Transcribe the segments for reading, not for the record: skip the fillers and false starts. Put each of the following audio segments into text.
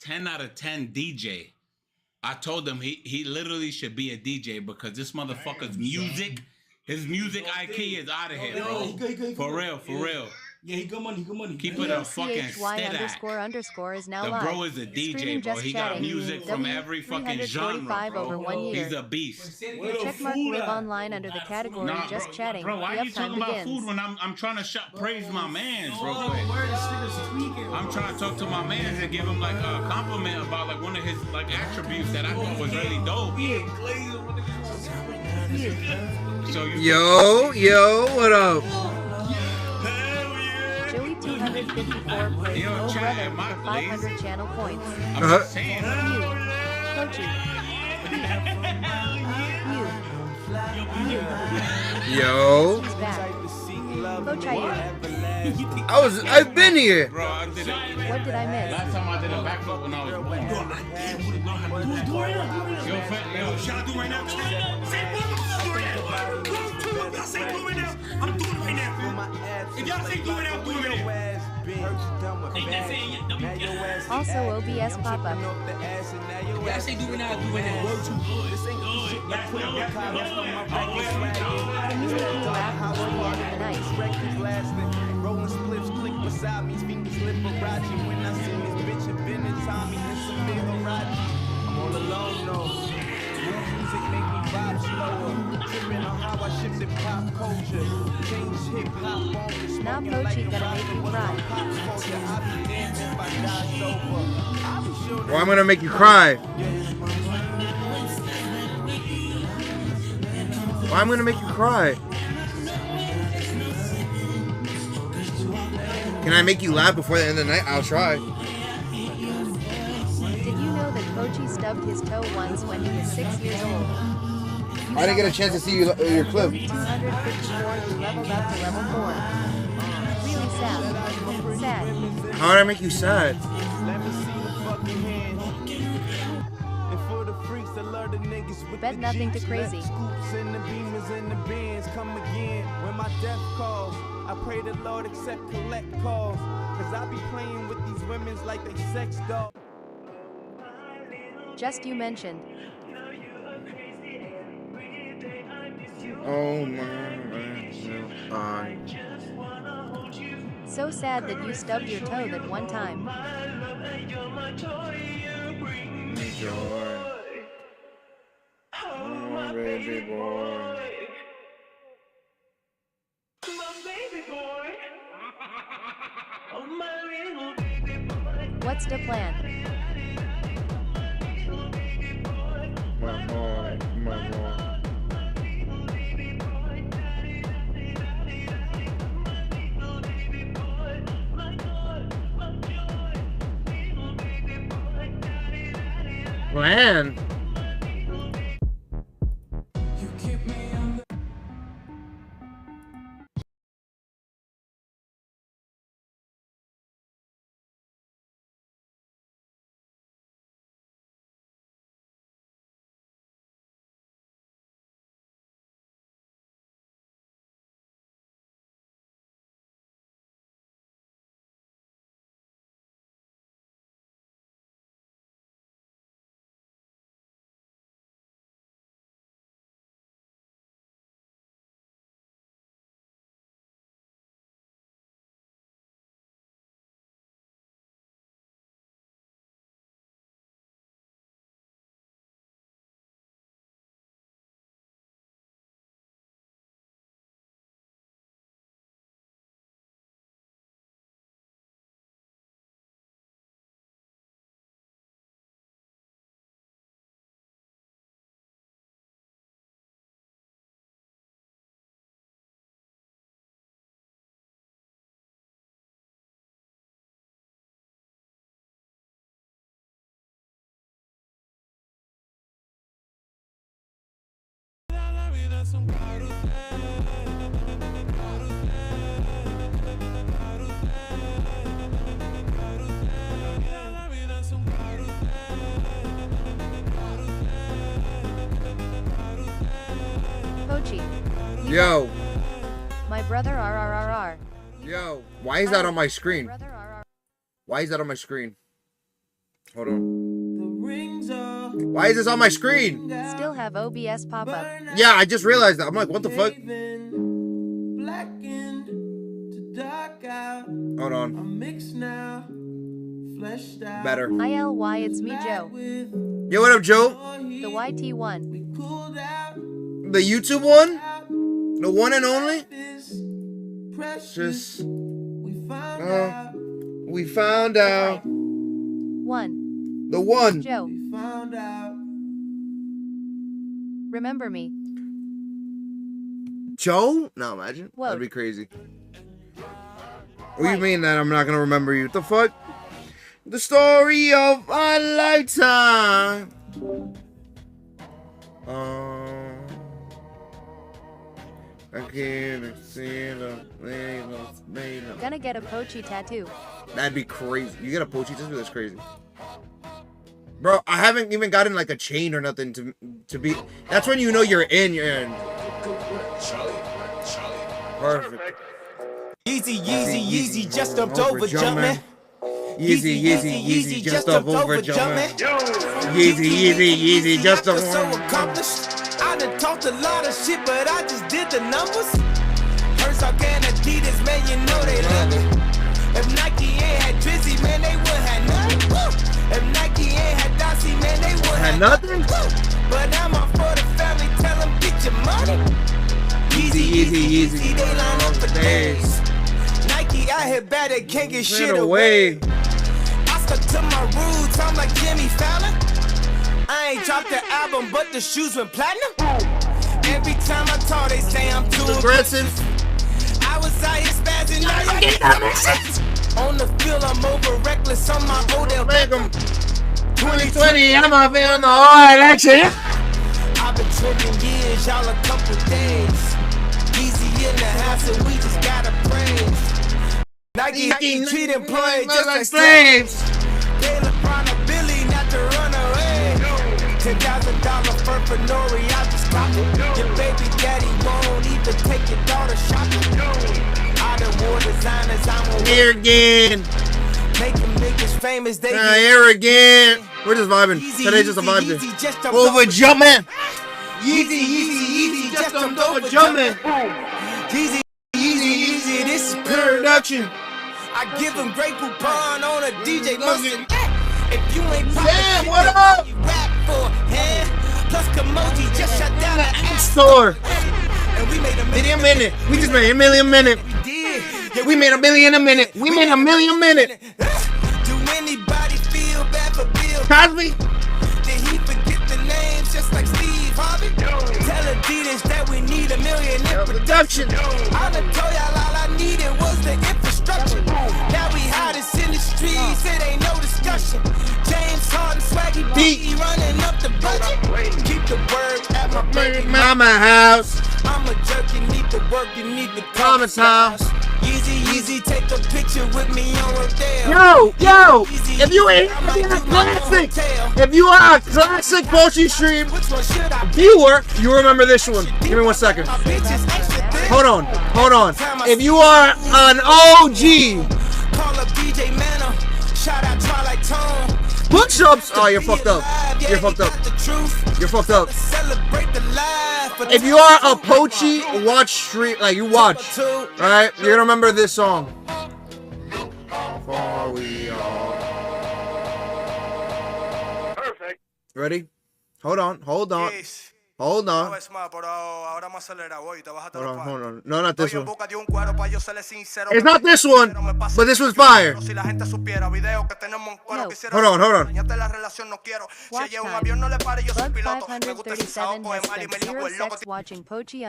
10 out of 10 DJ. I told him he literally should be a DJ because this motherfucker's music, his music IQ is out of here, bro. For real. Yeah, he good money. Keep it a fucking stat _ is now the live. bro is a DJ, bro. He got music from every fucking genre, bro. Over 1 year. He's a beast. Checkmark live online under the category just chatting. Bro, why are you talking about food when I'm trying to praise my mans real quick? I'm trying to talk to my mans and give him like a compliment about like one of his like attributes that I thought was really dope. So yo, what up? Joey 254 plays Yo, Oh chat, Brother my for 500 channel points. I'm just saying. Coachy. Yo. He's back. Coach I've been here. Bro, I did it. What did I miss? Last time I did a backflip when I was born. Yo, Shall I do right now? Say do it now. I'm doing it right now. If y'all say do it now, do it now. Also OBS pop-up. Y'all say do it now, do it now. Community laugh before the end of the night. Rolling spliffs, click beside me, fingers slip Raji. When I see this bitch, it been in Tommy, it's a bit of Raji. I'm all alone, no. Music make me vibe slower. Tripping on how I shifted pop culture. Change hip hop on the Now Pochi gonna make you cry. Well, I'm gonna make you cry. Well, I'm gonna make you cry. Can I make you laugh before the end of the night? I'll try. Did you know that Pochi stubbed his toe once when he was 6 years old? I didn't get a chance to see your clip. 254, you leveled up to level 4. Really sad. Sad. How did I make you sad? Bet nothing to crazy. Scoops and the beamers and the bins come again. When my death calls, I pray the Lord accept collect calls. Cause I be playing with these women's like they sex dolls. Just you mentioned. Oh my. So sad that you stubbed your toe that one time. Joy. Oh, baby boy. What's the plan? My boy. Plan? Pochi. Yo. My brother RRRR. Yo. Why is that on my screen? Brother RR. Why is that on my screen? Hold on. The rings are Why is this on my screen? Still have OBS pop up. Yeah, I just realized that. I'm like, what the fuck? blackened to dark out. Hold on. I'm mixed now, fleshed out. Better. ILY, it's me, Joe. Yo, what up, Joe? The YT1. We pulled out, The YouTube one? The one and only? this precious. Just, We found out, we found out. 1. The one. Joe, we found out. remember me. Joe? No, imagine. Whoa. That'd be crazy. What do you mean that I'm not gonna remember you? What the fuck? The story of a lifetime. I can't see the Gonna get a Pochi tattoo. That'd be crazy. You get a Pochi tattoo? That's crazy. Bro, I haven't even gotten like a chain or nothing to be. That's when you know you're in. You're in. Perfect. Yeezy, just jumped over Jumpman. Yeezy, just up over Jumpman. Yeezy, just up so accomplished. I done talked a lot of shit, but I just did the numbers. Herzog and Adidas, man, you know they love it. If Nike ain't had Drizzy, man, they wouldn't have nothing. If Nike ain't had Dossie, man, they wouldn't Had have nothing? But I'm all for the family, tell them get your money. Easy, they line up for days. Nike out here bad, they can't get shit away. I stuck to my roots, I'm like Jimmy Fallon. I ain't dropped the album, but the shoes went platinum. Every time I talk, they say I'm too Aggressive. I was out here spazzing, now you get that message. On the field, I'm over reckless on my Odell Beckham. 2020, I'm up in the hard action. I've been tripping years, y'all a couple days. Easy in the house, and we just gotta praise. Nike treat employees just like slaves. They LeBron or Billy, not to run away. $10,000 for Nori, I just cop it. Your baby daddy won't even take your daughter shopping. I done wore designers, I'm a Here again. making niggas famous. They Here again. We're just vibing. Today's just a vibe day. Over Jumpman. Easy, just jumped over Jumpman. Easy, this is production. I give him great coupon on a DJ Mustard. If you ain't Damn, what up? you rap for hand. Plus Kamoji just shut down the ass Store. and we made a Million minute. We just made a million minute. did. We made a million a minute. We made a million a minute. Do anybody feel bad for Bill? Cosby. Did he forget the names just like Steve Harvey? Tell Adidas that we need $1 million in Production. I done told y'all all I needed was the infrastructure. Now we hottest in the streets, it ain't no discussion. James Harden, Swaggy B, running up the budget. Keep the word at my baby Mama house. I'm a jerk, you need to work, you need the Thomas house. Easy, take a picture with me on Rodale. Yo, if you ain't a classic, if you are a classic Pochi Stream Which one should I viewer, you remember this one. Give me 1 second. My bitch is extra thick. Hold on. If you are an OG, Call up DJ Manor. Shout out Twilight Tone. push-ups. Oh, you're fucked up. You're fucked up. The truth. You're fucked up. Celebrate the life. If you are a Pochi watch stream, like you watch, right? You're gonna remember this song. For we are. Perfect. Ready? Hold on. Hold on. Es más, pero ahora más acelerado, oye, te bájate Hold los on, palos. hold on. No, not this Oye, one. búscate un cuero pa' yo serle sincero. It's not this one, but this was fire. Si la gente supiera video que tenemos en cuero, Yo. quisiera Hold on. dañarte la relación, no quiero. Si Watch ella un time. avión no le pare, yo soy Bug piloto. Me gusta ese 537 sábado, has coge mal y me spent ligo 0 el loco. sex watching Pochi __.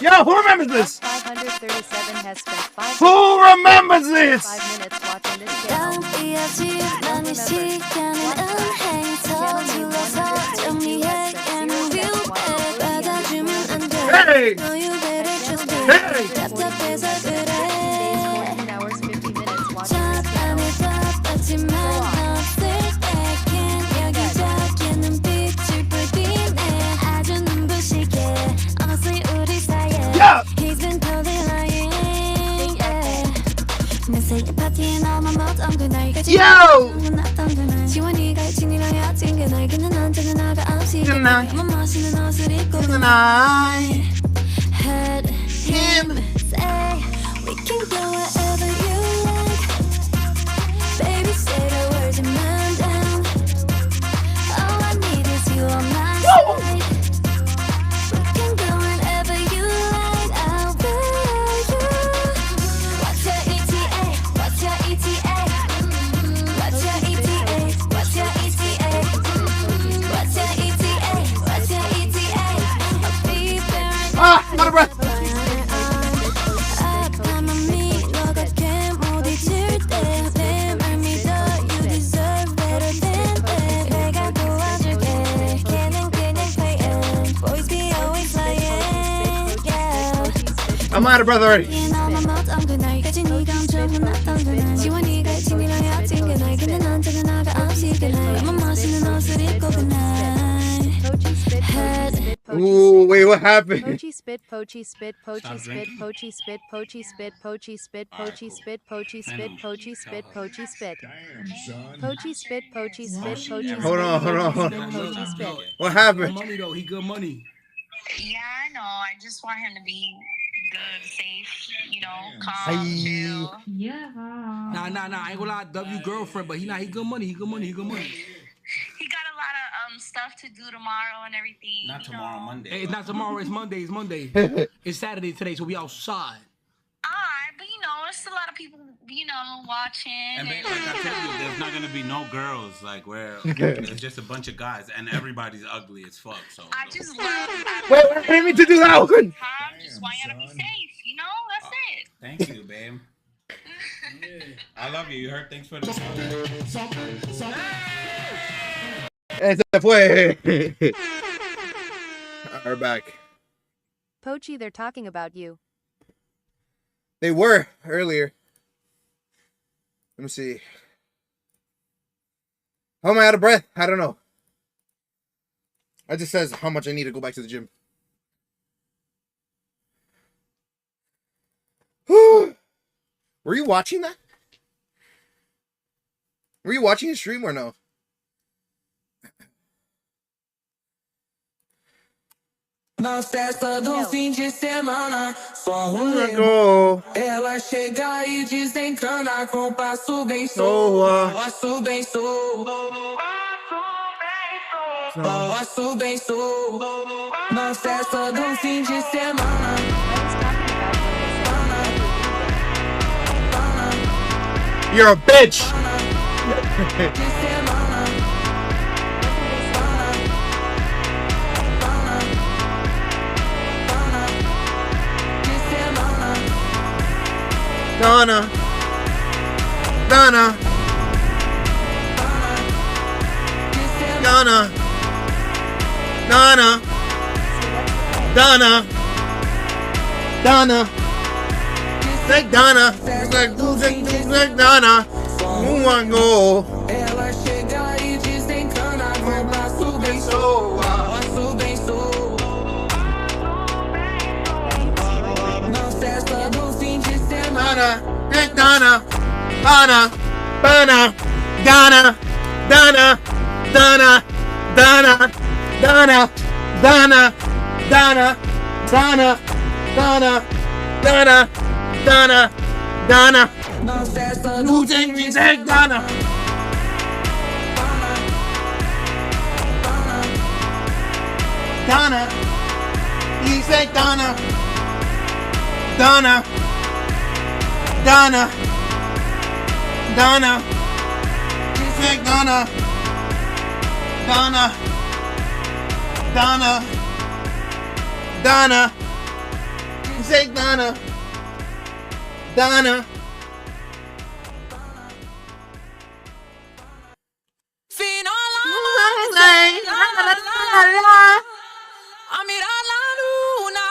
Yo, who remembers this? 537 has spent 5 Who remembers this? minutes watching this 다음 kid. 이야기만이 시간은 행터 둘러서 정리해가는 뷰에 받아주면 안 돼. Hey! No, you better just do Hey! it. 답답해서 그래. 14 hours 50 minutes watching 첫 this 밤에 kid. 바빴지만 없을 때긴 여기저기 눈빛을 불빛내 아주 눈부시게 Honestly 우리 사이에 Yeah! He's been totally lying yeah. 내 생일 파티에 너만 못 온 그날 Yo! 났던 night. 맘 마시는 옷을 입고 Tonight. Head him say we can go wherever you like. Baby, say the words and man down. All I need is you on my side. We can go whenever you like. I'll be you. What's your ETA? What's your ETA? What's your ETA? What's your ETA? What's your ETA? What's your ETA? I'll be there. Ah, out of breath. I'm out of breath already. Ooh, wait, what happened? Poachy spit, poachy spit, poachy spit, poachy spit, poachy spit, poachy spit, poachy spit, poachy spit, poachy spit, poachy spit. Poachy spit, poachy spit, poachy spit. Hold on. Poachy spit. What Good happened? money though. He good money. Yeah, I know. I just want him to be good, safe, you know, calm, Hi. chill. Nah. I ain't gonna lie. W girlfriend, but he good money. He good money. He got a lot of stuff to do tomorrow and everything. Not you tomorrow, know. Monday. Hey, it's not tomorrow. It's Monday. It's Monday. It's Saturday today, so we outside. Alright, but you know, it's a lot of people, you know, watching. And And, like I tell you, there's not gonna be no girls. Like where it's just a bunch of guys, and everybody's ugly as fuck. So I just love. Wait, I didn't mean to do that one. Tom, just want you to be safe. You know, that's it. thank you, babe. I love you. You heard? Thanks for the. Se fue. We're back. Poachy, they're talking about you. They were earlier. Let me see. How am I out of breath? I don't know. It just says how much I need to go back to the gym. Were you watching that? Were you watching his stream or no? Na festa do fim de semana, só Go. Ela chega e desencana com passo bem Soa. passo bem passo bem Na festa do fim de semana. You're a bitch. Donna. Donna. Donna. Donna. Donna. Donna. Like Donna. Like Donna. One go. Ela chega e desencana com passo bem passo bem Na festa do fim de semana. Donna. Donna. Donna. Donna. Donna. Donna. Donna. Donna. Donna. Donna. Donna. Donna. Donna. Donna. Donna. Na festa do Who take me take Donna? Donna. He said Donna. Donna. Donna. Donna. He said Donna. Donna. Donna. Donna. He said Donna. Donna. Fino a mirar la luna,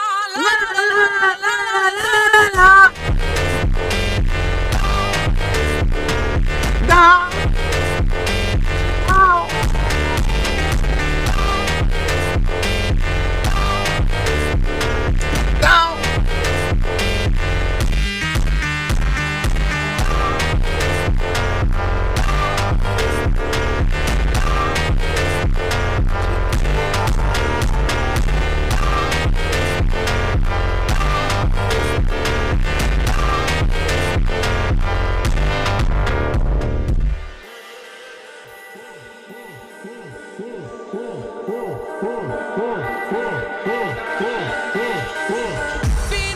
Fino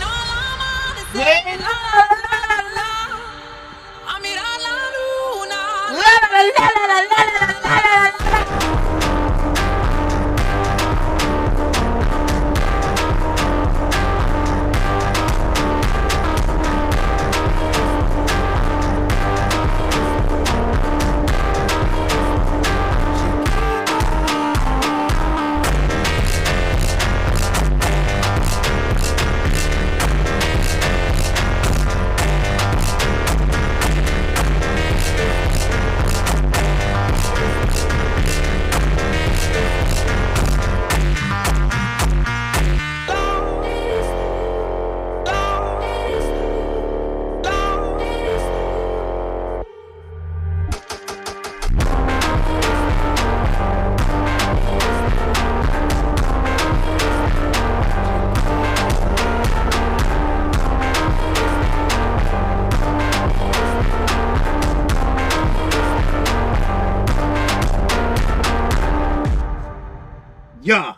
all'amanecer, la la la la la, a mirar la luna. La la la la la la la la la la. Yeah.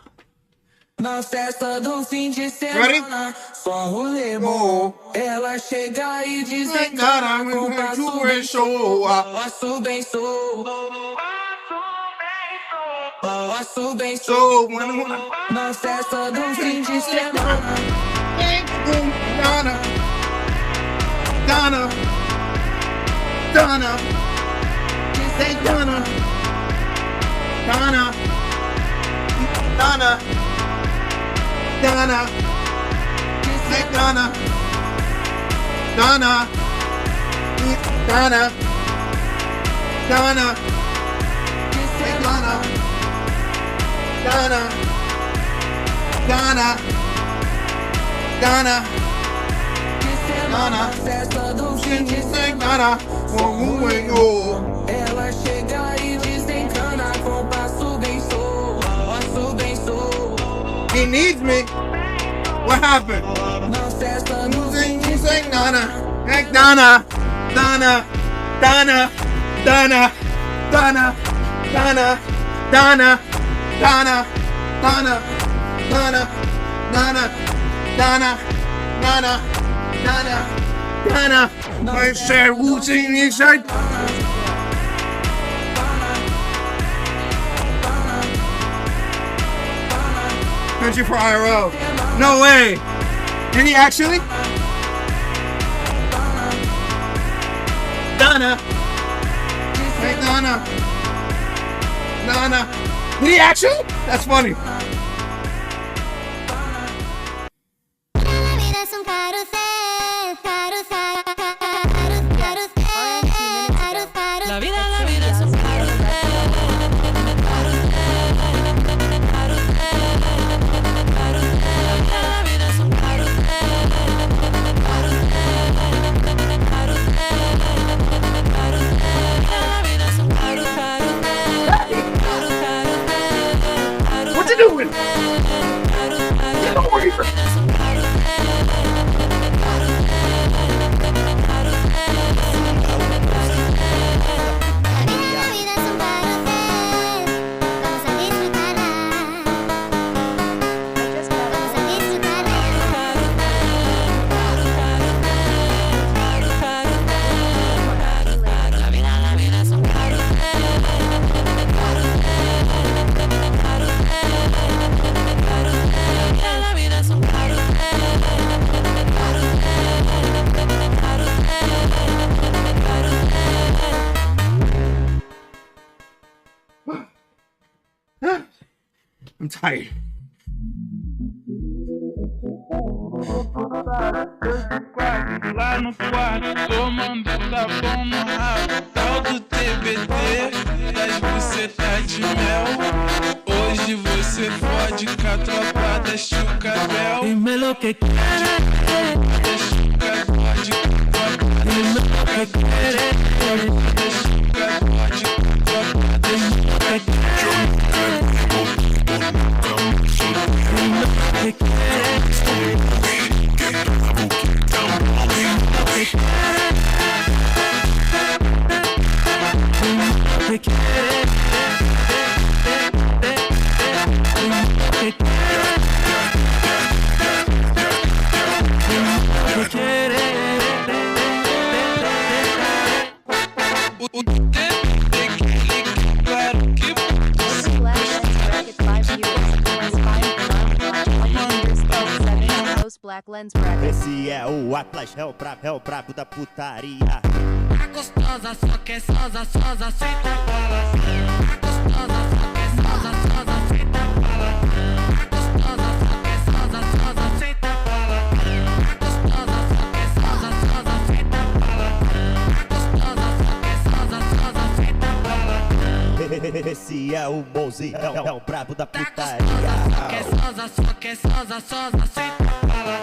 Na festa do fim de Ready? semana, só rolê bom. Ela chega e diz: Vem, cara, com vem, passo tu bem enxoa. Passo bem sou. Passo bem So, sou. when Na festa do fim de semana. Donna, Donna, Donna, say Donna, Donna, Donna, Donna, say Donna, Donna, Donna, Donna, say Donna, Donna, Donna, Donna. Na festa do fim de Donna, ela chega e desencana com passo bem sou. Passo bem sou. he needs me. What happened? Na festa do fim de Sing Donna, hey Donna, Donna, Donna, Donna, Donna, Donna, Donna, Donna, Donna, Donna, Donna, Donna, Donna, Donna, Donna. I said, who's in inside? Country for IRO. No way. Did he actually? Donna. Hey, Donna. Donna. Did he actually? That's funny. La vida es un What you doing? Get away from I'm tired. Lá no quarto, tomando sabão no rabo. Tal do TBT, das bucetas de mel. Hoje você fode com a tropa da Chucabel. Dime lo que quieres. Dime lo que quieres. lens bracket. Esse é o Atlas, é o brabo da putaria. A gostosa só quer sosa, sosa, senta bola. A gostosa só quer sosa, sosa, senta bola. A gostosa só quer sosa, sosa, senta bola. A gostosa só quer sosa, sosa, senta bola. A gostosa só quer sosa, sosa, senta bola. Esse é o Mozi, é o brabo da putaria. Só quer sosa, só quer sosa, sosa, senta bola.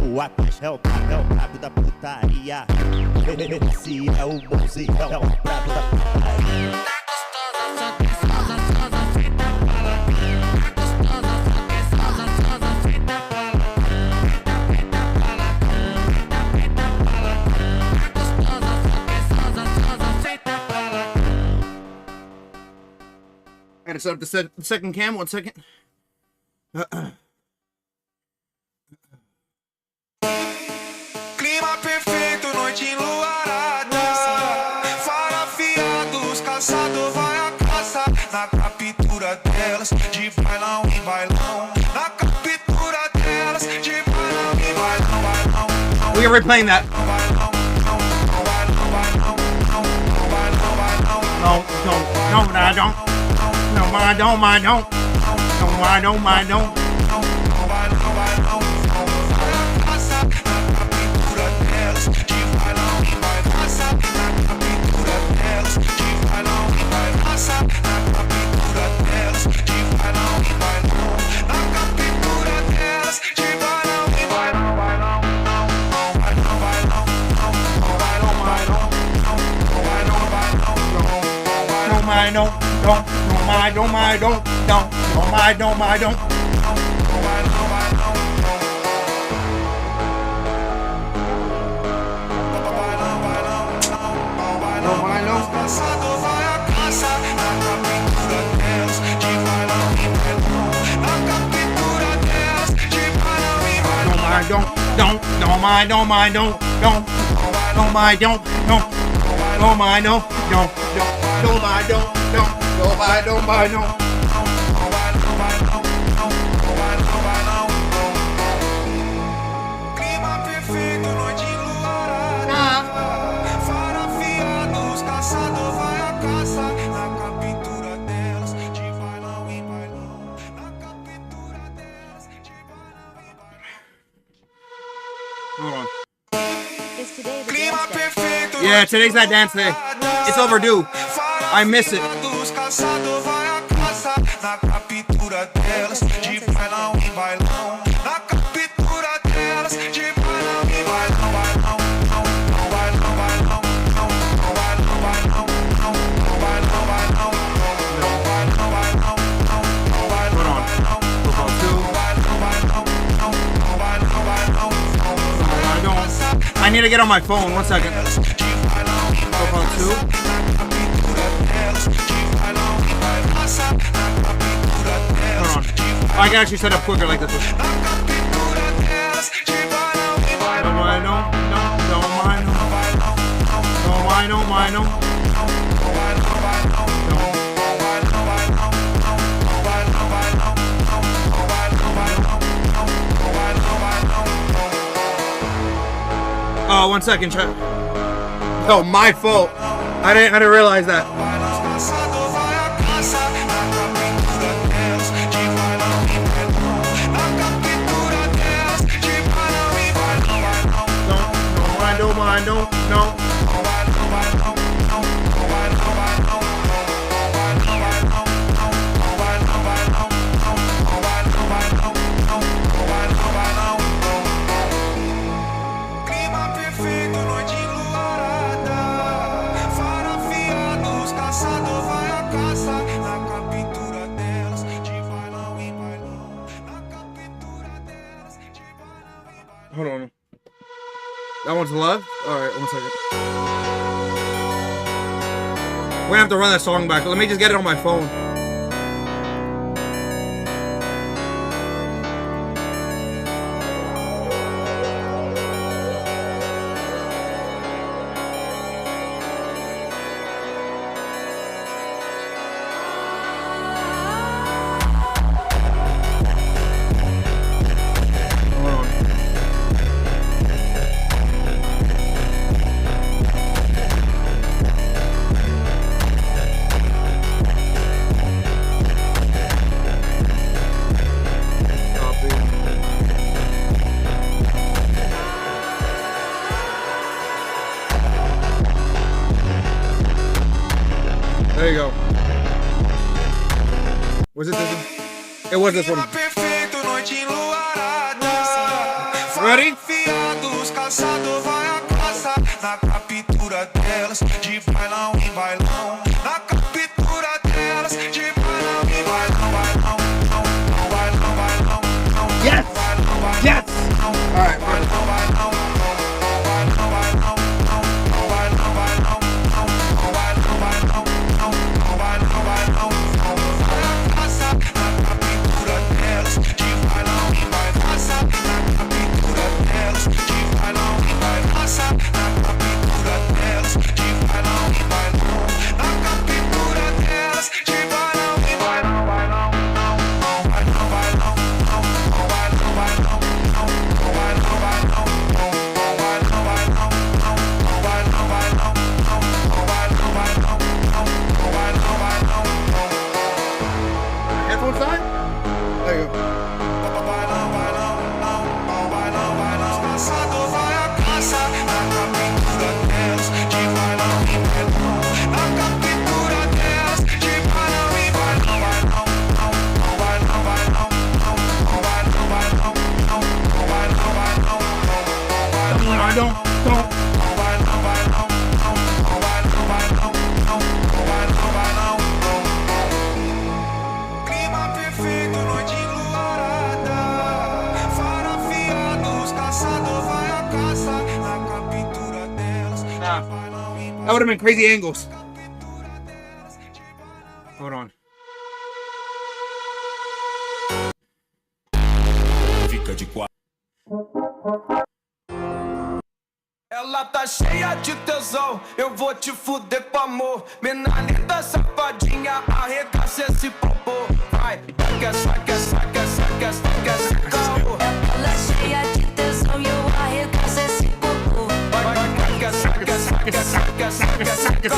O Atlas é o brabo da putaria. Esse é o Mozi, é o brabo da putaria. Tá gostosa, só quer sosa, sosa, senta bola. Tá gostosa, só quer sosa, sosa, senta bola. Senta bola, senta bola. Tá gostosa, só quer sosa, sosa, senta bola. I gotta set up the second cam. 1 second. Clima perfeito, noite enluarada. Farafiados, caçador vai a caça. Na captura delas, de bailão em bailão. Na captura delas, de bailão em bailão, bailão. We are replaying that. No, I don't. No, I don't, I don't. No, I don't, I don't. I don't. Clima perfeito, noite enluarada. Farafiados, caçador vai a caça. Na captura delas, de bailão em bailão. Na captura delas, de bailão em bailão. Hold on. Is today the Clima dance day? perfeito, Yeah, today's that dance day. It's overdue. I miss it. Farafiados, caçador vai a caça. Na captura delas, de bailão em bailão. Na captura delas, de bailão em bailão, bailão. Bailão, bailão, bailão, bailão, bailão, bailão. Hold on. Football 2. I need to get on my phone. 1 second. Football 2. Hold on. I can actually set up quicker like this. Don't mind, don't mind. Oh, 1 second, chat. Oh, my fault. I didn't realize that. No. Clima perfeito, noite enluarada. Farafiados, caçador vai a caça. Na captura delas, de bailão em bailão. Na captura delas, de bailão em bailão. Hold on. That one's love? Alright, 1 second. We're gonna have to run that song back. Let me just get it on my phone. There you go. Was it this one? It was this one. Ready? Fiados, caçador vai a caça na captura delas, de bailão em bailão. Na captura delas, de bailão em bailão, bailão, bailão, bailão, bailão. Yes! Yes! Alright, bailão, bailão, bailão, bailão, bailão, bailão, bailão, bailão, bailão. Vai a caça na captura delas, de bailão em bailão. Caça na captura delas, de bailão em bailão. Caça na captura delas, de bailão em bailão. Na captura delas, de bailão em bailão, bailão, bailão, bailão, bailão, bailão, Headphone side? There you go. caçador vai a caça na captura delas, de bailão em bailão. Na captura delas, de bailão em bailão, bailão, bailão, bailão, bailão, bailão, bailão, bailão. Clima perfeito, noite enluarada. Farafiados, caçador vai a caça na captura delas. That would have been crazy angles. Hold on. Fica de quatro. Ela tá cheia de tesão, eu vou te fuder com amor. Mina linda, safadinha, arregaça esse popô. Vai, saca, saca, saca, saca, saca, saca. Ela cheia de tesão e eu arregaço esse popô. Vai, saca, saca, saca, saca, saca, saca.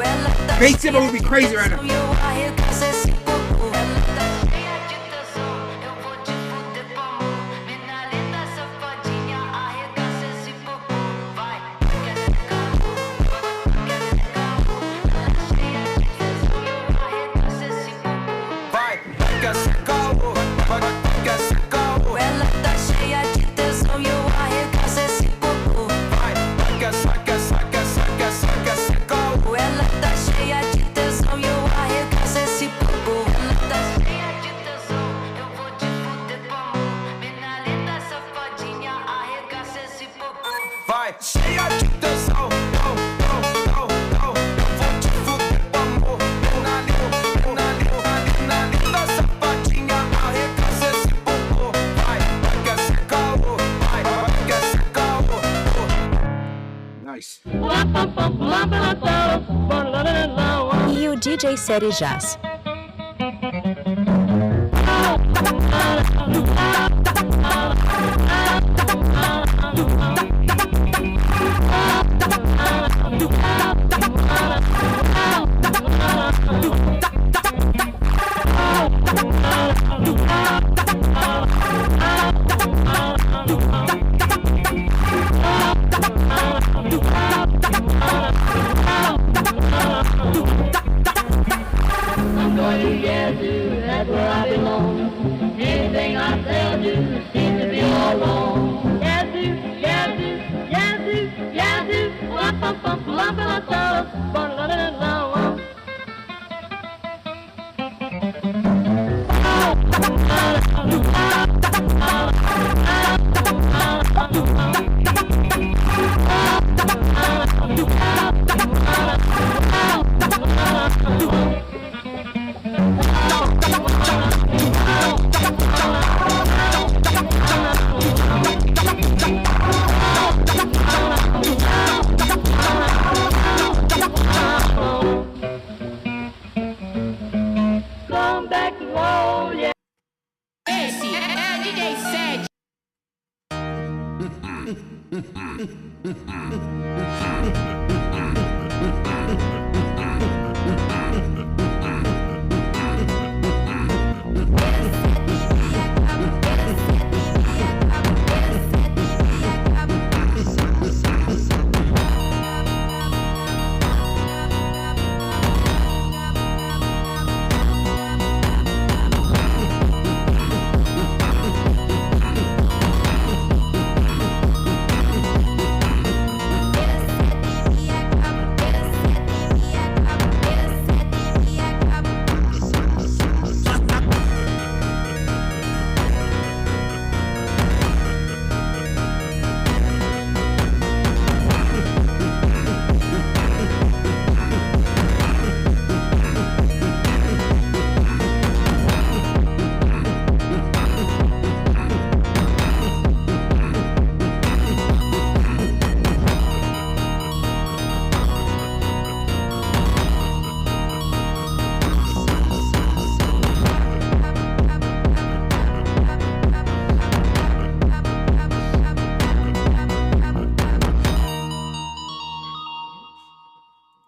Ela tá Bass Simba would be crazy right now. e eu arregaço esse popô. Ela tá cheia de tesão, eu vou te fuder com amor. Mina linda, safadinha, arregaça esse popô. Vai, quer ser calor, quer ser calor. Ela cheia de tesão e eu arregaço esse popô. Vai, quer ser calor, quer ser calor. Ela tá cheia de tesão e eu arregaço esse popô. Vai, saca, saca, saca, saca, saca, saca. Ela tá cheia de tesão e eu arregaço esse popô. Ela tá cheia de tesão, eu vou te fuder com amor. Mina linda, safadinha, arregaça esse popô. Vai, cheia de tesão, eu vou te fuder com amor. Mina linda, safadinha, arregaça esse popô. Vai, quer ser calor, vai, quer ser calor. Nice. E o DJ Série Jazz. I'm going to Yazoo, that's where I belong. Anything I tell you seems to be all wrong. Yazoo, Yazoo, Yazoo, Yazoo, wap wap wap wap wap wap wap wap. Come back.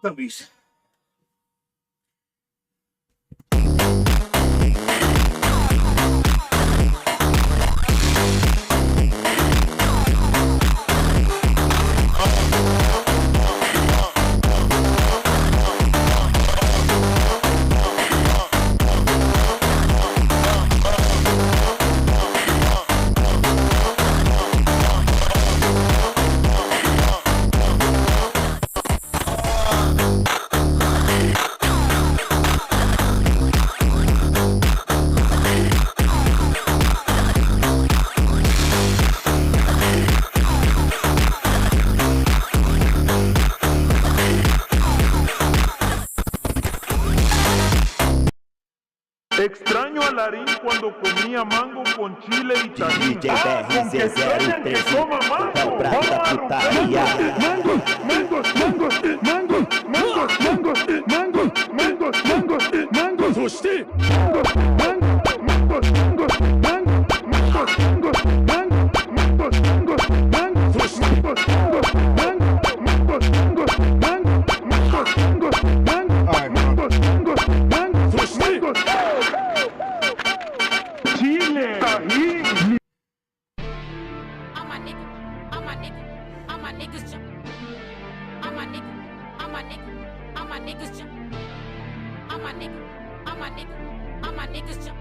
puppies. Extraño a Larín cuando comía mango con chile y tajín. DJ Con que extrañan que coma mango. Bravo da putaria. Mangos, mangos, mangos, mangos, mangos, mangos, mangos, mangos, mangos, mangos, usted. Mangos, mangos, mangos, mangos, mangos, mangos, mangos, mangos, mangos, mangos, mangos, mangos, mangos, mangos, mangos, mangos, mangos, mangos, mangos, mangos, Chile, tajín. All my niggas, all my niggas, all my niggas jump. All my niggas, all my niggas, all my niggas jump. All my niggas, all my niggas, all my niggas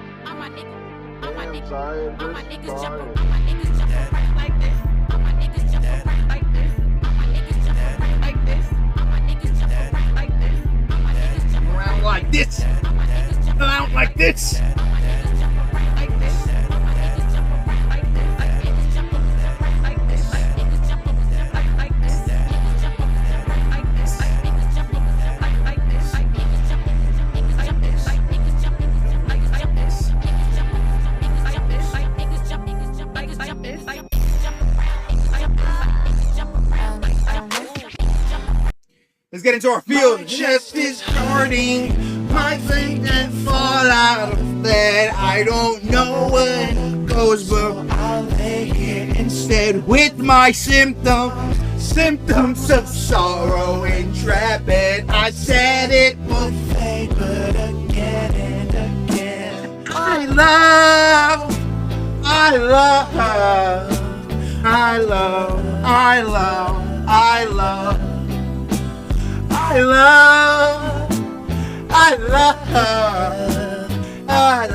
jump. All my niggas, all my niggas, all my niggas jump. All my niggas jump right like this. All my niggas jump right like this. All my niggas jump right like this. All my niggas jump right like this. All my niggas jump Around like this. Around like this. Let's get into our field. My chest is hurting. My feet that fall out of bed. I don't know where it goes, but I'll lay here instead with my symptoms. Symptoms of sorrow and dread. I said it buffet, but again and again. I love, I love, I love, I love, I love. I love, I love, I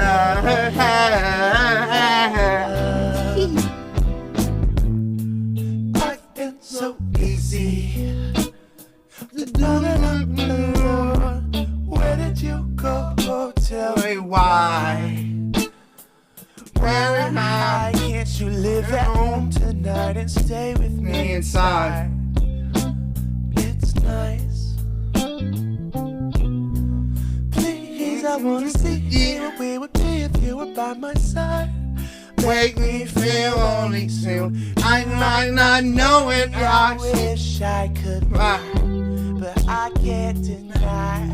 love. Life is so easy. Where did you go? Tell me why. Where am I? Can't you live at home tonight and stay with me inside? It's nice. Please, I wanna see you. Where would be if you were by my side? Make me feel only soon. I might not know it. I wish I could lie, but I can't deny.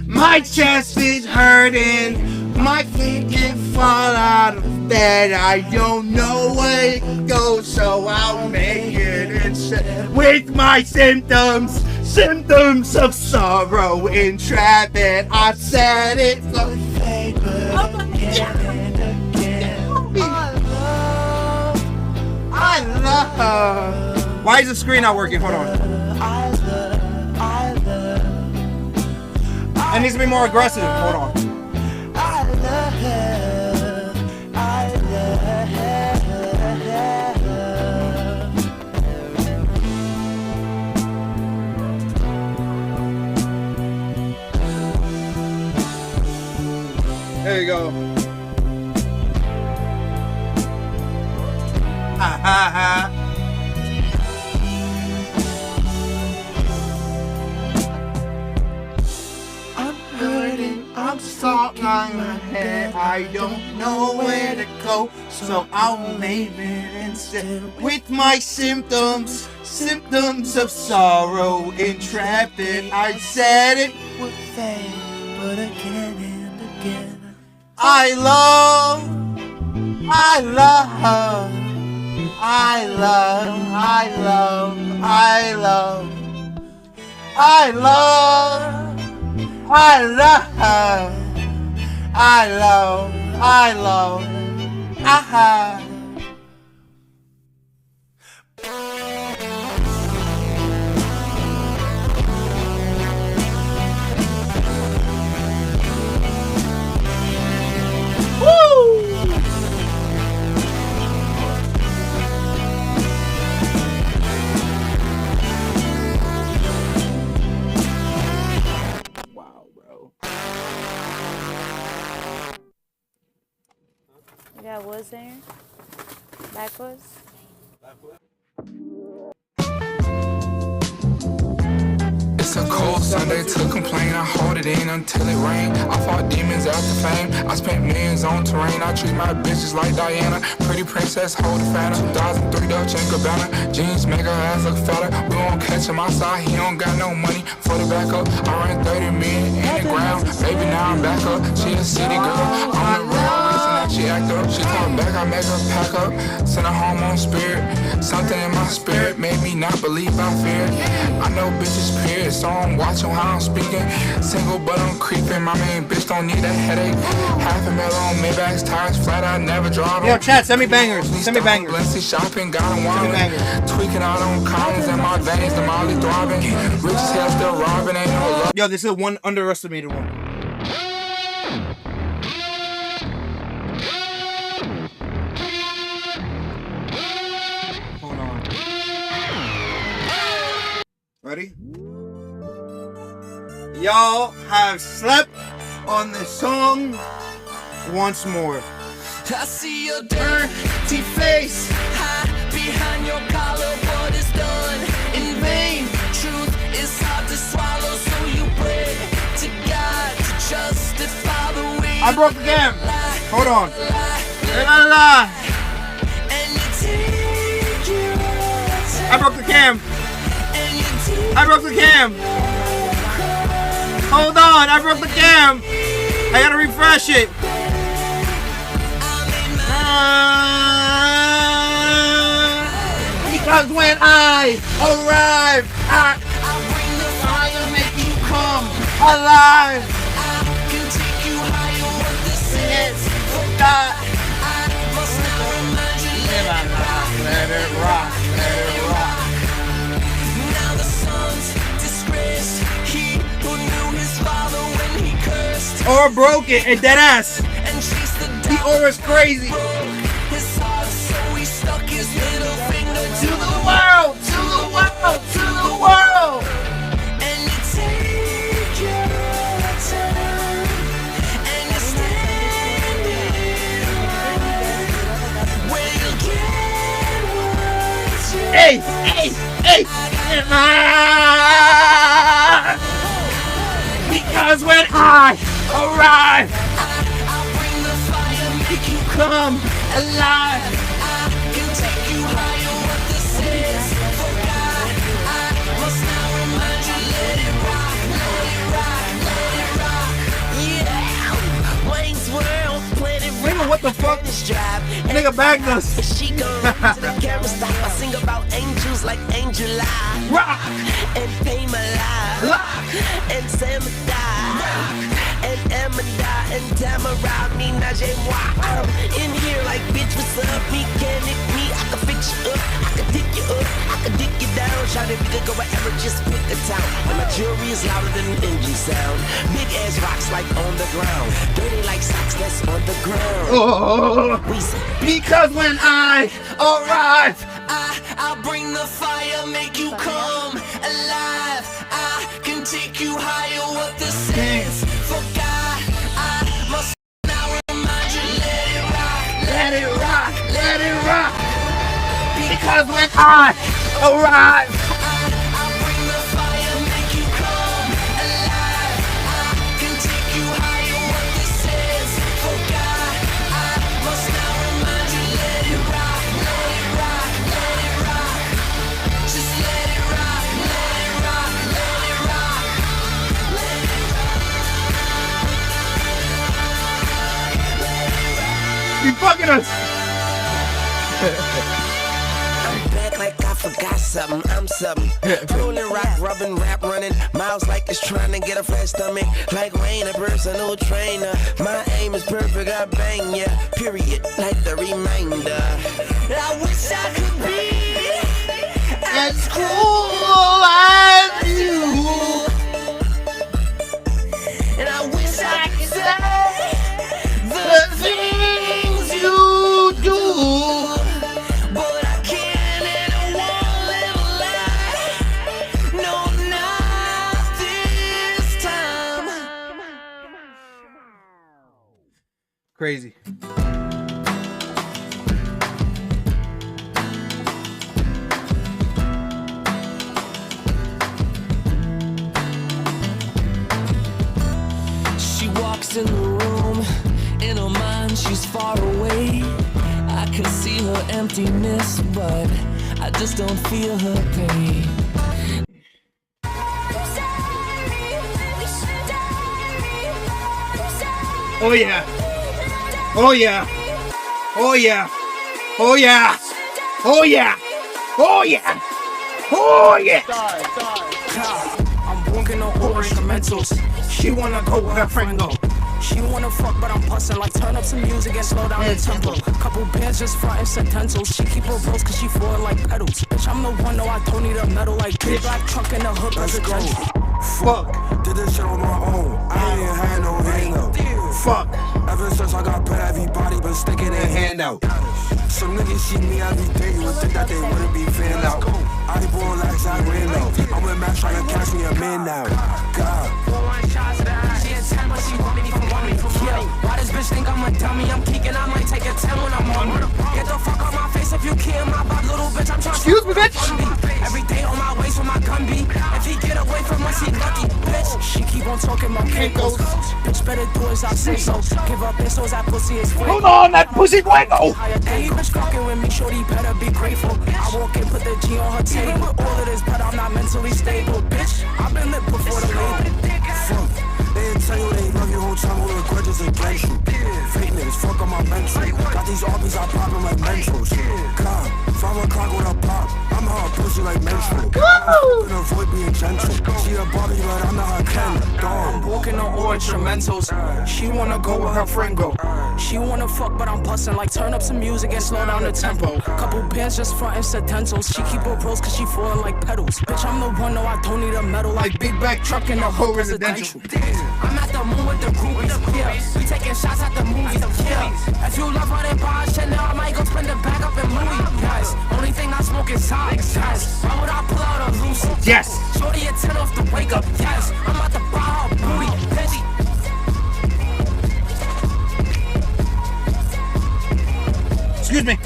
My chest is hurting. My feet can't fall out of bed. I don't know where it goes, so I'll make it instead with my symptoms. Symptoms of sorrow and traffic. I said it for paper again and again. I love. Why is the screen not working? Hold on. It needs to be more aggressive. Hold on. There you go. Ha ha ha. I'm hurting, I'm stuck on my head. I don't know where to go, so I'll leave it instead with my symptoms. Symptoms of sorrow and traffic. I said it would fade, but again and again. I love, I love, I love, I love, I love, I love, I love, I love, I love, aha. Woo! Wow, bro. You got woods there? Backwoods? It's a cold Sunday to complain. I hold it in until it rain. I fought demons after fame. I spent millions on terrain. I treat my bitches like Diana. Pretty princess, hold the fatter. 2003 Dolce & Gabbana. Jeans make her ass look fatter. We won't catch him outside. He don't got no money for the backup. I ran 30 million in the ground. Baby, now I'm back up. She a city girl. I'm the real reason that she act up. She talk back, I make her pack up. Send her home on spirit. Something in my spirit made me not believe I fear. I know bitches period, so I'm watching how I'm speaking. Single but I'm creeping. My main bitch don't need a headache. Half a mil on Maybach's tires flat. I never drive. Yo, chat, send me bangers. Send me bangers. Lency shopping, got him wildin'. Tweaking out on Collins and my veins, the Molly throbbing. Rich as hell still robbing, ain't no love. Yo, this is one underestimated one. Hold on. Ready? Y'all have slept on this song once more. I see your dirty face hide behind your collar. What is done in vain? Truth is hard to swallow, so you pray to God to justify the way. I broke the game. Hold on. La. I broke the cam. I broke the cam. Hold on, I broke the cam. I gotta refresh it. Because when I arrive, I'll make you come alive. Let it rock, let it rock. Now the son's disgraced. He who knew his father when he cursed. Or broke it, and dead ass. And chased the The aura's crazy. his heart, so he stuck his middle finger To the world, to the world, to the world. And you take your time, and you stand where you get what you Hey, hey, hey. Because when I arrive, I'll bring the fire, make you come alive. can take you higher. What this is for God, I must now remind you. Let it rock, let it rock, let it rock. Yeah, Wayne's World, Planet Nigga, what the fuck? Drive. Nigga bagged us. She goes to the camera stop. I sing about angels like Angel Eye. Rock. And Pamela. Rock. And Samada. And Amanda. And Tamara. Me, Najee, moi. I'm in here like, bitch, what's up? Mechanic, me. I can fix you up. I can dig you up. I can dig you down. Shout it, we could go wherever, just pick a town. And my jewelry is louder than an engine sound. Big ass rocks like on the ground. Dirty like socks that's on the ground. Oh, We say, because when I arrive, I'll bring the fire, make you come alive. I can take you higher. What this is for God, I must now remind you. Let it rock, let it rock, let it rock. Because when I arrive, I'll bring the fire, make you come alive. I can take you higher. What this is for God, I must now remind you. Let it rock, let it rock, let it rock. Just let it rock, let it rock, let it rock. you fucking us. I'm back like I forgot something, I'm something. Rolling, rock, rubbing, rap running. Miles like it's trying to get a flat stomach. Like Wayne, a personal trainer. My aim is perfect, I bang ya. Period, like the reminder. I wish I could be as cool as you. And I wish I could say The things you do. but I can't and I won't live a lie. No, not this time. Crazy. She walks in the room, in her mind she's far away. I can see her emptiness, but I just don't feel her pain. Oh yeah. Oh yeah. Oh yeah. Oh yeah. Oh yeah. Oh yeah. Oh yeah. I'm walking on all instrumentals. She wanna go where her friend go. She wanna fuck, but I'm bustin'. Like turn up some music and slow down the tempo. Couple bands just frontin' sententials. She keep her rolls cause she flowin' like pedals. Bitch, I'm the one, no, I don't need a medal. Like big black truck in the hood, presidential. Fuck. Did this shit on my own. I ain't had no hang-up. Fuck. Ever since I got put, everybody been sticking their hand out. Some niggas see me every day, you would think that they wouldn't be fan out. I ball like Zach Randolph. I'm with Max trying to catch me a man now. God. She a 10, but she want me from money. Why this bitch think I'm a dummy? I'm geeking, I might take a 10 when I'm hungry. Get the fuck out my face if you can't. My bad little bitch, I'm trying to. Excuse me, bitch. Every day on my waist with my gun be. If he get away from us, he lucky. Bitch, she keep on talking about Kenkos. Bitch, better do as I say so. Give up pesos, that pussy is fuego. Hold on, that pussy fuego. Any bitch fucking with me, shorty better be grateful. I walk in, put the G on her table. All of this, but I'm not mentally stable. Bitch, I've been lit before the label. Fuck. They tell you they love you whole time, hold the grudges against you. Fake niggas, fuck on my mental. Got these RBs, I pop them like mentals. God, 5 o'clock with a pop. I'm her pussy like menstrual. But avoid being gentle. She a Barbie, but I'm not her Ken. Dog. I'm walking on all instrumentals. She wanna go where her friend go. She wanna fuck, but I'm bustin'. Like turn up some music and slow down the tempo. Couple bands just frontin' sententials. She keep her rolls cause she flowin' like pedals. Bitch, I'm the one, no, I don't need a medal. Like big back truck in the whole residential. I'm at the moon with the groupies, yeah. We taking shots at the movies, yeah. If you love running by Chanel, I might go spend the bag up in Louis, yes. Only thing I smoke is socks, yes. Why would I pull out a Lucy? Yes. Shorty a 10 off the wake up, yes. I'm about to buy her booty, bitch. Excuse me.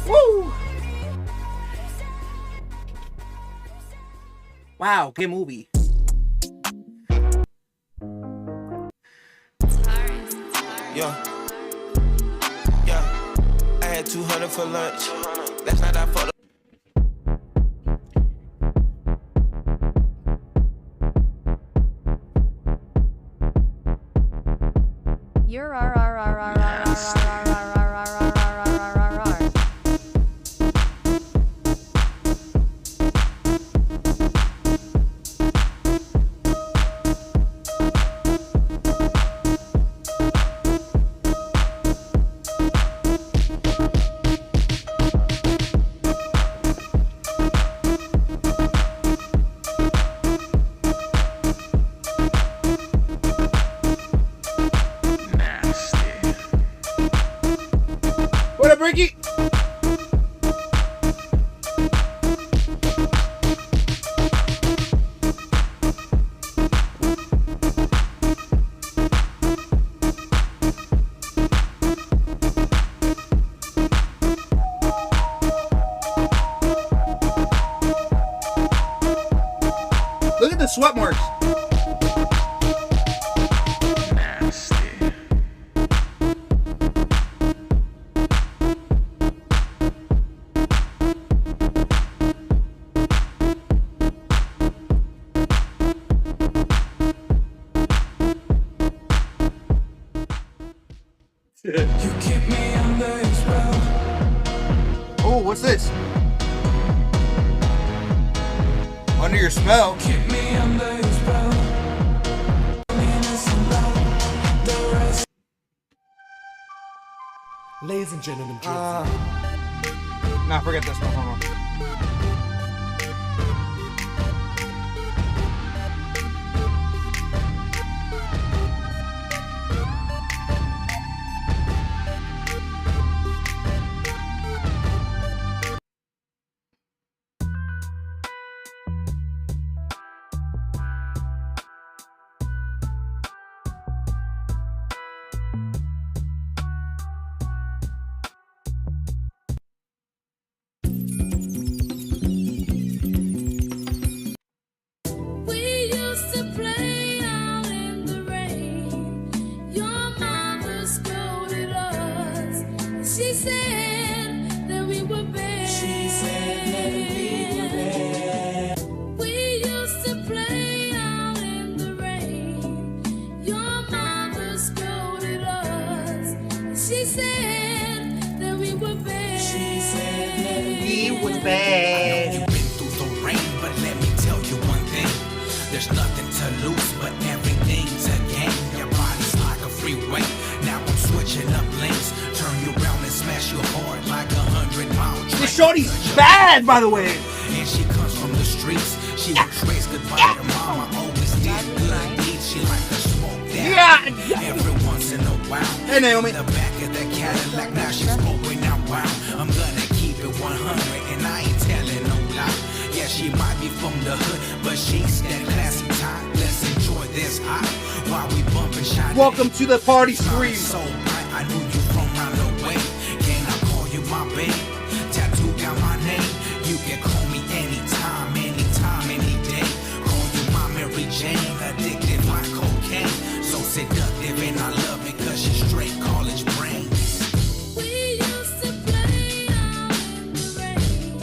Woo! Wow, good movie. Yeah. I had 200 for lunch. Last night I fucked up. You're What up, Ricky? Look at the sweat marks. What's this? Under Your Spell. Keep me under your spell. Ladies and gentlemen, Nah, forget this one. Hold on. We used to play out in the rain. Your mother scolded us. She said that we were bad. She said that we were bad. We used to play out in the rain. Your mother scolded us. She said that we were bad. She said that we were bad. You've been through the rain, but let me tell you one thing. There's nothing to lose, but everything to gain. Your body's like a freeway. Now I'm switching up lanes. Turn you around and smash you hard like 100-mile train. This shorty's bad, by the way. And she comes from the streets. She was raised good by her mama. Always did good deeds. She like to smoke that. Every once in a while. Hey, Naomi. In the back of the Cadillac. Now she's going out wild. I'm gonna keep it 100 and I ain't telling no lie. Yeah, she might be from the hood, but she's that classy type. Let's enjoy this high while we bumpin' shine. Welcome to the party stream. So bright, I knew you from round the way. Can I call you my babe? Tattoo down my name. You can call me anytime, any day. Call you my Mary Jane. Addicted like cocaine. So seductive and I love it 'cause she's straight college brains. We used to play out in the rain.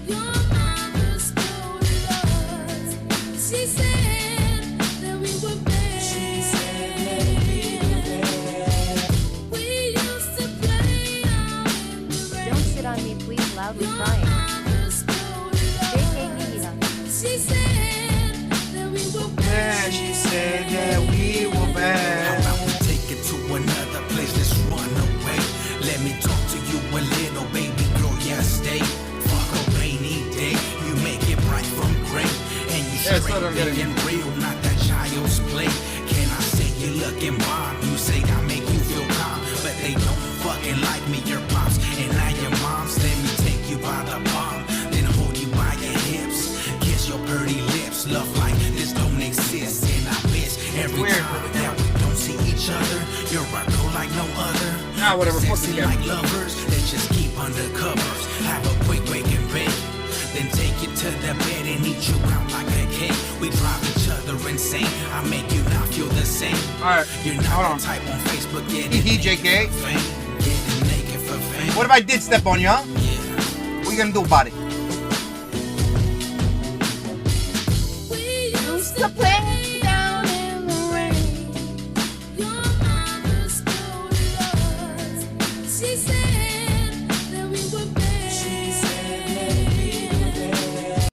Your mother scolded us. She said that we were bad. She said that we were bad. We used to play out in the rain. Don't sit on me, please, loudly crying. She said that we were bad. She said that we were How bad. about we take it to another place? Let's run away. Let me talk to you a little, baby girl. Yeah, stay. Fuck a rainy day. You make it bright from gray, and you Yeah, it's straight not getting looking real, not that child's play. Can I say you looking bomb? You say I make you feel calm, but they don't fucking like me. Your pops and now your moms. Let me take you by the palm, then hold you by your hips, kiss your pretty lips. Love like this don't exist, and I miss every time that we don't see each other. You're a girl like no other. Nah, whatever, fuck Sexy you, like lovers, let's just keep under covers. Have a quick wake and bake, then take you to the bed and eat you out like a cake. We drive each other insane. I make you not feel the same. Alright, You're not the type on Facebook getting JK. fame, getting naked for fame. What if I did step on you, huh? What you gonna do about it? We used to play down in the rain. Your mother scolded us. She said that we were bad. She said that we were bad.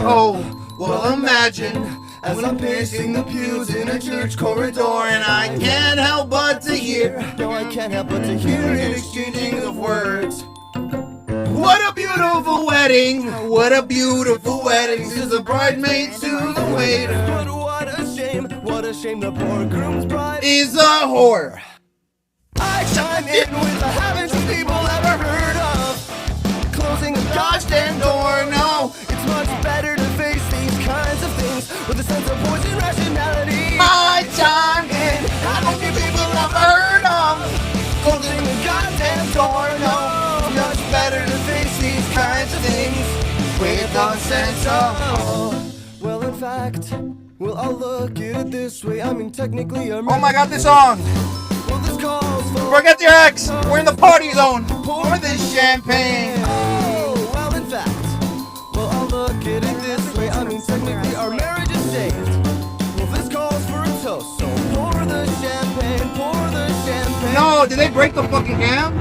Oh, well, imagine as I'm pacing the pews in a church corridor, and I can't help but to hear. No, I can't help but to hear an exchanging of words. What a beautiful wedding! What a beautiful wedding! Says the bridesmaid to the waiter. But what a shame the poor groom's bride Is a whore. I chime in with a haven't you people ever heard of closing a Gosh damn door, no! It's much better to face these kinds of things with a sense of poison rationality. My time in, haven't you people ever heard of Closing a goddamn door, no. It's much better to face these kinds of things with a sense of. Well, in fact, well, I'll look at it this way. I mean, technically, I'm. Oh my god, this song! Well, this calls for. Forget your ex! We're in the party zone! Pour this champagne! Oh, well, in fact, well, I'll look at it this way. I mean, Oh, did they break the fucking cam?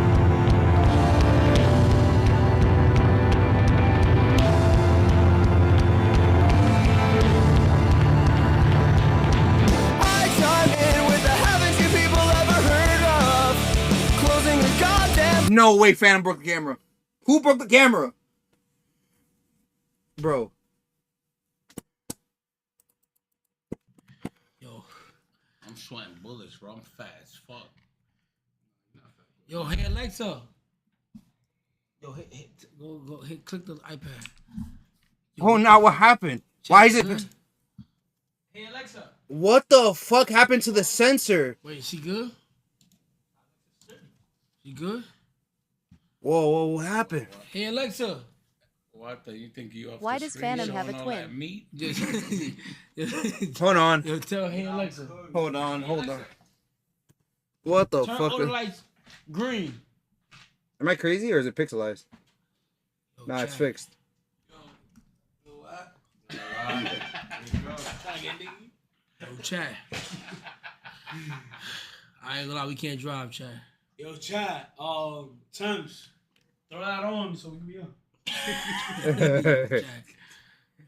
I chime in with the haven't you people ever heard of closing your goddamn. No way, Phantom broke the camera. Who broke the camera? Bro. I'm sweating bullets, bro. I'm fat as fuck. Yo, hey Alexa. Yo, click the iPad. Oh, now what happened? Why is it? Hey Alexa. What the fuck happened to the sensor? Wait, she good? She good? Whoa, what happened? Hey Alexa. What the? You think you? Why does Phantom have a twin? Meat? Hold on. Yo, tell Hey Alexa. Hold on. What the Turn fuck? all the lights green. Am I crazy or is it pixelized? Nah, it's fixed. Yo, Chad. I ain't gonna lie, we can't drive, Chad. Yo, Chad, Thames, throw that on so we can be on. Chad.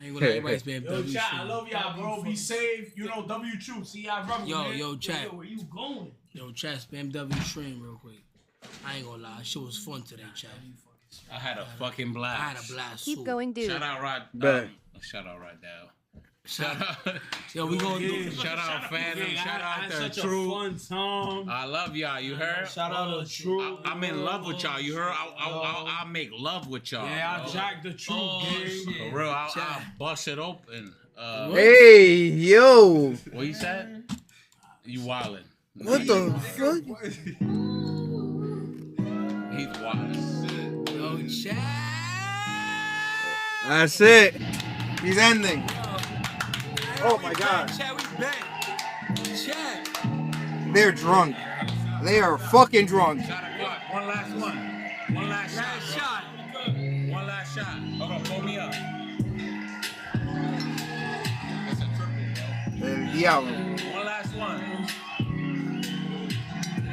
Ain't gonna let everybody spam Yo, W. Chad, I love y'all, bro. Be safe. You know, W True. See y'all rubber. Yo, Chad. Yo, where you going? Yo, Chad, spam W stream real quick. I ain't gonna lie, shit was fun today, Chad. I had a fucking blast. I had a blast. Keep going, dude. Shout out Rod. Bet. Shout out Rod Dow. Shout out. Yo, we gonna do. Shout out Phantom. Shout out the such True. a fun time. I love y'all. You heard? Shout out to True. I'm in love with y'all. You heard? I'll make love with y'all. Yeah, I jacked the True game. For real, I'll bust it open. Hey, yo. What you said? You wildin'. What the fuck? He's wildin'. Yo, Chad. That's it. He's ending. Oh my god. Chad, we back. Chad. They're drunk. They are fucking drunk. Shot o'clock. One last one. One last shot. One last shot. Hold on, pull me up. That's a triple, bro. Yeah. One last one.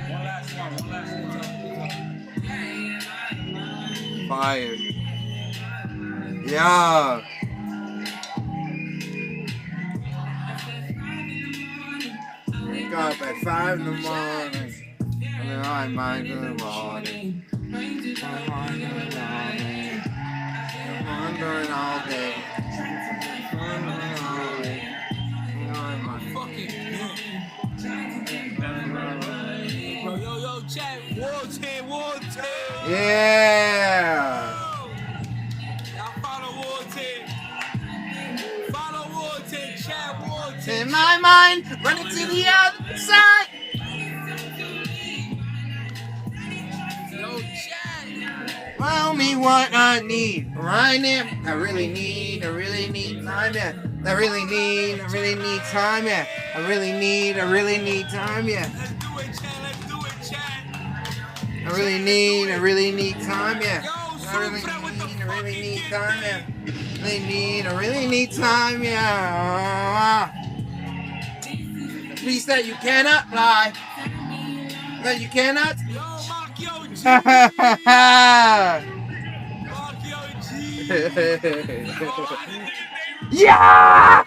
One last one. One last one. Fire. Yeah. Wake up at 5 in the morning. And then I mind in the morning. I'm wondering all day. Wondering all day. Yo, Chad, War 10. Yeah. Y'all follow War 10. Follow War 10, Chad War 10. In my mind, running to the outside. Yo, Chad. Tell me what I need right now. I really need time, yeah. I really need time, yeah. I really need time, yeah. Let's do it, Chad. I really need time, yeah. I really need time, yeah. I really need time, yeah. Please that you cannot lie. That you cannot. Yeah!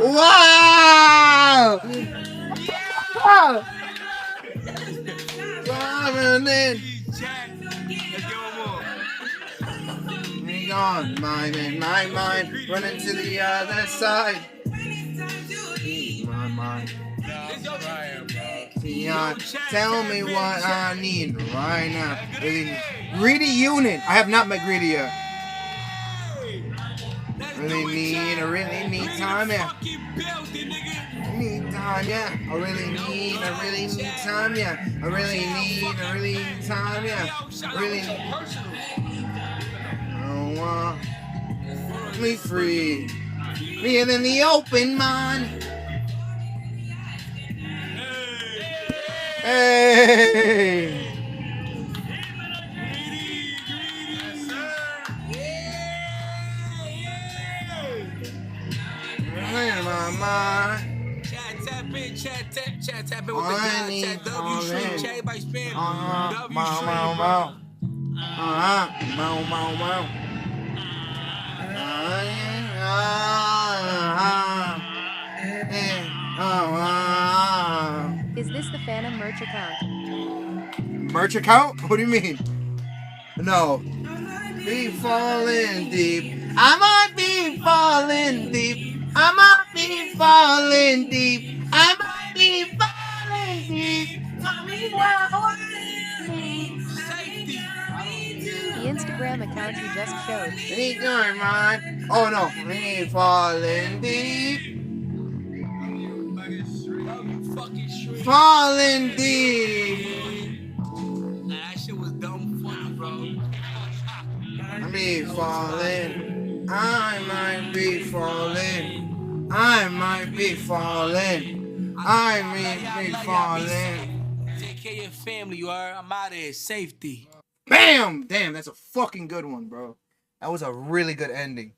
Wow! Hang on, my mind, running to the other side. My mind. Tell me what I need right now. Greedy Unit. I have not met Greedy yet. I really need time, yeah. Need time, yeah. I really need time, yeah. I really need time, yeah. I really want me free. Freer than the open mind. Hey! In my mind. Chat tap in with the guy. Chat W Stream. Chat everybody spam. W Stream, bro. Is this the Phantom merch account? Merch account? What do you mean? No. Be falling deep. I might be falling deep. I might be falling deep. I might be falling deep. The Instagram account you just showed. Ain't going mine. Oh no. Me falling deep. Falling deep. Nah, that shit was dumb funny, bro. I be falling. I might be falling. I might be falling. I might be falling. Take care of your family, you heard? I'm out of here. Safety. Bam! Damn, that's a fucking good one, bro. That was a really good ending.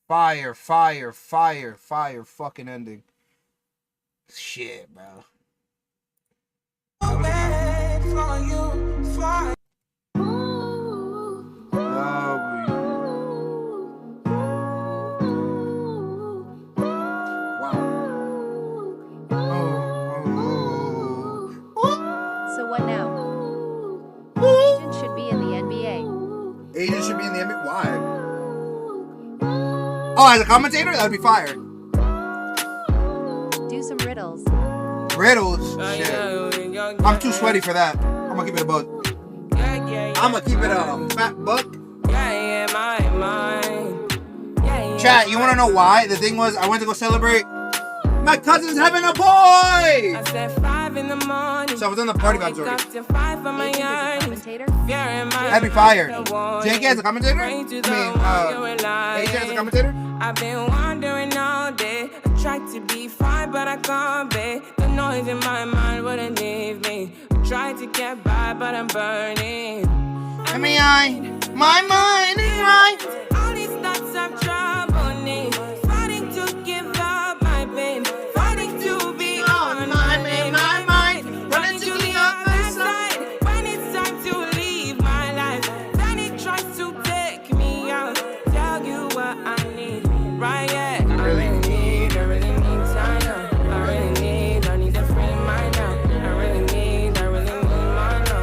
Fire, fire, fire, fire fucking ending. Shit, bro. So what now? Agent should be in the NBA. Agent should be in the NBA? Why? Oh, as a commentator? That would be fire. Do some riddles. Riddles? Shit. I'm too sweaty for that. I'm gonna keep it a buck. I'm gonna keep it a fat buck. Chat, you wanna know why? The thing was, I went to go celebrate. My cousin's having a boy! I said 5 in the morning. So I was on the party vibes already. That'd be fire. JK as a commentator? I mean, AJ as a commentator? I've been wandering all day. I tried to be fine, but I can't be. The noise in my mind wouldn't leave me. I tried to get by, but I'm burning. I mean, my mind is right. All these thoughts have troubled me. Fighting to give up my pain. Fighting to be on my main. My mind running to the other side. When it's time to leave my life, then it tries to take me out. Tell you what I need, right? Yeah, I really need time now. I need to free mind now. I really need mine now.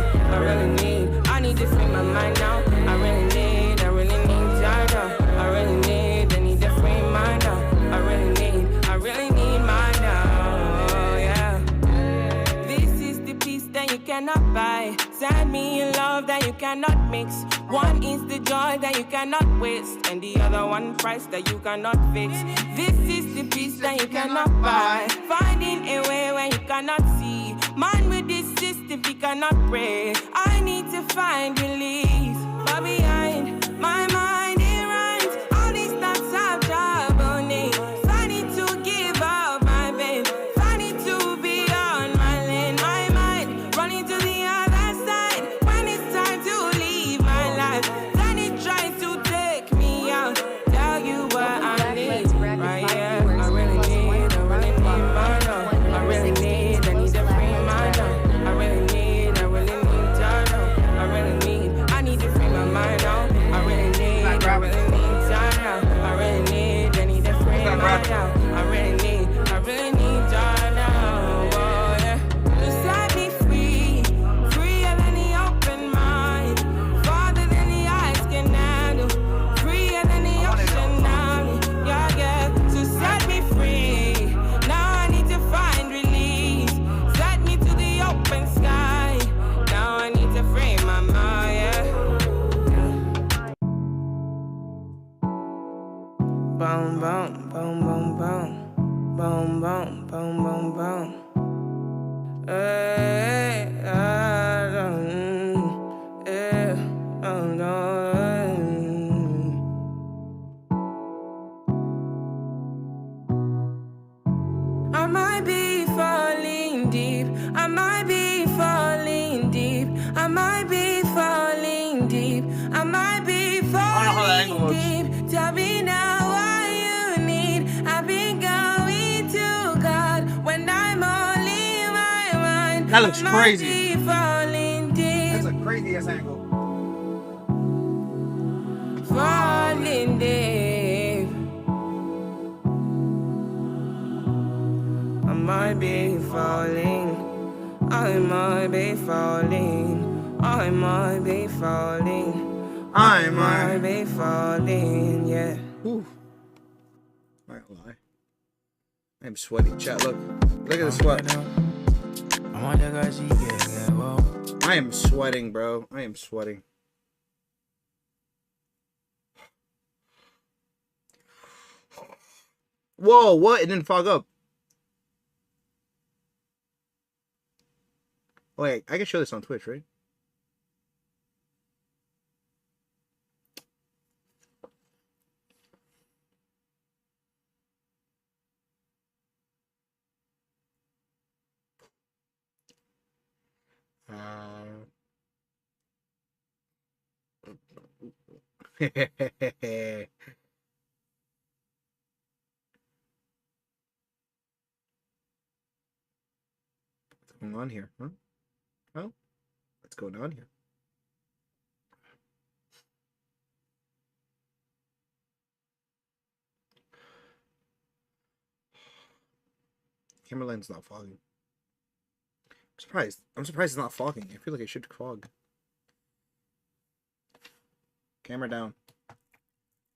I need to free my mind now. I really need time now. I need to free mind now. I really need mine now. Yeah. This is the peace that you cannot buy. Send me a love that you cannot mix. One is the joy that you cannot waste, and the other one price that you cannot fix. This is the peace that you cannot buy. Finding a way where you cannot see. Man with this system, he cannot pray. I need to find release. But behind my mind, it rhymes. All these thoughts have trouble me. Finding to give up my pain. Finding to be on my lane. My mind running to the other side. When it's time to leave my life, then it tries to take me out. Tell you what I need, right? Yeah, I really need mine now. I really need to free mine now. I really need time now. I need to free my mind now. I really need time now. I need to free mine now. I really need time now. Oh, yeah. To set me free, freer than the open mind, farther than the eyes can handle, freer than the ocean now. Yeah, yeah. To set me free, now I need to find release. Set me to the open sky. Now I need to free my mind. Yeah. Boom, boom, boom, boom, boom. Boom, boom, boom, boom, boom. Hey, I don't, yeah, oh no. I might be falling deep. I might be falling deep. I might be falling deep. I might be falling deep. Tell me now what you need. I've been going to God when I'm all That looks crazy. Falling deep, That's a crazy ass angle. falling deep. I might be falling. I might be falling. I might be falling. I might be falling. Yeah. Ooh. I ain't lie. I'm sweaty. Chat, look. Look at the sweat. I am sweating, bro. I am sweating. Whoa, what? It didn't fog up. Wait, I can show this on Twitch, right? What's going on here, huh? Oh, what's going on here? Camera lens not fogging. I'm surprised. I'm surprised it's not fogging. I feel like it should fog. Camera down.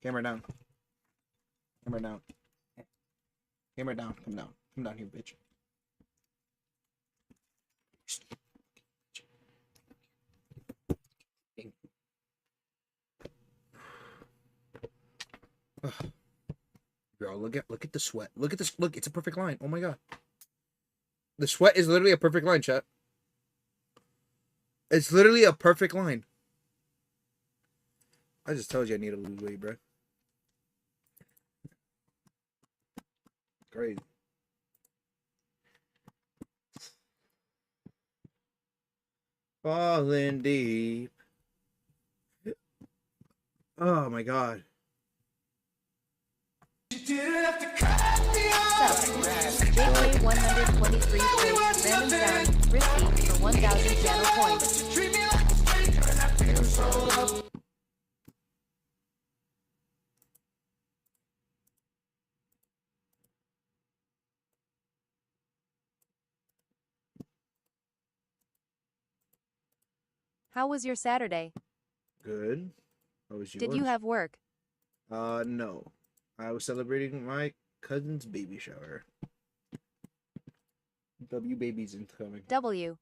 Camera down. Camera down. Camera down. Come down. Come down here, bitch. Bro, look at the sweat. Look at this. Look, it's a perfect line. Oh my god. The sweat is literally a perfect line, chat. It's literally a perfect line. I just told you I need to lose weight, bro. Crazy. Falling deep. Oh my god. JK 123 plays random sound risky for 1,000 channel points. How was your Saturday? Good. How was yours? Did you have work? No. I was celebrating my cousin's baby shower. W baby's incoming. W.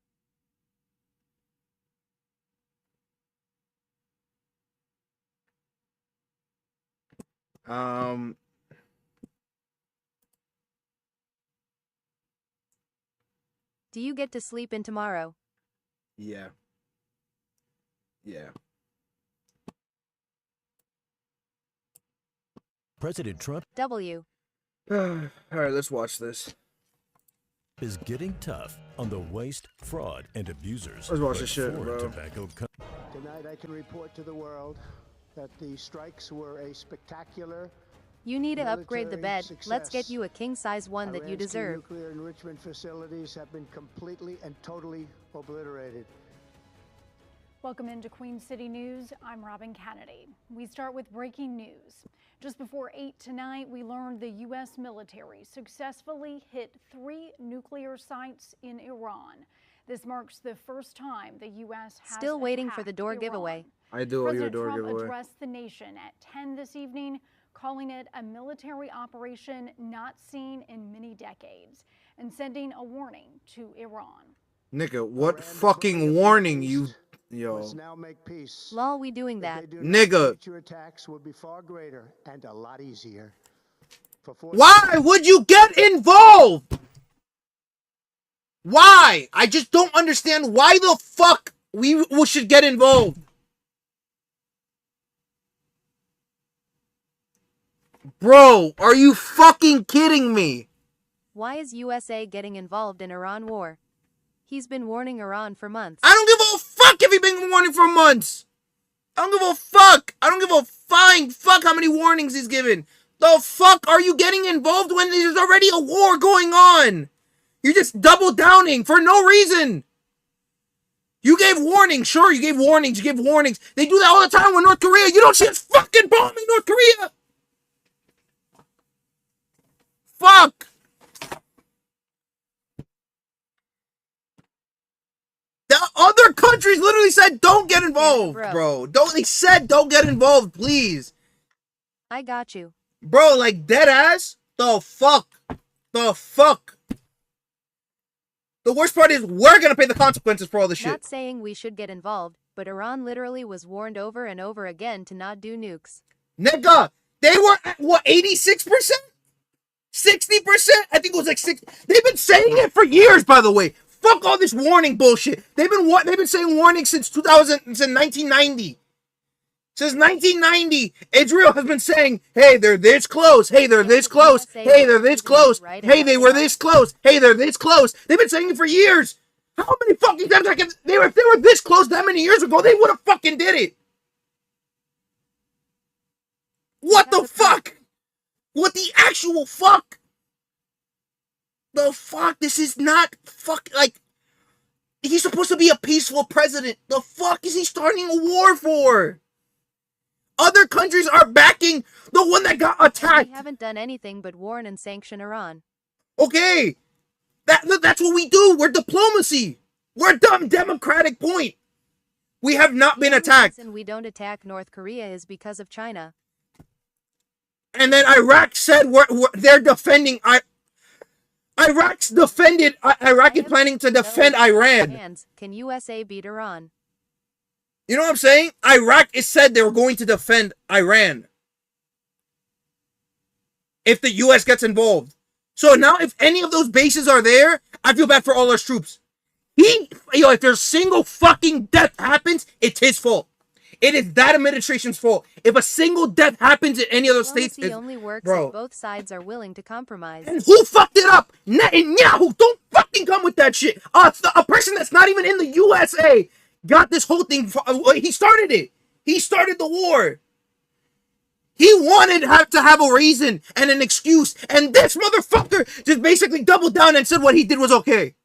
Do you get to sleep in tomorrow? Yeah. Yeah. President Trump W. Alright, let's watch this. is getting tough on the waste, fraud, and abusers. Let's watch But this shit, Ford bro. Tobacco Co- Tonight I can report to the world that the strikes were a spectacular. You need to upgrade the military bed. Let's get success. you a king-size one that you Iran's key deserve. nuclear enrichment facilities have been completely and totally obliterated. Welcome into Queen City News. I'm Robin Kennedy. We start with breaking news. Just before 8 tonight, we learned the U.S. military successfully hit 3 nuclear sites in Iran. This marks the first time the U.S. has Still waiting for the attacked door Iran. giveaway. I do owe you a President door Trump giveaway. addressed the nation at 10 this evening, calling it a military operation not seen in many decades and sending a warning to Iran. Nigga, what fucking warning you... Yo. Let's now make peace. Lol, we doing that. If they do Nigga. not, future attacks would be far greater and a lot easier. Why would you get involved? Why? I just don't understand why the fuck we should get involved. Bro, are you fucking kidding me? Why is USA getting involved in Iran war? He's been warning Iran for months. I don't give a fuck if you've been warning for months. I don't give a fuck. I don't give a flying fuck how many warnings he's given. The fuck are you getting involved when there's already a war going on? You're just double downing for no reason. You gave warnings. Sure, you gave warnings. You gave warnings. They do that all the time with North Korea. You don't see us fucking bombing North Korea. Fuck. The other countries literally said, don't get involved, bro. They said, don't get involved, please. I got you. Bro, like, dead ass? The fuck? The fuck? The worst part is we're gonna pay the consequences for all this shit. Not saying we should get involved, but Iran literally was warned over and over again to not do nukes. Nigga, they were at, what, 86%? 60%? I think it was like 6. They've been saying it for years, by the way. Fuck all this warning bullshit. They've been saying warnings since 1990. Since 1990, Israel has been saying, hey, they're this close. Hey, they're this close. Hey, they're this close. Hey, they were this close. Hey, they're this close. They've been saying it for years. How many fucking times if they were this close that many years ago, they would have fucking did it. What the fuck? What the actual fuck? The fuck? This is not fuck, like, he's supposed to be a peaceful president. The fuck is he starting a war for? Other countries are backing the one that got attacked. We haven't done anything but warn and sanction Iran. Okay. That's what we do. We're diplomacy. We're a dumb democratic point. We have not been attacked. The reason we don't attack North Korea is because of China. And then Iraq said they're defending. Iraq's defended. Iraq is planning to defend Iran. Can USA beat Iran? You know what I'm saying? Iraq is said they were going to defend Iran if the U.S. gets involved. So now if any of those bases are there, I feel bad for all our troops. If there's a single fucking death happens, it's his fault. It is that administration's fault. If a single death happens in any of those states, it only works if both sides are willing to compromise. And who fucked it up? Netanyahu. Don't fucking come with that shit. A person that's not even in the USA got this whole thing. He started it. He started the war. He wanted to have a reason and an excuse, and this motherfucker just basically doubled down and said what he did was okay.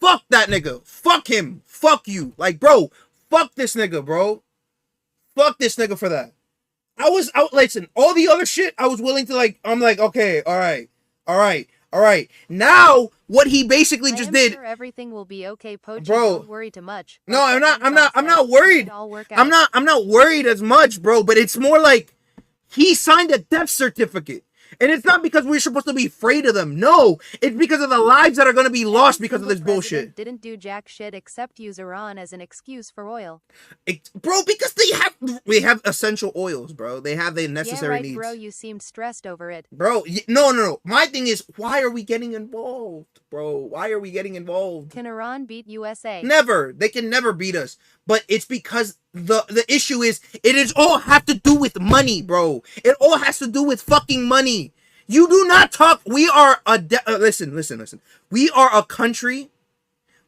Fuck that nigga. Fuck him. Fuck you. Like, bro, fuck this nigga, bro. Fuck this nigga for that. I was out. Listen, all the other shit, I was willing to, like, I'm like, okay, all right. Now, what he basically just did. Sure everything will be okay, Pochi. Bro, don't worry too much. No, I'm not worried. I'm not worried as much, bro, but it's more like he signed a death certificate. And it's not because we're supposed to be afraid of them. No, it's because of the lives that are going to be lost because of this bullshit. Didn't do jack shit except use Iran as an excuse for oil. Bro, because we have essential oils, bro. They have the necessary needs. Bro, you seemed stressed over it. Bro, no. My thing is, why are we getting involved, bro? Why are we getting involved? Can Iran beat USA? Never. They can never beat us. But it's because the issue is, it is all have to do with money, bro. It all has to do with fucking money. You do not talk. We are listen. We are a country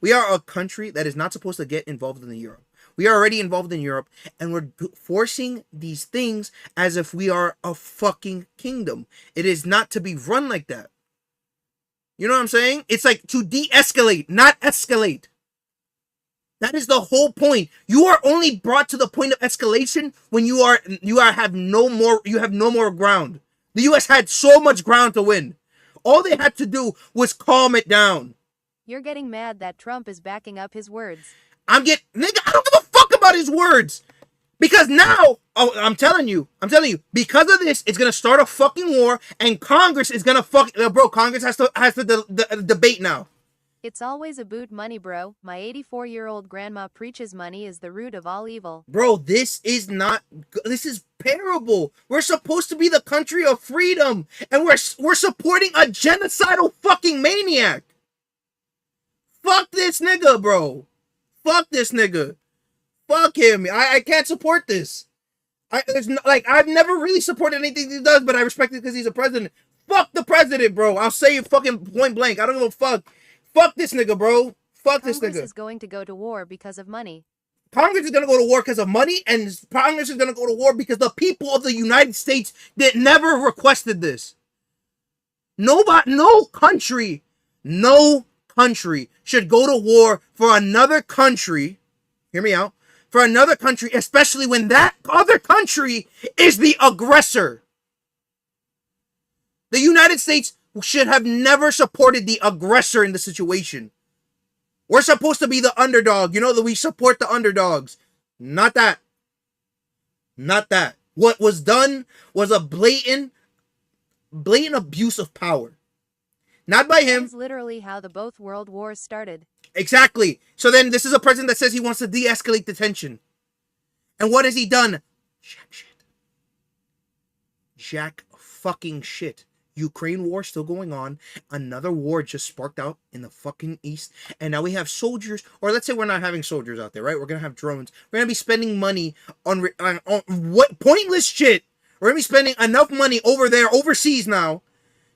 that is not supposed to get involved in Europe. We are already involved in Europe, and we're forcing these things as if we are a fucking kingdom. It is not to be run like that. You know what I'm saying? It's like to de-escalate, not escalate. That is the whole point. You are only brought to the point of escalation when you have no more ground. The U.S. had so much ground to win. All they had to do was calm it down. You're getting mad that Trump is backing up his words. Nigga, I don't give a fuck about his words. Because now, I'm telling you, because of this, it's gonna start a fucking war, and Congress is gonna Congress has to debate now. It's always about money, bro. My 84-year-old grandma preaches money is the root of all evil. Bro, this is terrible. We're supposed to be the country of freedom, and we're supporting a genocidal fucking maniac. Fuck this nigga, bro. Fuck this nigga. Fuck him. I can't support this. I've never really supported anything he does, but I respect it because he's a president. Fuck the president, bro. I'll say it fucking point blank. I don't give a fuck. Fuck this nigga, bro. Fuck this nigga. Congress is going to go to war because of money. Congress is going to go to war because of money, and Congress is going to go to war because the people of the United States that never requested this. No country country should go to war for another country, hear me out, for another country, especially when that other country is the aggressor. The United States should have never supported the aggressor in the situation. We're supposed to be the underdog. You know that we support the underdogs. Not that. Not that. What was done was a blatant abuse of power. Not by him. That's literally how the both world wars started. Exactly. So then this is a president that says he wants to de-escalate the tension. And what has he done? Jack shit. Jack fucking shit. Ukraine war still going on. Another war just sparked out in the fucking east. And now we have soldiers, or let's say we're not having soldiers out there, right? We're going to have drones. We're going to be spending money on what pointless shit. We're going to be spending enough money over there, overseas now,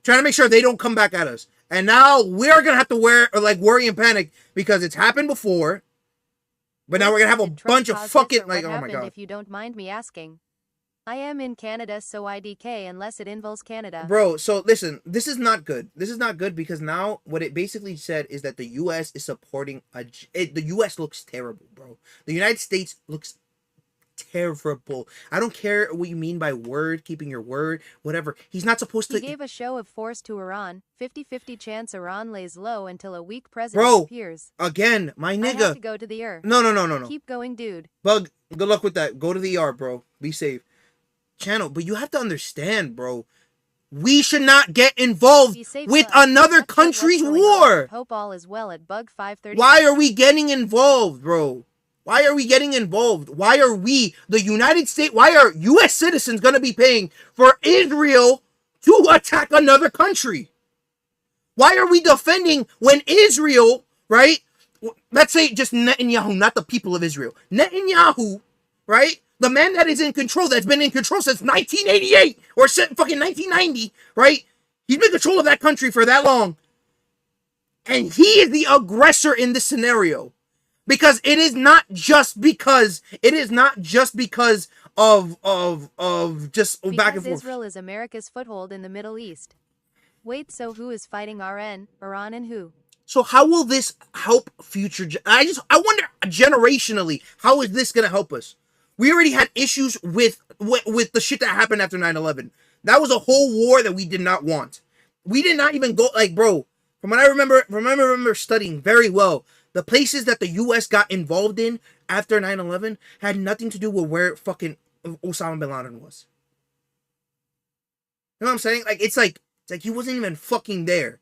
trying to make sure they don't come back at us. And now we're going to have to worry and panic because it's happened before. But now we're going to have a bunch of fucking, oh my God. If you don't mind me asking. I am in Canada, so IDK unless it involves Canada. Bro, so listen, this is not good. This is not good because now what it basically said is that the U.S. is supporting the U.S. looks terrible, bro. The United States looks terrible. I don't care what you mean by word, keeping your word, whatever. He's not supposed to. He gave a show of force to Iran. 50-50 chance Iran lays low until a weak president appears. Again, my nigga. I have to go to the ER. No. Keep going, dude. Bug, good luck with that. Go to the ER, bro. Be safe. Channel, but you have to understand, bro. We should not get involved with another country's war. Hope all is well at Bug 530. Why are we getting involved, bro? Why are we getting involved? Why are we, the United States, why are U.S. citizens going to be paying for Israel to attack another country? Why are we defending when Israel, right? Let's say just Netanyahu, not the people of Israel. Netanyahu, right? The man that is in control, that's been in control since 1988 or fucking 1990, right? He's been in control of that country for that long. And he is the aggressor in this scenario. Because it is not just because of just because back and forth. Israel is America's foothold in the Middle East. Wait, so who is fighting Iran and who? So how will this help future? I wonder generationally, how is this going to help us? We already had issues with the shit that happened after 9/11. That was a whole war that we did not want. We did not even go, like, bro, from what I remember studying very well, the places that the U.S. got involved in after 9/11 had nothing to do with where fucking Osama bin Laden was. You know what I'm saying? It's like he wasn't even fucking there.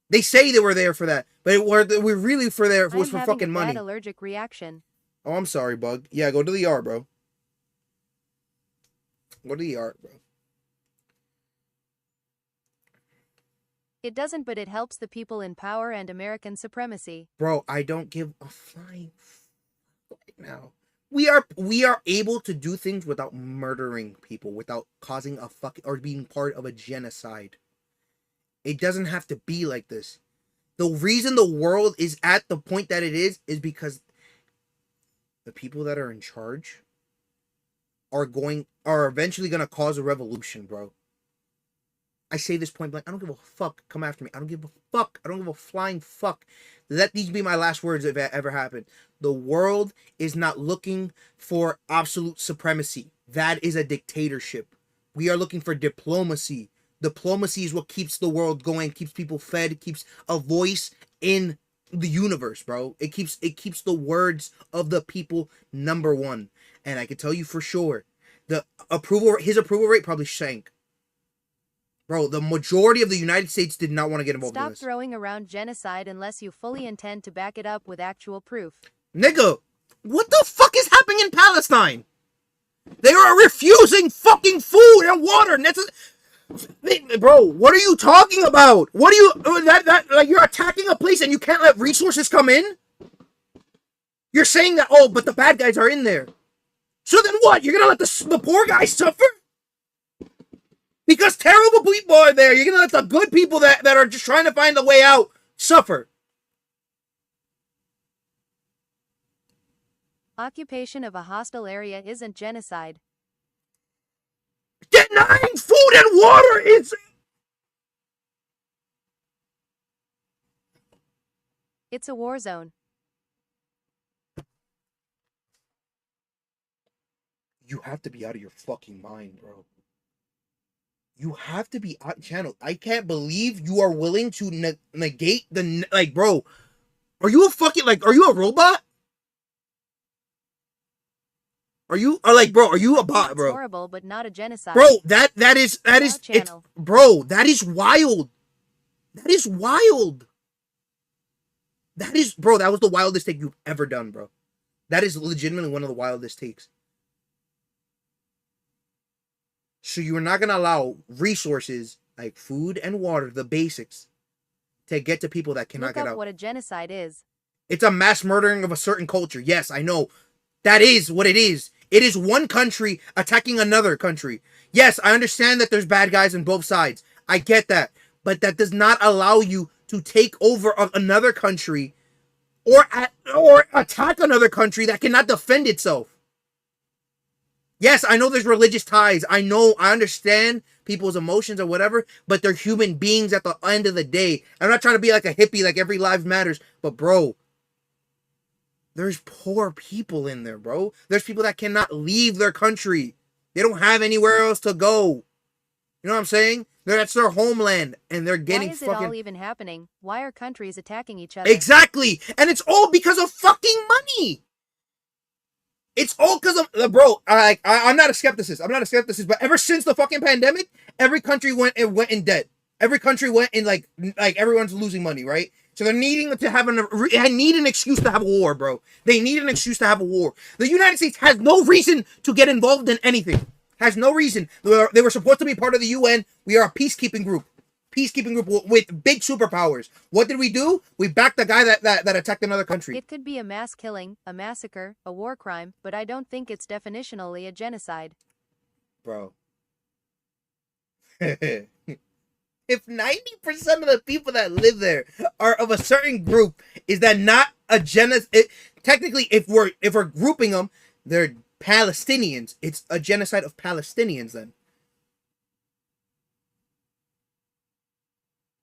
They say they were there for that, but we're really for there. It was for fucking money. I'm having a bad allergic reaction. Oh, I'm sorry, Bug. Yeah, go to the ER, bro. Go to the ER, bro. It doesn't, but it helps the people in power and American supremacy. Bro, I don't give a flying fuck right now. We are able to do things without murdering people, without causing a fucking or being part of a genocide. It doesn't have to be like this. The reason the world is at the point that it is because the people that are in charge are eventually gonna cause a revolution, bro. I say this point blank. I don't give a fuck. Come after me. I don't give a fuck. I don't give a flying fuck. Let these be my last words if it ever happened. The world is not looking for absolute supremacy. That is a dictatorship. We are looking for diplomacy. Diplomacy is what keeps the world going, keeps people fed, keeps a voice in the universe, bro. It keeps the words of the people number one. And I can tell you for sure, his approval rate probably sank. Bro, the majority of the United States did not want to get involved in this. Stop throwing around genocide unless you fully intend to back it up with actual proof. Nigga, what the fuck is happening in Palestine? They are refusing fucking food and water. Bro, what are you talking about? What are you like? You're attacking a place and you can't let resources come in? You're saying that, oh, but the bad guys are in there. So then what? You're gonna let the poor guys suffer? Because terrible people are there. You're gonna let the good people that are just trying to find a way out suffer. Occupation of a hostile area isn't genocide. Denying food and water is... It's a war zone. You have to be out of your fucking mind, bro. You have to be out. Channel, I can't believe you are willing to negate the like, bro. Are you a fucking are you a robot? Are you bro? Are you a bot, bro? It's horrible, but not a genocide. Bro, that is it's, bro. That is wild. That is wild. That is, bro. That was the wildest take you've ever done, bro. That is legitimately one of the wildest takes. So you're not gonna allow resources like food and water, the basics, to get to people that cannot Look get up out. what a genocide is. It's a mass murdering of a certain culture. Yes, I know. That is what it is. It is one country attacking another country. Yes, I understand that there's bad guys on both sides. I get that. But that does not allow you to take over another country or attack another country that cannot defend itself. Yes, I know there's religious ties. I understand people's emotions or whatever, but they're human beings at the end of the day. I'm not trying to be like a hippie, like every life matters, but bro, there's poor people in there, bro. There's people that cannot leave their country. They don't have anywhere else to go. You know what I'm saying? That's their homeland, and they're getting Why is fucking... it all even happening? Why are countries attacking each other? Exactly! And it's all because of fucking money! It's all because of... Bro, I'm not a skepticist. But ever since the fucking pandemic, every country went in debt. Every country went in, like everyone's losing money, right? So they're needing to need an excuse to have a war, bro. They need an excuse to have a war. The United States has no reason to get involved in anything. Has no reason. They were supposed to be part of the UN. We are a peacekeeping group. With big superpowers. What did we do? We backed the guy that attacked another country. It could be a mass killing, a massacre, a war crime, but I don't think it's definitionally a genocide. Bro. If 90% of the people that live there are of a certain group, is that not a genocide? Technically, if we're grouping them, they're Palestinians. It's a genocide of Palestinians then.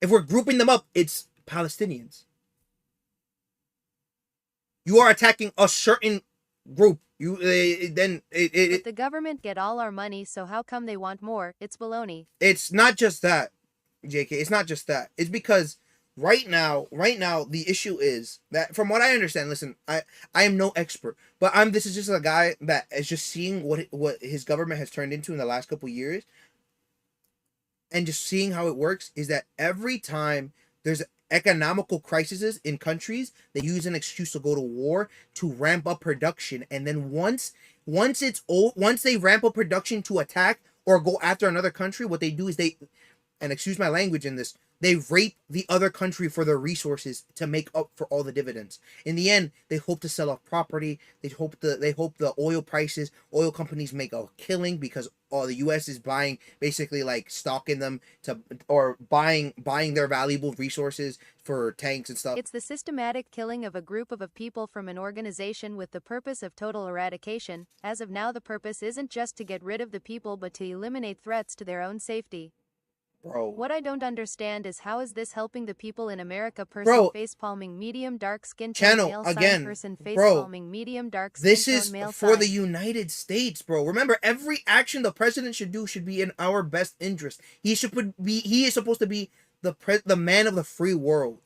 If we're grouping them up, it's Palestinians. You are attacking a certain group. But the government get all our money, so how come they want more? It's baloney. It's not just that, JK. It's not just that. It's because right now, the issue is that, from what I understand, listen, I am no expert, but this is just a guy that is just seeing what his government has turned into in the last couple of years. And just seeing how it works is that every time there's economical crises in countries, they use an excuse to go to war to ramp up production. And then once they ramp up production to attack or go after another country, what they do is and excuse my language in this, they rape the other country for their resources to make up for all the dividends. In the end, they hope to sell off property. They hope the oil companies make a killing because the U.S. is buying, basically like stocking them or buying their valuable resources for tanks and stuff. It's the systematic killing of a group of people from an organization with the purpose of total eradication. As of now, the purpose isn't just to get rid of the people, but to eliminate threats to their own safety. Bro. What I don't understand is how is this helping the people in America? Face palming medium dark skin tone male sign person face palming medium dark skin this is tone male for sign. the United States, bro. Remember, every action the president should do should be in our best interest. He is supposed to be the man of the free world.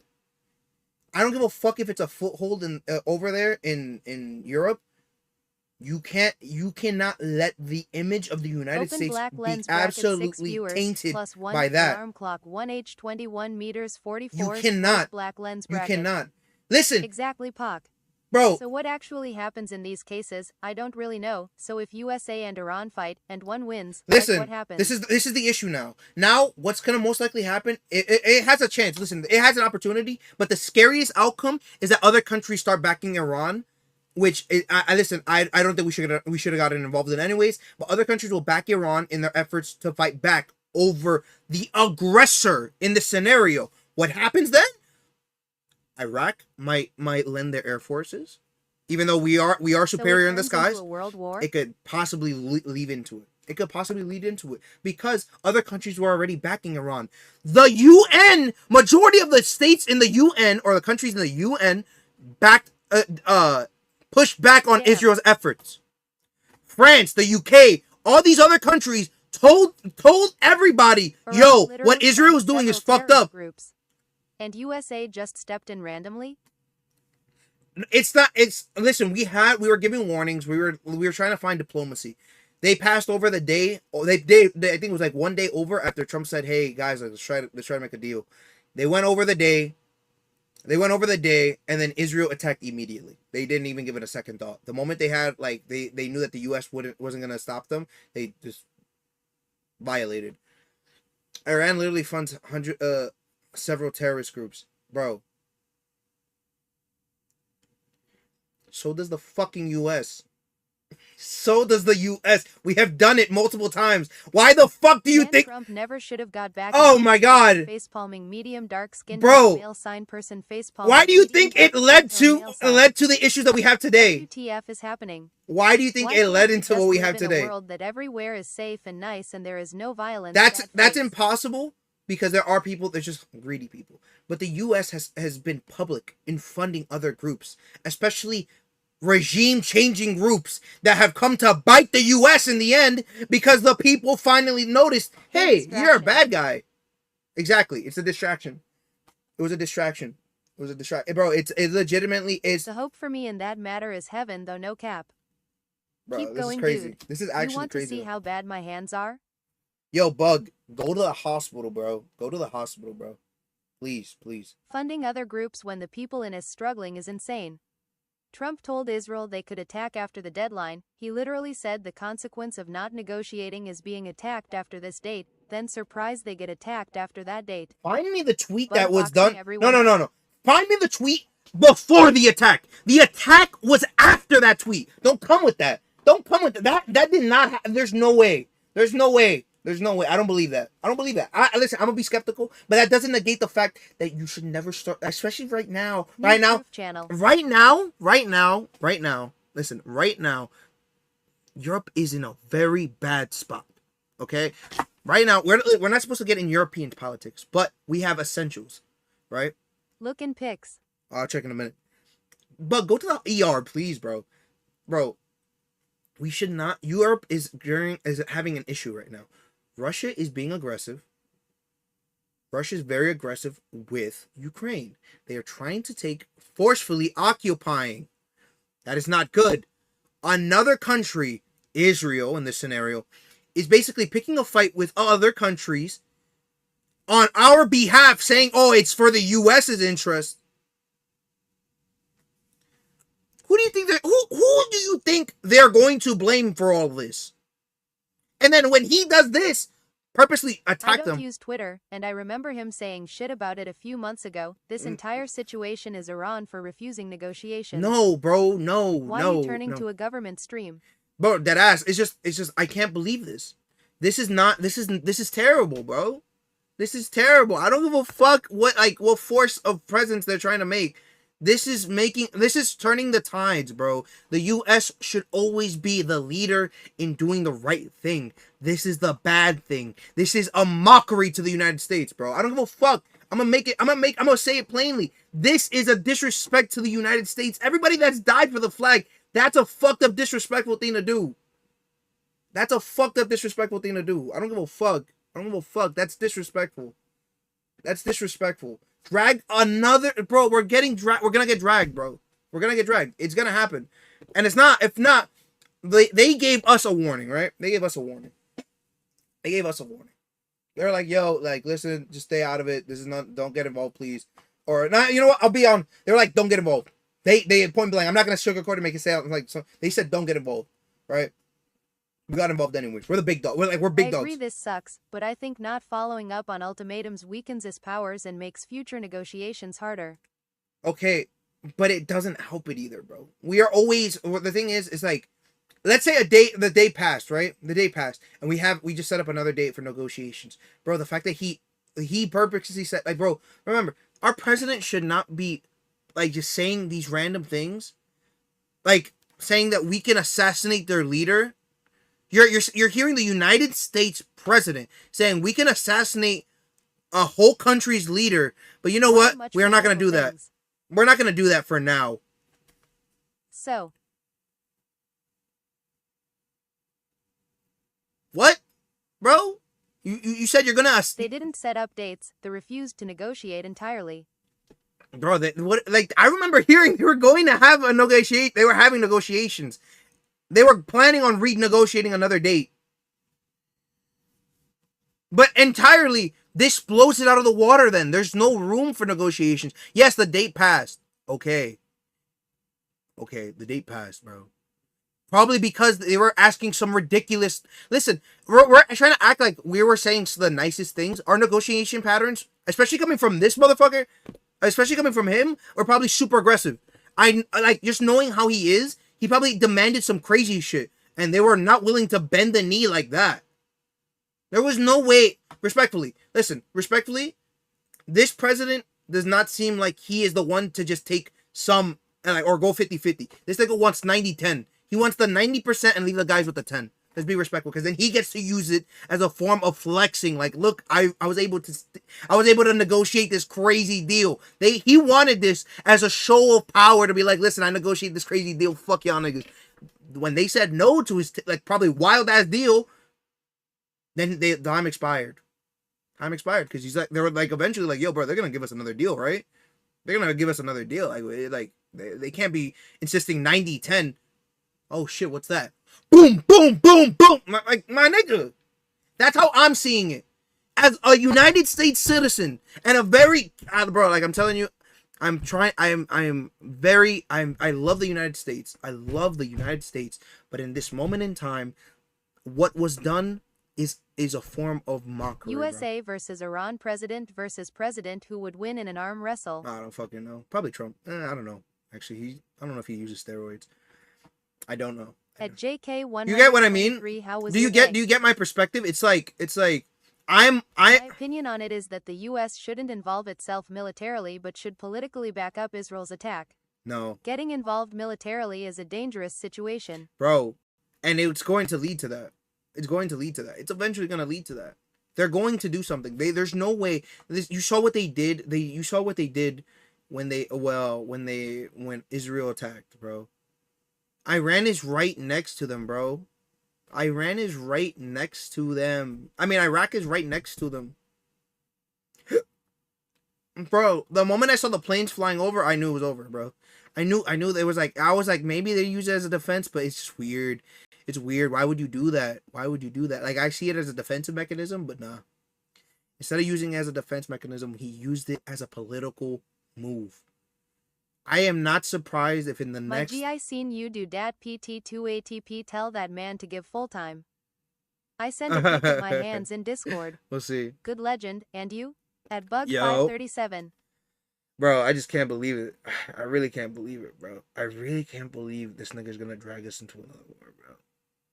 I don't give a fuck if it's a foothold over there in Europe. You cannot let the image of the United States be absolutely tainted by that. Alarm clock 1H21 meters 44. You cannot. Black lens You bracket. cannot. Listen. Exactly, Pac. Bro. So what actually happens in these cases? I don't really know. So if USA and Iran fight and one wins, listen, what happens? This is the issue now. Now, what's gonna most likely happen? It has a chance. Listen, it has an opportunity, but the scariest outcome is that other countries start backing Iran. Which I don't think we should have gotten involved in anyways. But other countries will back Iran in their efforts to fight back over the aggressor in the scenario. What happens then? Iraq might lend their air forces, even though we are superior in the skies. World War? It could possibly leave into it. It could possibly lead into it because other countries were already backing Iran. The UN, majority of the states in the UN or the countries in the UN backed, pushed back on Israel's efforts. France, the UK, all these other countries told everybody, yo, what Israel is doing is fucked up. Groups. And USA just stepped in randomly? Listen, we were giving warnings. We were trying to find diplomacy. They passed over the day. I think it was like one day over after Trump said, "Hey guys, let's try to make a deal." They went over the day. And then Israel attacked immediately. They didn't even give it a second thought. The moment they had they knew that the U.S. wasn't gonna stop them, they just violated. Iran literally funds several terrorist groups, bro. So does the fucking U.S. So does the U.S. We have done it multiple times. Why the fuck do you think Trump never should have got back? Oh my God! Facepalming medium dark skinned bro. male sign person facepalming. Why do you think it led to the issues that we have today? WTF is happening? Why do you think it led into what we have today? In a world that everywhere is safe and nice and there is no violence. That's impossible because there are people. There's just greedy people. But the U.S. has been public in funding other groups, especially regime-changing groups that have come to bite the U.S. in the end because the people finally noticed, hey, you're a bad guy. Exactly. It's a distraction. It was a distraction. Bro, it legitimately is. The hope for me in that matter is heaven, though no cap. Bro, Keep going, is crazy. dude. This is actually you want crazy. To see how bad my hands are? Yo, Bug, go to the hospital, bro. Go to the hospital, bro. Please, please. Funding other groups when the people in is struggling is insane. Trump told Israel they could attack after the deadline. He literally said the consequence of not negotiating is being attacked after this date, then surprised they get attacked after that date. Find me the tweet that was done. No. Find me the tweet before the attack. The attack was after that tweet. Don't come with that. That did not happen. There's no way. I don't believe that. Listen, I'm gonna be skeptical, but that doesn't negate the fact that you should never start, especially right now. Right now. Listen, right now, Europe is in a very bad spot. Okay, right now we're not supposed to get in European politics, but we have essentials, right? Look in pics. I'll check in a minute. But go to the ER, please, bro. We should not. Europe is having an issue right now. Russia is being aggressive. Russia is very aggressive with Ukraine. They are trying to forcefully occupying. That is not good. Another country, Israel in this scenario, is basically picking a fight with other countries on our behalf, saying, oh, it's for the U.S.'s interest. Who do you think they're going to blame for all this? And then when he does this, purposely attack them. I don't use Twitter, and I remember him saying shit about it a few months ago. This entire situation is Iran for refusing negotiations. No, bro, no. Why are you turning to a government stream? Bro, that ass. It's just I can't believe this. This is terrible, bro. This is terrible. I don't give a fuck what force of presence they're trying to make. This is turning the tides, bro. The U.S. should always be the leader in doing the right thing. This is the bad thing. This is a mockery to the United States, bro. I don't give a fuck. I'm gonna say it plainly. This is a disrespect to the United States. Everybody that's died for the flag, that's a fucked up, disrespectful thing to do. I don't give a fuck. That's disrespectful. Drag another, bro. We're gonna get dragged, bro. It's gonna happen. And if not, they gave us a warning, right? They gave us a warning. They're like, yo, listen, just stay out of it. Don't get involved, please. Or not, you know what? They're like, don't get involved. They point blank. I'm not gonna sugarcoat and make it sound like so. They said don't get involved, right? We got involved anyways. We're the big dog. We're big dogs. I agree this sucks, but I think not following up on ultimatums weakens his powers and makes future negotiations harder. Okay, but it doesn't help it either, bro. We are always, the thing is let's say the day passed, right? The day passed, and we just set up another date for negotiations. Bro, the fact that he purposely said, bro, remember, our president should not be, just saying these random things, saying that we can assassinate their leader. You're hearing the United States president saying we can assassinate a whole country's leader, but you know what? We are not going to do that. We're not going to do that for now. So. What? Bro? You said you're going to... They didn't set up dates. They refused to negotiate entirely. Bro, I remember hearing they were going to have a negotiation. They were having negotiations. They were planning on renegotiating another date. But entirely, this blows it out of the water then. There's no room for negotiations. Yes, the date passed. Okay. Okay, the date passed, bro. Probably because they were asking some ridiculous... Listen, we're trying to act like we were saying the nicest things. Our negotiation patterns, especially coming from this motherfucker, especially coming from him, are probably super aggressive. I like, just knowing how he is, he probably demanded some crazy shit. And they were not willing to bend the knee like that. There was no way... Respectfully, listen, respectfully, this president does not seem like he is the one to just take some... or go 50-50. This nigga wants 90-10. He wants the 90% and leave the guys with the 10. Let's be respectful, because then he gets to use it as a form of flexing. Like, look, I was able to negotiate this crazy deal. He wanted this as a show of power to be like, listen, I negotiated this crazy deal. Fuck y'all niggas. When they said no to his like probably wild ass deal, then time expired. Time expired because they were like eventually like, yo, bro, they're gonna give us another deal, right? They're gonna give us another deal. Like they can't be insisting 90-10. Oh shit, what's that? Boom, boom, boom, boom. My nigga. That's how I'm seeing it. As a United States citizen and a very bro, like I'm telling you, I love the United States. I love the United States. But in this moment in time, what was done is a form of mockery. USA versus Iran president versus president who would win in an arm wrestle. I don't fucking know. Probably Trump. I don't know. Actually, I don't know if he uses steroids. I don't know. At JK1, you get what I mean? Do you get my perspective? It's like my opinion on it is that the US shouldn't involve itself militarily but should politically back up Israel's attack. No. Getting involved militarily is a dangerous situation. Bro, and it's going to lead to that. It's going to lead to that. It's eventually going to lead to that. They're going to do something. There's no way. You saw what they did. You saw what they did when Israel attacked, bro. Iran is right next to them, bro. Iran is right next to them. I mean, Iraq is right next to them. Bro, the moment I saw the planes flying over, I knew it was over, bro. I knew there was like, I was like, maybe they use it as a defense, but it's just weird. It's weird. Why would you do that? Why would you do that? Like, I see it as a defensive mechanism, but nah. Instead of using it as a defense mechanism, he used it as a political move. I am not surprised if in the next... My G, I seen you do dat PT2ATP tell that man to give full time. I sent a pic of my hands in Discord. We'll see. Good legend. And you? At Bug537. Bro, I just can't believe it. I really can't believe it, bro. I really can't believe this nigga's gonna drag us into another war, bro.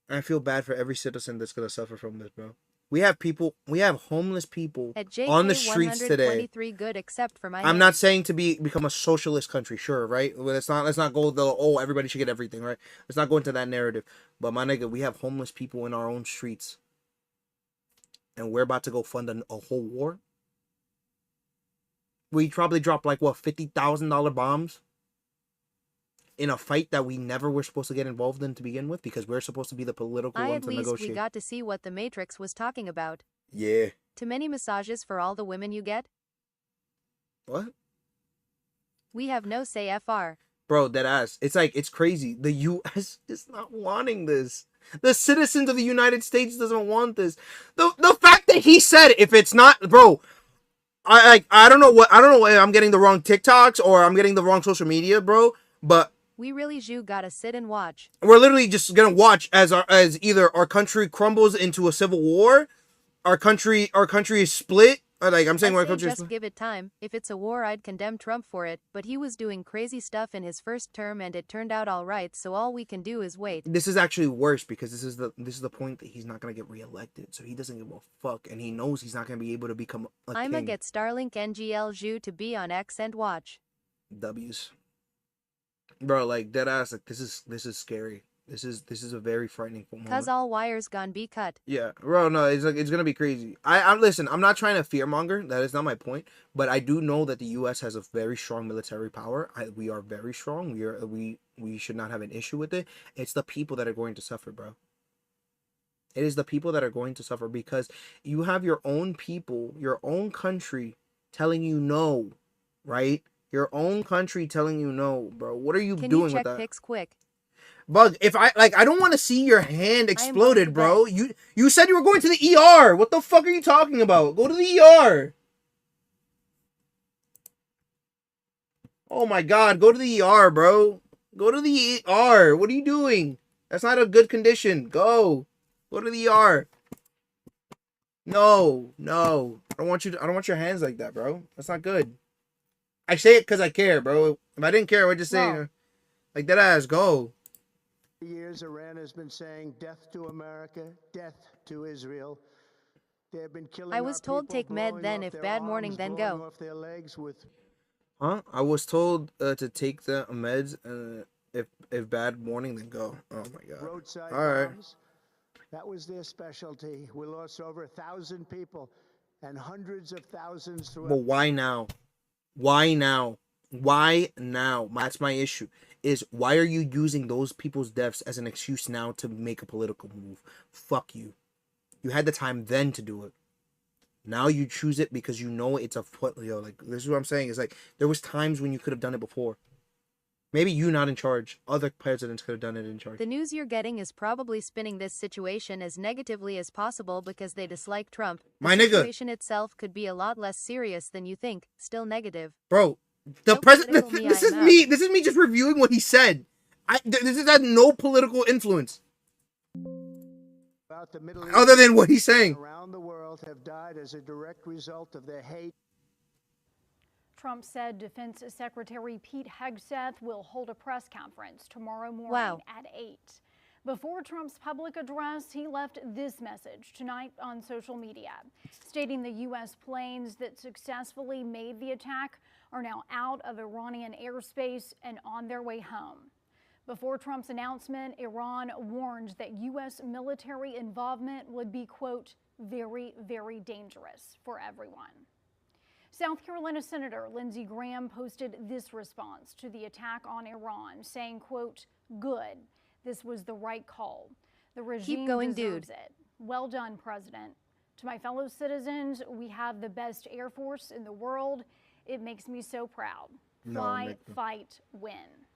I feel bad for every citizen that's gonna suffer from this, bro. We have homeless people on the streets today. Good except for my I'm not saying to become a socialist country, sure, right? Let's not go everybody should get everything, right? Let's not go into that narrative. But my nigga, we have homeless people in our own streets. And we're about to go fund a whole war. We probably dropped like what, $50,000 bombs in a fight that we never were supposed to get involved in to begin with, because we're supposed to be the political ones to negotiate. At least we got to see what the Matrix was talking about. Yeah. Too many massages for all the women you get? What? We have no say FR. Bro, that ass. It's like, it's crazy. The U.S. is not wanting this. The citizens of the United States doesn't want this. The fact that he said, if it's not, bro, I don't know what I'm getting the wrong TikToks or I'm getting the wrong social media, bro, but we really gotta sit and watch. We're literally just gonna watch as either our country crumbles into a civil war, our country is split. Like I'm saying, our country just give it time. If it's a war, I'd condemn Trump for it. But he was doing crazy stuff in his first term, and it turned out all right. So all we can do is wait. This is actually worse because this is the point that he's not gonna get reelected, so he doesn't give a fuck, and he knows he's not gonna be able to become a king. I'ma get Starlink NGL Ju to be on X and watch. W's. Bro, like dead ass, like this is scary. This is a very frightening moment. Cause all wires gone be cut. Yeah, bro, no, it's gonna be crazy. I listen. I'm not trying to fearmonger. That is not my point. But I do know that the U.S. has a very strong military power. We are very strong. We should not have an issue with it. It's the people that are going to suffer, bro. It is the people that are going to suffer because you have your own people, your own country telling you no, right? Your own country telling you no, bro. What are you Can doing you check with that? pics quick? Bug, if I don't want to see your hand exploded, bro. You said you were going to the ER. What the fuck are you talking about? Go to the ER. Oh my god, go to the ER, bro. Go to the ER. What are you doing? That's not a good condition. Go to the ER. No. I don't want your hands like that, bro. That's not good. I say it because I care, bro. If I didn't care, I would just say like that ass, go. For years, Iran has been saying death to America, death to Israel. They have been killing I was our told people, take med blowing then off if their bad morning arms, then blowing go. off their legs with Huh? I was told to take the meds. If bad morning, then go. Oh my god. roadside All right. bombs. That was their specialty. We lost over 1,000 people and hundreds of thousands throughout. But why now? Why now? Why now? That's my issue. Is why are you using those people's deaths as an excuse now to make a political move? Fuck you. You had the time then to do it. Now you choose it because you know it's a foot. Like this is what I'm saying. It's like there was times when you could have done it before. Maybe you not in charge. Other presidents could have done it in charge. The news you're getting is probably spinning this situation as negatively as possible because they dislike Trump. My The nigga. situation itself could be a lot less serious than you think. Still negative. Bro, the No president. political This is I'm out. me. This is me just reviewing what he said. This has had no political influence About the Middle other East than what he's saying. around the world have died as a direct result of their hate. Trump said Defense Secretary Pete Hegseth will hold a press conference tomorrow morning Wow. at 8. Before Trump's public address, he left this message tonight on social media, stating the U.S. planes that successfully made the attack are now out of Iranian airspace and on their way home. Before Trump's announcement, Iran warned that U.S. military involvement would be, quote, very, very dangerous for everyone. South Carolina Senator Lindsey Graham posted this response to the attack on Iran, saying, quote, good. This was the right call. The regime going, deserves dude. it. Well done, President. To my fellow citizens, we have the best Air Force in the world. It makes me so proud. No, Fly, Nick. fight, win.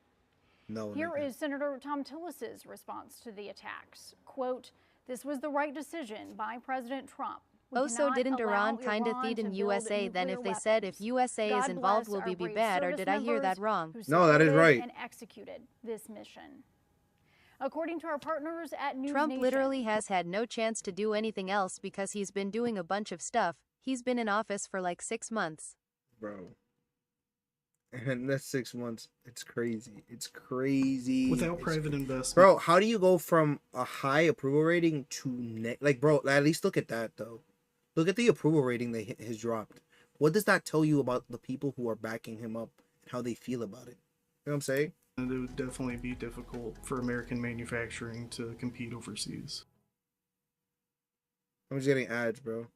No. Here Nick. is Senator Tom Tillis's response to the attacks. Quote, this was the right decision by President Trump. We Also, cannot didn't allow Iran kinda Iran feed to in build USA then if nuclear they said if weapons. USA is God involved bless will our we be brave bad or service did I hear that members wrong? who No, that is supported right. and executed this mission. According to our partners at News Trump Nation, literally has had no chance to do anything else because he's been doing a bunch of stuff. He's been in office for like 6 months. Bro. And that's 6 months. It's crazy. It's crazy. Without private investment. Bro, how do you go from a high approval rating to like, bro? At least look at that though. Look at the approval rating that has dropped. What does that tell you about the people who are backing him up and how they feel about it? You know what I'm saying? And it would definitely be difficult for American manufacturing to compete overseas. I'm just getting ads, bro.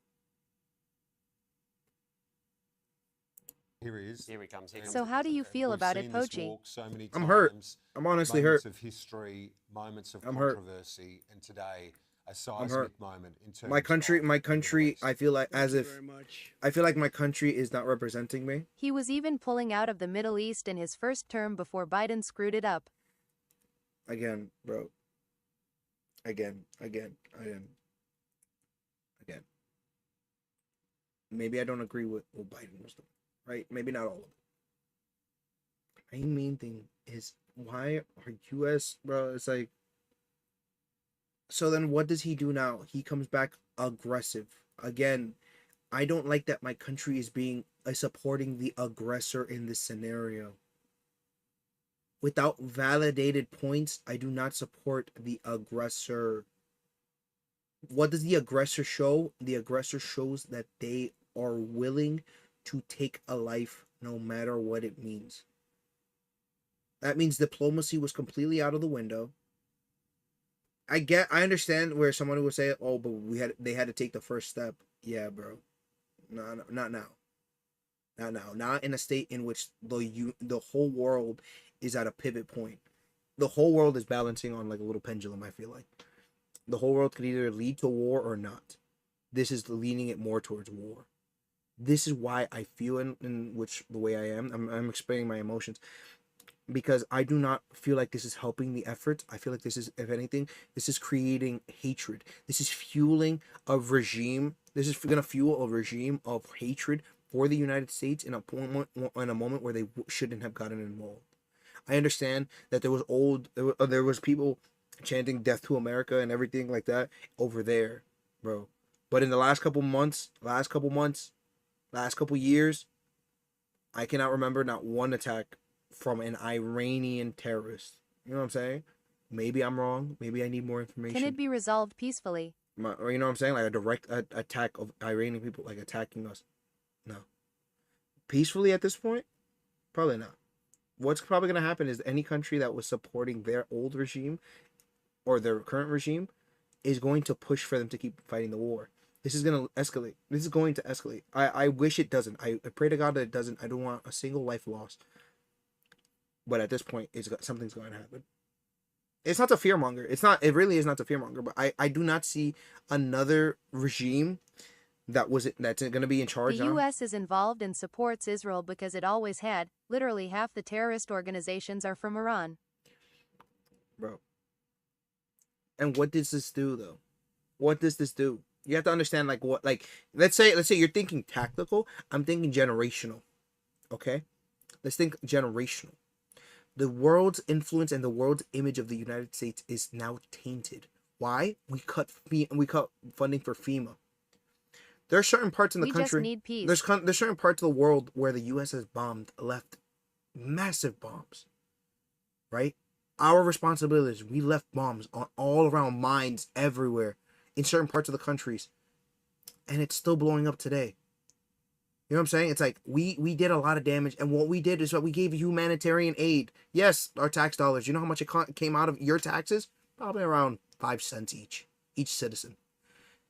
Here he is. Here he comes. So how do you feel about it, Pochi? So many I'm hurt. times, I'm honestly moments hurt. of history, moments of I'm hurt. controversy, and today a I'm seismic hurt. moment in terms My country, I feel like I feel like my country is not representing me. He was even pulling out of the Middle East in his first term before Biden screwed it up. Again, bro. Again. Maybe I don't agree with what Biden was doing, right? Maybe not all of it. My main thing is why are US, bro? It's like, so then what does he do now? He comes back aggressive. Again, I don't like that my country is being supporting the aggressor in this scenario. Without validated points, I do not support the aggressor. What does the aggressor show? The aggressor shows that they are willing to take a life no matter what it means. That means diplomacy was completely out of the window. I understand where someone would say, "Oh, but they had to take the first step." Yeah, bro. No, not now. Not now. Not in a state in which the whole world is at a pivot point. The whole world is balancing on like a little pendulum. I feel like the whole world could either lead to war or not. This is leaning it more towards war. This is why I feel in which the way I am. I'm explaining my emotions. Because I do not feel like this is helping the effort. I feel like this is, if anything, this is creating hatred. This is fueling a regime. This is going to fuel a regime of hatred for the United States in a moment where they shouldn't have gotten involved. I understand that there was people chanting "Death to America" and everything like that over there, bro. But in the last couple years, I cannot remember not one attack from an Iranian terrorist. You know what I'm saying? Maybe I'm wrong. Maybe I need more information. Can it be resolved peacefully? You know what I'm saying? Like a direct attack of Iranian people, like attacking us. No. Peacefully at this point? Probably not. What's probably going to happen is any country that was supporting their old regime or their current regime is going to push for them to keep fighting the war. This is going to escalate. This is going to escalate. I wish it doesn't. I pray to God that it doesn't. I don't want a single life lost. But at this point, something's going to happen. It's not a fearmonger. It really is not a fearmonger. But I do not see another regime that's going to be in charge The now. U.S. is involved and supports Israel because it always had. Literally half the terrorist organizations are from Iran. Bro. And what does this do, though? What does this do? You have to understand, let's say you're thinking tactical. I'm thinking generational. Okay? Let's think generational. The world's influence and the world's image of the United States is now tainted. Why? We cut funding for FEMA. There are certain parts in the country. We just need peace. There's certain parts of the world where the U.S. has left massive bombs. Right? Our responsibility is we left bombs all around, mines everywhere in certain parts of the countries, and it's still blowing up today. You know what I'm saying? It's like we did a lot of damage, and what we did is what we gave humanitarian aid. Yes, our tax dollars. You know how much it came out of your taxes? Probably around 5 cents each citizen,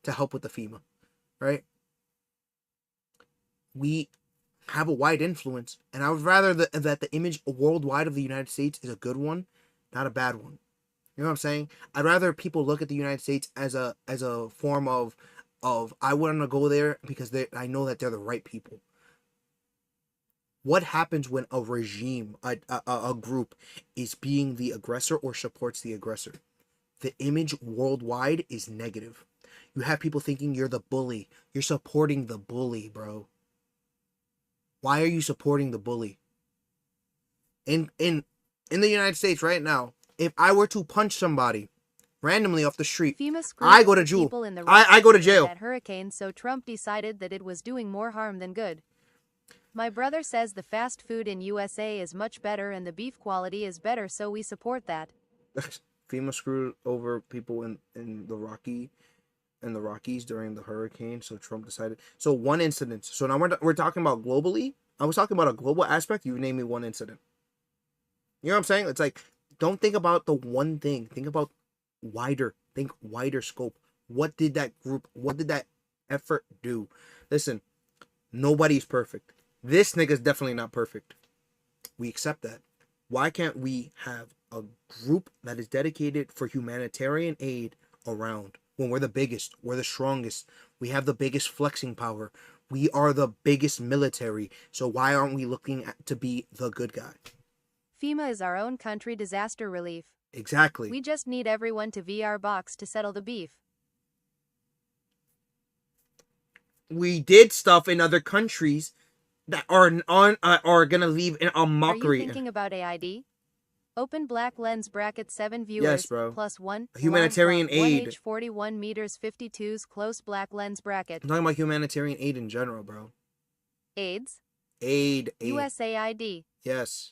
to help with the FEMA, right? We have a wide influence, and I would rather that the image worldwide of the United States is a good one, not a bad one. You know what I'm saying? I'd rather people look at the United States as a form of I want to go there because I know that they're the right people. What happens when a regime, a group, is being the aggressor or supports the aggressor? The image worldwide is negative. You have people thinking you're the bully. You're supporting the bully, bro. Why are you supporting the bully? In the United States right now, if I were to punch somebody randomly off the street, I go to jail. I go to jail. That hurricane, so Trump decided that it was doing more harm than good. My brother says the fast food in USA is much better and the beef quality is better, so we support that. FEMA screwed over people in the Rockies during the hurricane, so Trump decided. So one incident. So now we're talking about globally. I was talking about a global aspect. You name me one incident. You know what I'm saying? It's like, don't think about the one thing. Think about wider. Think wider scope. What did that effort do? Listen, nobody's perfect. This nigga's definitely not perfect. We accept that. Why can't we have a group that is dedicated for humanitarian aid around when we're the biggest, we're the strongest, we have the biggest flexing power, we are the biggest military, so why aren't we looking to be the good guy? FEMA is our own country disaster relief. Exactly. We just need everyone to VR box to settle the beef. We did stuff in other countries that are gonna leave in a mockery. Are you thinking about AID? Open black lens bracket 7 viewers. Yes, bro. +1. Humanitarian aid. 1H 41 meters 52's close black lens bracket. I'm talking about humanitarian aid in general, bro. AIDS. Aid. USAID. Yes.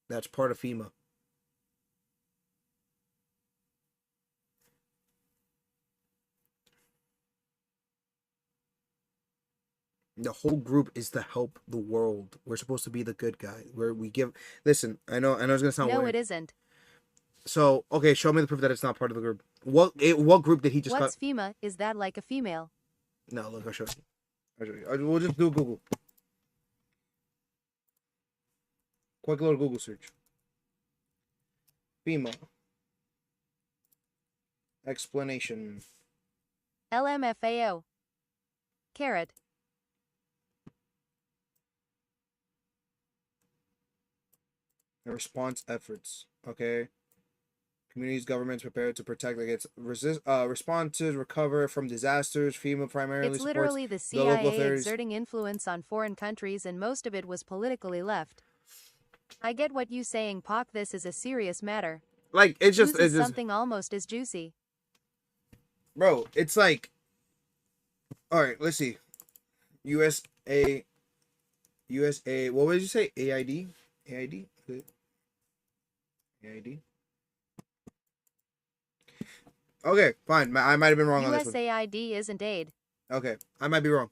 That's part of FEMA. The whole group is to help the world. We're supposed to be the good guy. Where we give. Listen, I know it's gonna sound No, weird. it isn't. So okay, show me the proof that it's not part of the group. What group did he just What's cut? FEMA? Is that like a female? No, look, I'll show you. We'll just do Google. Quick little Google search. FEMA. Explanation. LMFAO. Carrot. Response efforts. Okay. Communities, governments prepared to protect against respond to recover from disasters. FEMA primarily It's literally the supports the local CIA authorities. exerting influence on foreign countries, and most of it was politically left. I get what you saying, Pac. This is a serious matter. Like it's just something almost as juicy. Bro, it's like, all right, let's see. USA. What would you say? AID. AID. AID. Okay, fine. I might have been wrong on this one. USAID isn't aid. Okay, I might be wrong.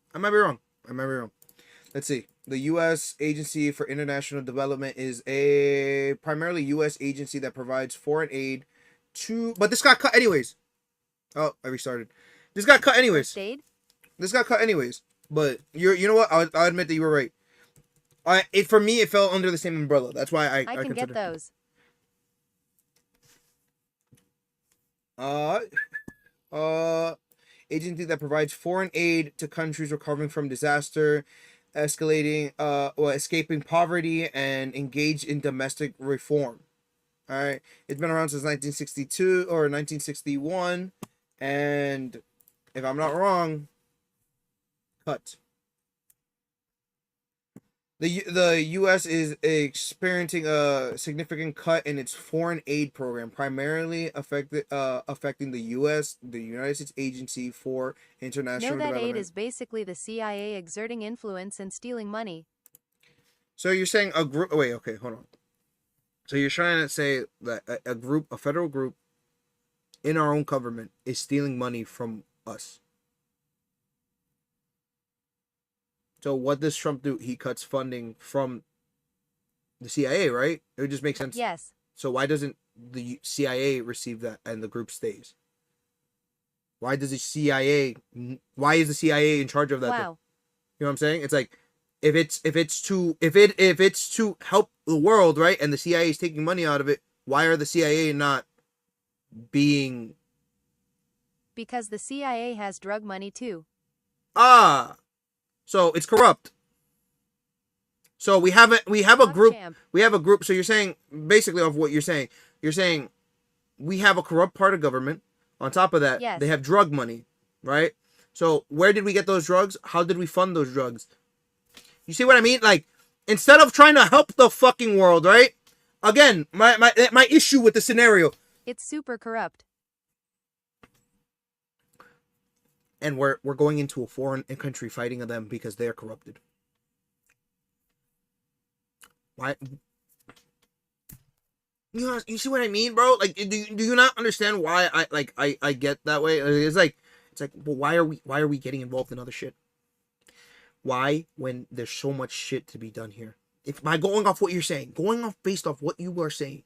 Let's see. The U.S. Agency for International Development is a primarily U.S. agency that provides foreign aid to. But this got cut anyways. Oh, I restarted. This got cut anyways. This got cut anyways. But you know what? I'll admit that you were right. For me, it fell under the same umbrella. That's why I can get those. Agency that provides foreign aid to countries recovering from disaster, escaping poverty, and engaged in domestic reform. All right, it's been around since 1962 or 1961, and if I'm not wrong, cut. The U.S. is experiencing a significant cut in its foreign aid program, primarily affecting the U.S., the United States Agency for International Development. Aid is basically the CIA exerting influence and stealing money. So you're saying a group? Wait, okay, hold on. So you're trying to say that a federal group, in our own government is stealing money from us. So what does Trump do? He cuts funding from the CIA, right? It would just make sense. Yes. So why doesn't the CIA receive that and the group stays? Why does the CIA? Why is the CIA in charge of that? Wow. You know what I'm saying? It's like if it's to help the world, right? And the CIA is taking money out of it. Why are the CIA not being? Because the CIA has drug money too. So it's corrupt. So we have a group. So you're saying basically of what you're saying we have a corrupt part of government. On top of that, yes, they have drug money, right? So where did we get those drugs? How did we fund those drugs? You see what I mean? Like instead of trying to help the fucking world, right? Again, my issue with the scenario. It's super corrupt. And we're going into a foreign country fighting them because they're corrupted. Why? You see what I mean, bro? Like, do you not understand why I get that way? It's like, well, why are we getting involved in other shit? Why, when there's so much shit to be done here? If by going off what you're saying, based off what you are saying,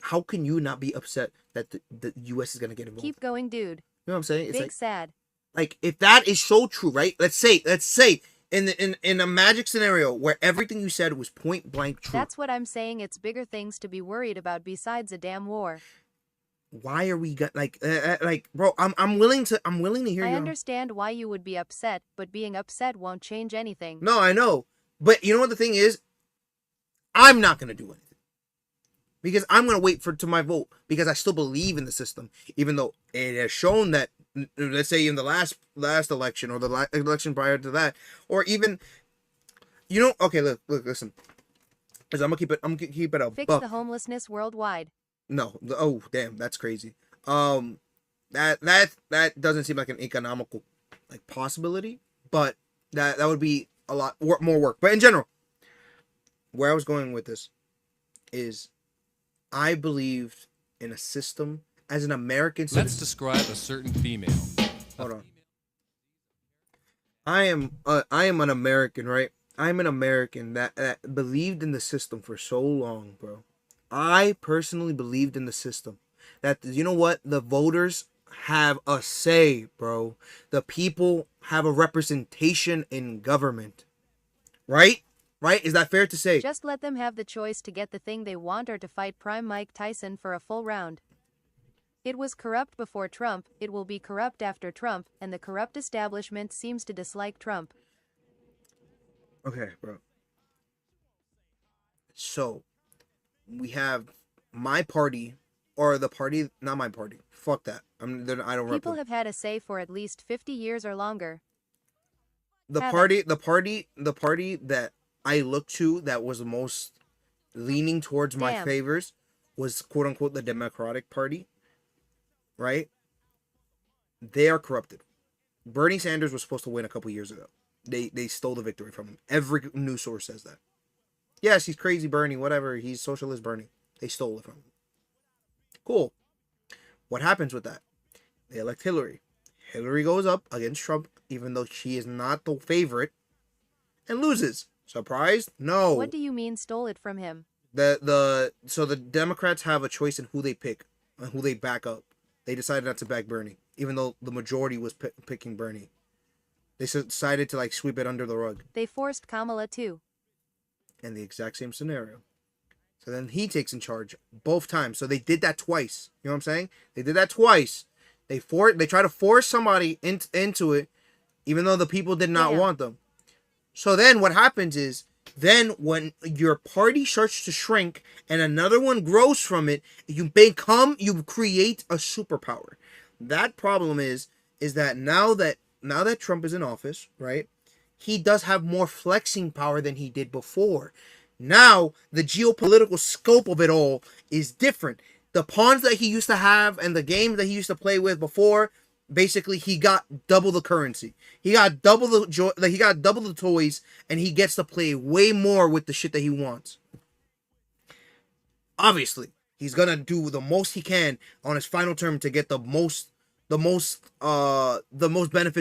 how can you not be upset that the U.S. is gonna get involved? Keep going, dude. You know what I'm saying? It's Big sad. Like if that is so true, right? Let's say in a magic scenario where everything you said was point blank true. That's what I'm saying. It's bigger things to be worried about besides a damn war. Why are we like bro? I'm willing to hear you. I understand why you would be upset, but being upset won't change anything. No, I know, but you know what the thing is? I'm not gonna do anything because I'm gonna wait to my vote because I still believe in the system, even though it has shown that. Let's say in the last election or the election prior to that, or even, okay, look, listen, because I'm gonna keep it up. Fix the homelessness worldwide. No, oh damn, that's crazy. That doesn't seem like an economical possibility, but that would be a lot more work. But in general, where I was going with this is, I believed in a system. As an American citizen. Let's describe a certain female. Hold on. I am an American, right? I'm an American that believed in the system for so long, bro. I personally believed in the system. That, you know what? The voters have a say, bro. The people have a representation in government. Right? Right? Is that fair to say? Just let them have the choice to get the thing they want or to fight Prime Mike Tyson for a full round. It was corrupt before Trump, it will be corrupt after Trump, and the corrupt establishment seems to dislike Trump. Okay, bro. So, we have my party, or the party, not my party. Fuck that. I don't People represent. have had a say for at least 50 years or longer. The party that I look to that was the most leaning towards my Damn. favors was quote unquote the Democratic Party. Right? They are corrupted. Bernie Sanders was supposed to win a couple years ago. They stole the victory from him. Every news source says that. Yes, he's crazy Bernie, whatever. He's socialist Bernie. They stole it from him. Cool. What happens with that? They elect Hillary. Hillary goes up against Trump, even though she is not the favorite, and loses. Surprised? No. What do you mean stole it from him? So the Democrats have a choice in who they pick and who they back up. They decided not to back Bernie, even though the majority was picking Bernie. They decided to sweep it under the rug. They forced Kamala too. And the exact same scenario. So then he takes in charge both times. So they did that twice. You know what I'm saying? They did that twice. They try to force somebody into it, even though the people did not want them. So then what happens is, then when your party starts to shrink and another one grows from it, you create a superpower. That problem is that now that Trump is in office, right? He does have more flexing power than he did before. Now the geopolitical scope of it all is different. The pawns that he used to have and the games that he used to play with before, basically he got double the currency. He got double the toys, and he gets to play way more with the shit that he wants. Obviously, he's gonna do the most he can on his final term to get the most benefits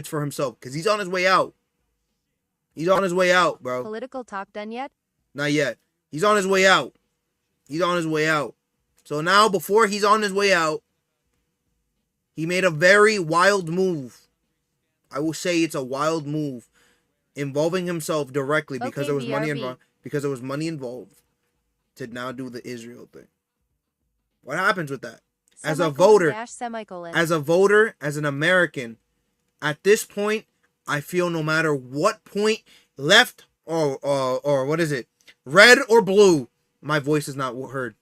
for himself, because he's on his way out. He's on his way out, bro. Political talk done yet? Not yet. He's on his way out. He's on his way out. So now, before he's on his way out, he made a very wild move. I will say it's a wild move, involving himself directly because there was money involved. Because there was money involved to now do the Israel thing. What happens with that? As a voter, as an American, at this point, I feel no matter what point, left or what is it, red or blue, my voice is not heard.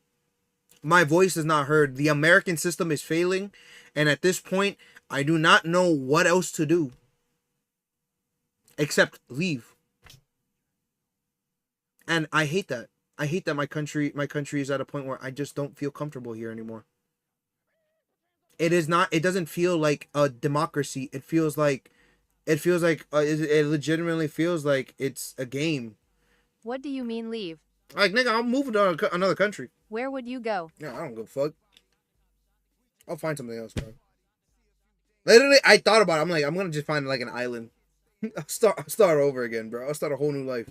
My voice is not heard. The American system is failing, and at this point, I do not know what else to do except leave. And I hate that. I hate that my country is at a point where I just don't feel comfortable here anymore. It doesn't feel like a democracy. It legitimately feels like it's a game. What do you mean leave? Like, nigga, I'm moving to another country. Where would you go? Yeah, I don't give a fuck. I'll find something else, bro. Literally, I thought about it. I'm like, I'm gonna just find an island. I'll start over again, bro. I'll start a whole new life.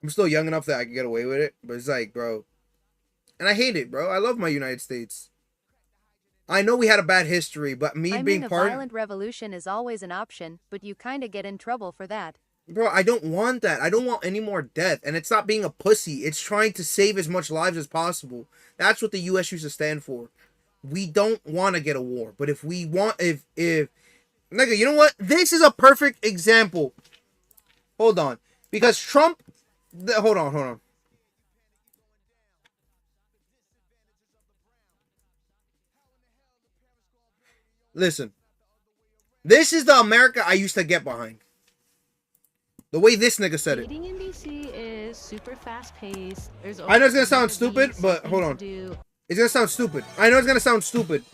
I'm still young enough that I can get away with it, but it's like, bro. And I hate it, bro. I love my United States. I know we had a bad history, but a violent revolution is always an option, but you kinda get in trouble for that. Bro, I don't want that. I don't want any more death. And it's not being a pussy. It's trying to save as much lives as possible. That's what the U.S. used to stand for. We don't want to get a war. But if we want, if nigga, you know what? This is a perfect example. Hold on. Because Trump, hold on. Listen. This is the America I used to get behind. The way this nigga said it. Dating in DC is super fast paced. I know it's gonna sound stupid, but hold on. It's gonna sound stupid. I know it's gonna sound stupid.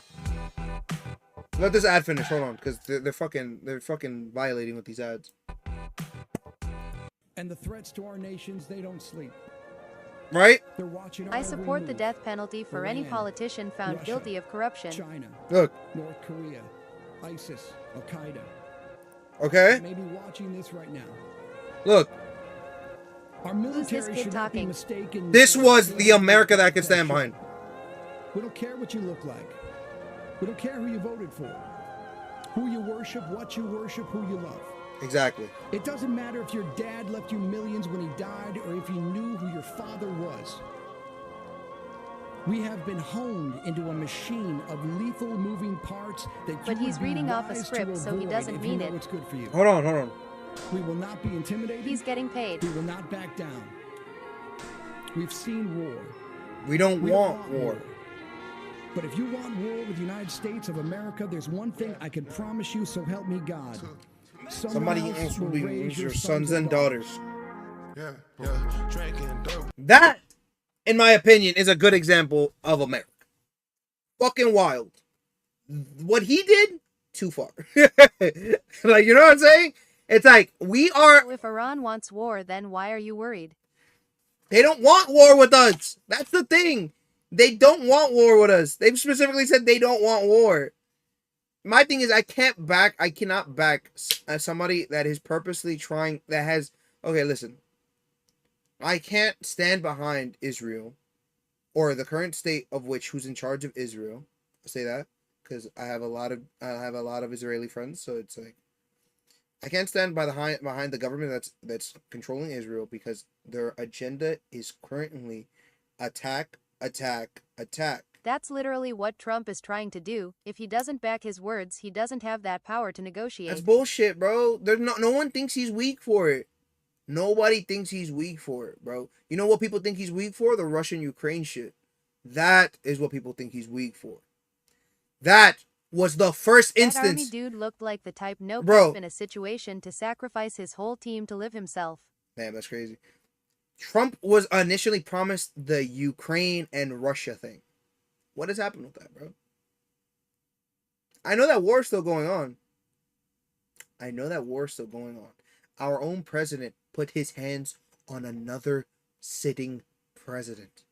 Let this ad finish. Hold on, because they're fucking violating with these ads. And the threats to our nations, they don't sleep. Right? They're watching I support the death penalty for any politician found guilty of corruption. China. Look. North Korea. ISIS. Al Qaeda. Okay. Maybe watching this right now. Look. Our military should not be mistaken. This was the America that I could stand behind. We don't care what you look like. We don't care who you voted for, who you worship, what you worship, who you love. Exactly. It doesn't matter if your dad left you millions when he died or if you knew who your father was. We have been honed into a machine of lethal moving parts that But you he's would be reading off a wise script, to so he avoid doesn't if you mean know it. what's good for you. Hold on. We will not be intimidated. He's getting paid. We will not back down. We've seen war. We don't want war. But if you want war with the United States of America, there's one thing I can promise you, so help me God. Somebody Someone else will will raise your sons sons and daughters. Drinking dope. That, in my opinion, is a good example of America. Fucking wild. What he did, too far. Like, you know what I'm saying? It's like, we are... So if Iran wants war, then why are you worried? They don't want war with us. That's the thing. They don't want war with us. They've specifically said they don't want war. My thing is, I cannot back somebody that is purposely trying, that has... Okay, listen. I can't stand behind Israel, or the current state of which, who's in charge of Israel. I'll say that, because I have a lot of Israeli friends, so it's like, I can't stand behind the government that's controlling Israel, because their agenda is currently attack. That's literally what Trump is trying to do. If he doesn't back his words, he doesn't have that power to negotiate. That's bullshit, bro. There's no one thinks he's weak for it. Nobody thinks he's weak for it, bro. You know what people think he's weak for? The Russian-Ukraine shit. That is what people think he's weak for. That was the first That instance. army dude looked like the type no Bro. in a situation to sacrifice his whole team to live himself. Damn, that's crazy. Trump was initially promised the Ukraine and Russia thing. What has happened with that, bro? I know that war's still going on. Our own president put his hands on another sitting president.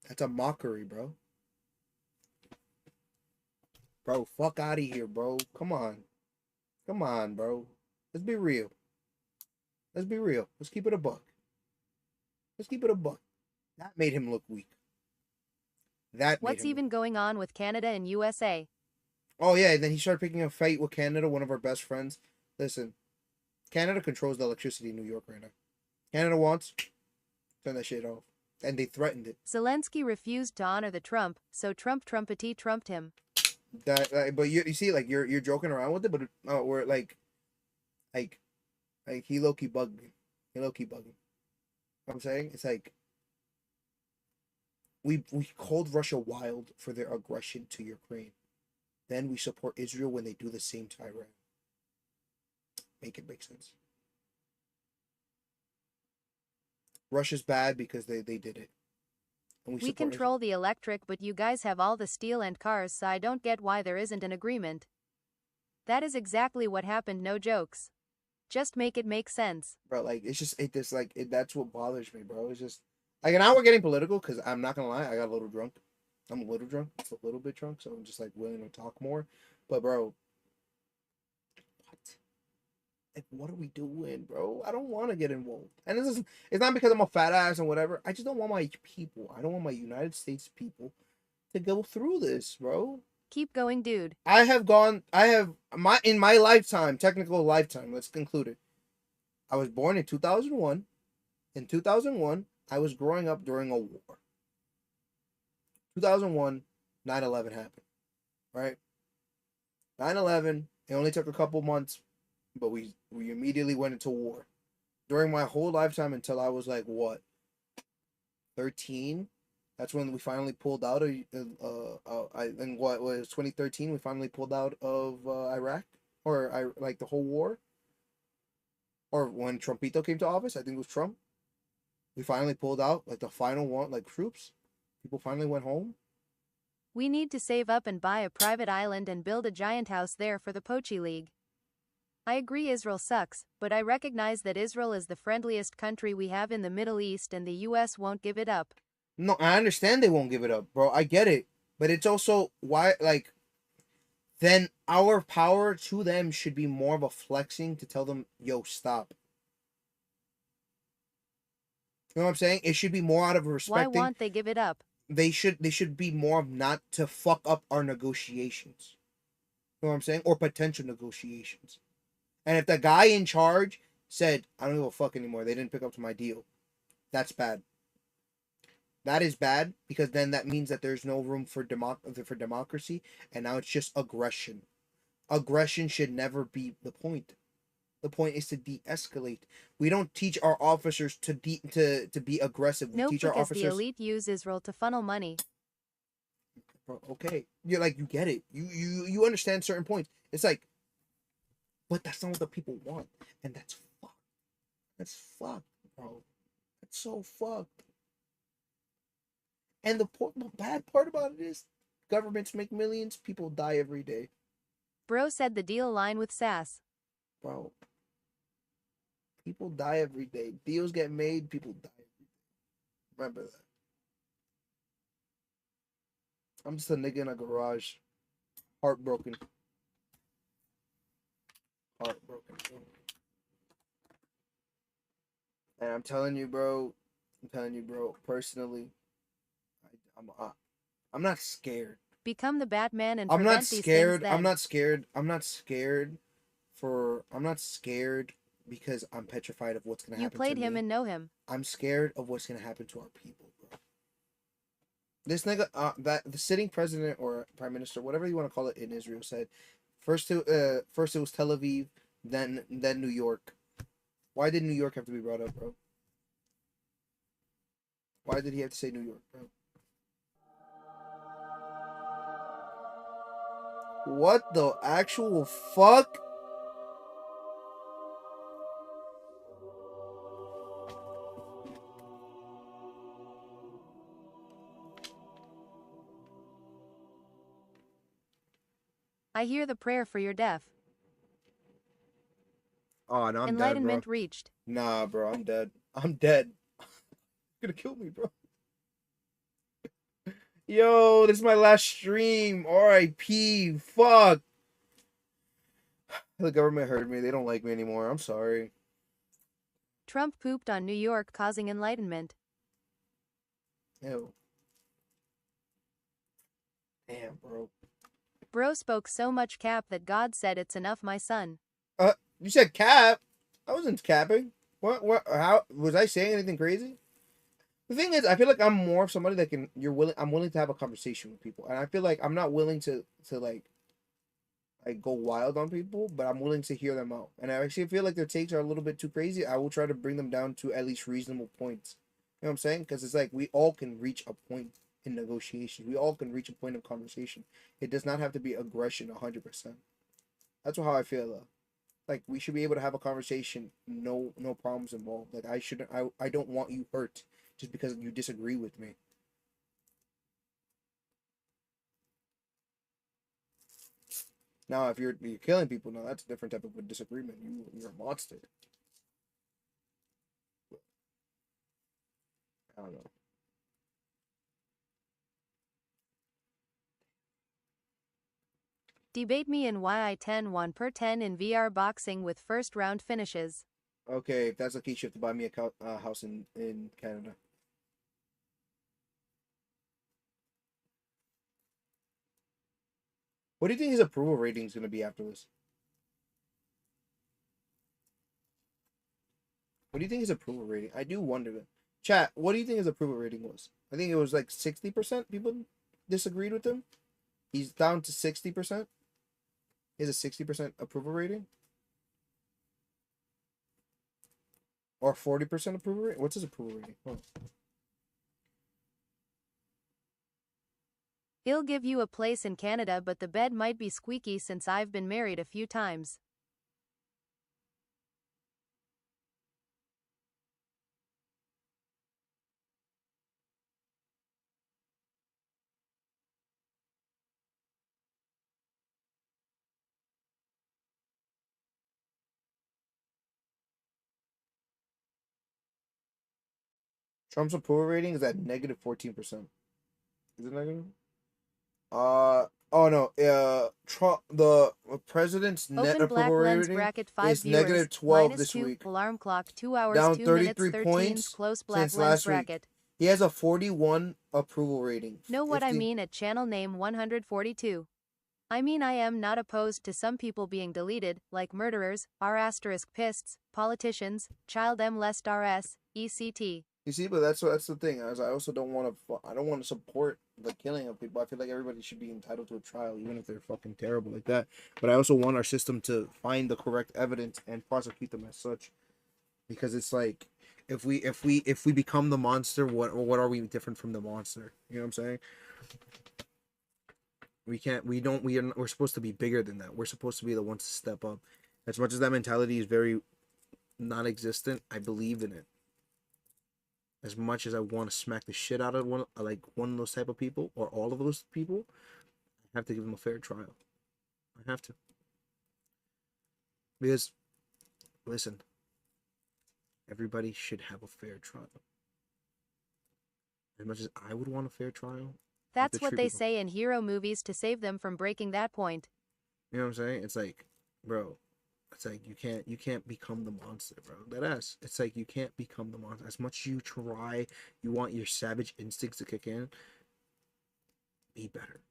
That's a mockery, bro. Bro, fuck out of here, bro. Come on, bro. Let's be real. Let's keep it a buck. That made him look weak. What's even going on with Canada and USA? Oh, yeah, and then he started picking a fight with Canada, one of our best friends. Listen, Canada controls the electricity in New York right now. Canada wants, turn that shit off. And they threatened it. Zelensky refused to honor the Trump, so Trumpety trumped him. But you see, like, you're joking around with it, but we're like he low-key bugged me. You know what I'm saying? It's like, we called Russia wild for their aggression to Ukraine. Then we support Israel when they do the same to Iran. Make it make sense. Russia's bad because they did it. And We control the electric, but you guys have all the steel and cars, so I don't get why there isn't an agreement. That is exactly what happened, no jokes. Just make it make sense. Bro, like, that's what bothers me, bro. It's just, like, now we're getting political, because I'm not gonna lie, I got a little drunk. I'm a little drunk. It's a little bit drunk, so I'm just, like, willing to talk more. But, bro, what? Like, what are we doing, bro? I don't want to get involved. And it's not because I'm a fat ass and whatever. I just don't want my people. I don't want my United States people to go through this, bro. Keep going, dude. In my lifetime, technical lifetime, let's conclude it. I was born in 2001. In 2001, I was growing up during a war. 2001, 9/11 happened, right? 9/11, it only took a couple months, but we immediately went into war. During my whole lifetime until I was like, what, 13? That's when we finally pulled out of, I think what was 2013, we finally pulled out of Iraq, or like the whole war. Or when Trumpito came to office, I think it was Trump. We finally pulled out, like the final one, like troops. People finally went home. We need to save up and buy a private island and build a giant house there for the Pochi League. I agree Israel sucks, but I recognize that Israel is the friendliest country we have in the Middle East and the US won't give it up. No, I understand they won't give it up, bro. I get it. But it's also why, like, then our power to them should be more of a flexing to tell them, yo, stop. You know what I'm saying? It should be more out of respecting. Why won't they give it up? they should be more of not to fuck up our negotiations. You know what I'm saying? Or potential negotiations. And if the guy in charge said, I don't give a fuck anymore, they didn't pick up to my deal, that's bad. That is bad, because then that means that there's no room for democracy, and now it's just aggression. Aggression should never be the point. The point is to de-escalate. We don't teach our officers to be aggressive. We No, teach our because the officers. elite use Israel to funnel money. Bro, okay, you're like, you get it. You understand certain points. It's like, but that's not what the people want, and that's fucked. That's fucked, bro. That's so fucked. And the bad part about it is, governments make millions, people die every day. Bro said the deal line with sass. Bro, people die every day. Deals get made, people die every day. Remember that. I'm just a nigga in a garage. Heartbroken. Heartbroken, bro. And I'm telling you, bro, personally, I'm not scared. Become the Batman and I'm prevent not these scared. things I'm then. not scared. I'm not scared because I'm petrified of what's gonna You happen. played to him me. and know him. I'm scared of what's gonna happen to our people, bro. This nigga, that the sitting president or prime minister, whatever you want to call it, in Israel said, first it was Tel Aviv, then New York. Why did New York have to be brought up, bro? Why did he have to say New York, bro? What the actual fuck? I hear the prayer for your death. Oh, no, I'm Enlightenment dead, bro. reached. Nah, bro, I'm dead. I'm dead. You're gonna kill me, bro. Yo, this is my last stream. R.I.P. Fuck. The government heard me. They don't like me anymore. I'm sorry. Trump pooped on New York, causing enlightenment. Ew. Damn, bro. Bro spoke so much cap that God said it's enough, my son. You said cap. I wasn't capping. What? How was I saying anything crazy? The thing is, I feel like I'm more of somebody that can. I'm willing to have a conversation with people, and I feel like I'm not willing to like go wild on people, but I'm willing to hear them out. And I actually feel like their takes are a little bit too crazy. I will try to bring them down to at least reasonable points. You know what I'm saying? Because it's like we all can reach a point in negotiation. We all can reach a point of conversation. It does not have to be aggression 100%. That's how I feel though. Like we should be able to have a conversation, no problems involved. Like I don't want you hurt just because you disagree with me. Now, if you're killing people, now that's a different type of a disagreement. You're a monster. I don't know. Debate me in YI10 1 per 10 in VR boxing with first round finishes. Okay, if that's the case, you have to buy me a house in Canada. What do you think his approval rating is going to be after this? What do you think his approval rating? I do wonder that. Chat, what do you think his approval rating was? I think it was like 60% people disagreed with him. He's down to 60%. He has a 60% approval rating. Or 40% approval rating? What's his approval rating? Oh. He'll give you a place in Canada, but the bed might be squeaky since I've been married a few times. Trump's approval rating is at negative 14%. Is it negative? Oh no. Trump, the president's net Open black approval lens rating bracket 5 is viewers, negative 12 -2, this week. alarm clock 2 hours Down 2 33 minutes 13, points close black since lens last week. bracket. He has a 41 approval rating. Know what I 50 mean at channel name 142. I mean I am not opposed to some people being deleted, like murderers, r*pists, politicians, child molest rs, ect. You see, but that's the thing. As I also don't want to. I don't want to support the killing of people. I feel like everybody should be entitled to a trial, even if they're fucking terrible like that. But I also want our system to find the correct evidence and prosecute them as such, because it's like, if we become the monster, what are we different from the monster? You know what I'm saying? We're supposed to be bigger than that. We're supposed to be the ones to step up. As much as that mentality is very non-existent, I believe in it. As much as I want to smack the shit out of one of those type of people, or all of those people, I have to give them a fair trial. I have to. Because, listen, everybody should have a fair trial. As much as I would want a fair trial. That's what they say in hero movies to save them from breaking that point. You know what I'm saying? It's like, bro, it's like you can't become the monster, bro. That it's like you can't become the monster. As much as you try, you want your savage instincts to kick in. Be better.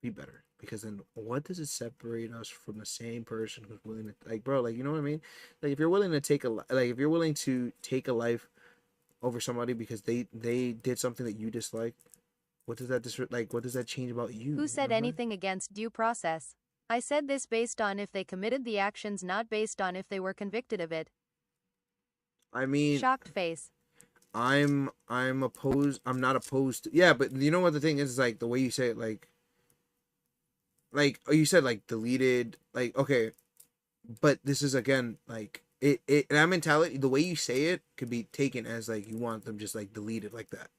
Be better. Because then what does it separate us from the same person who's willing to, like, bro, like, you know what I mean? Like, if you're willing to take a life over somebody because they did something that you dislike, what does that change about you? Who said anything against due process? I said this based on if they committed the actions, not based on if they were convicted of it. I mean, Shocked face. I'm opposed. I'm not opposed to, yeah, but you know what the thing is, like, the way you say it, like you said, like, deleted, like, okay, but this is, again, like, that mentality, the way you say it could be taken as, like, you want them just, like, deleted like that.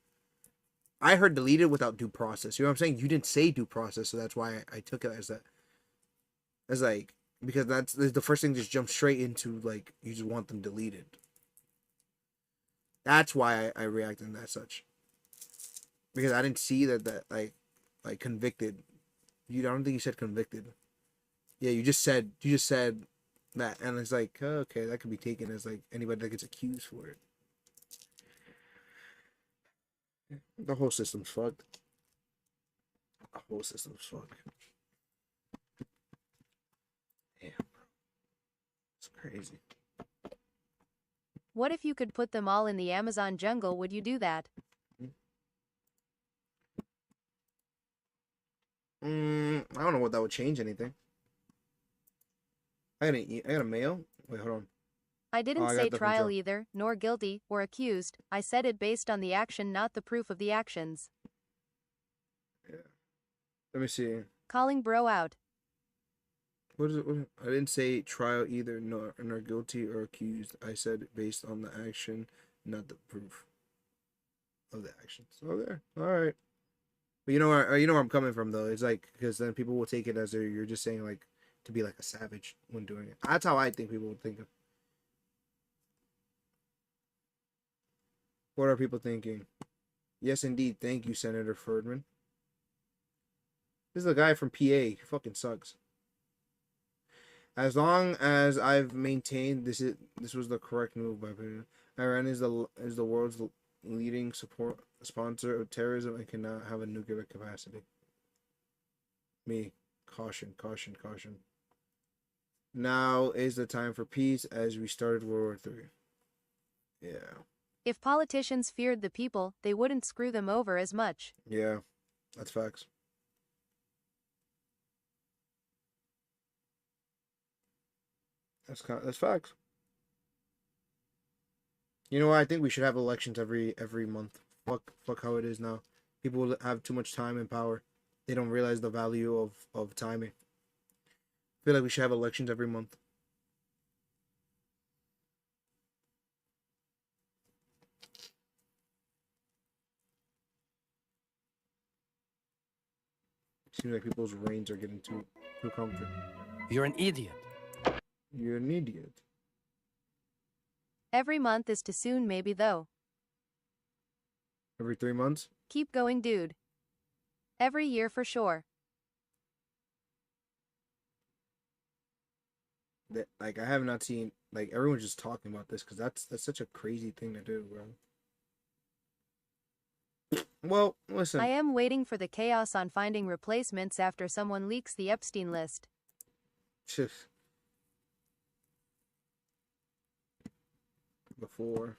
I heard deleted without due process. You know what I'm saying? You didn't say due process, so that's why I took it as that. As, like, because that's the first thing, just jump straight into, like, you just want them deleted. That's why I reacted in that such. Because I didn't see that like convicted. I don't think you said convicted. Yeah, you just said that, and it's like, okay, that could be taken as, like, anybody that gets accused for it. The whole system's fucked. The whole system's fucked. Damn, bro. It's crazy. What if you could put them all in the Amazon jungle? Would you do that? I don't know what that would change anything. I got a mail. Wait, hold on. I didn't I say got that from trial Joe. either, nor guilty, or accused. I said it based on the action, not the proof of the actions. Let me see. Calling bro out. What is it? I didn't say trial either, nor guilty or accused. I said based on the action, not the proof of the action. So there. All right. But you know where I'm coming from, though. It's like, because then people will take it as you're just saying, like, to be like a savage when doing it. That's how I think people would think of. What are people thinking? Yes, indeed. Thank you, Senator Ferdman. This is the guy from PA. He fucking sucks. As long as I've maintained this was the correct move, by opinion. Iran is the world's leading sponsor of terrorism and cannot have a nuclear capacity. Me. Caution, caution, caution. Now is the time for peace as we started World War III. Yeah. If politicians feared the people, they wouldn't screw them over as much. Yeah. That's facts. That's facts. You know what? I think we should have elections every month. Fuck how it is now. People have too much time and power. They don't realize the value of timing. I feel like we should have elections every month. Seems like people's reigns are getting too comfortable. You're an idiot. You're an idiot. Every month is too soon, maybe, though. Every 3 months? Keep going, dude. Every year for sure. Like, I have not seen, like, everyone's just talking about this because that's such a crazy thing to do, bro. Well, listen. I am waiting for the chaos on finding replacements after someone leaks the Epstein list. Before.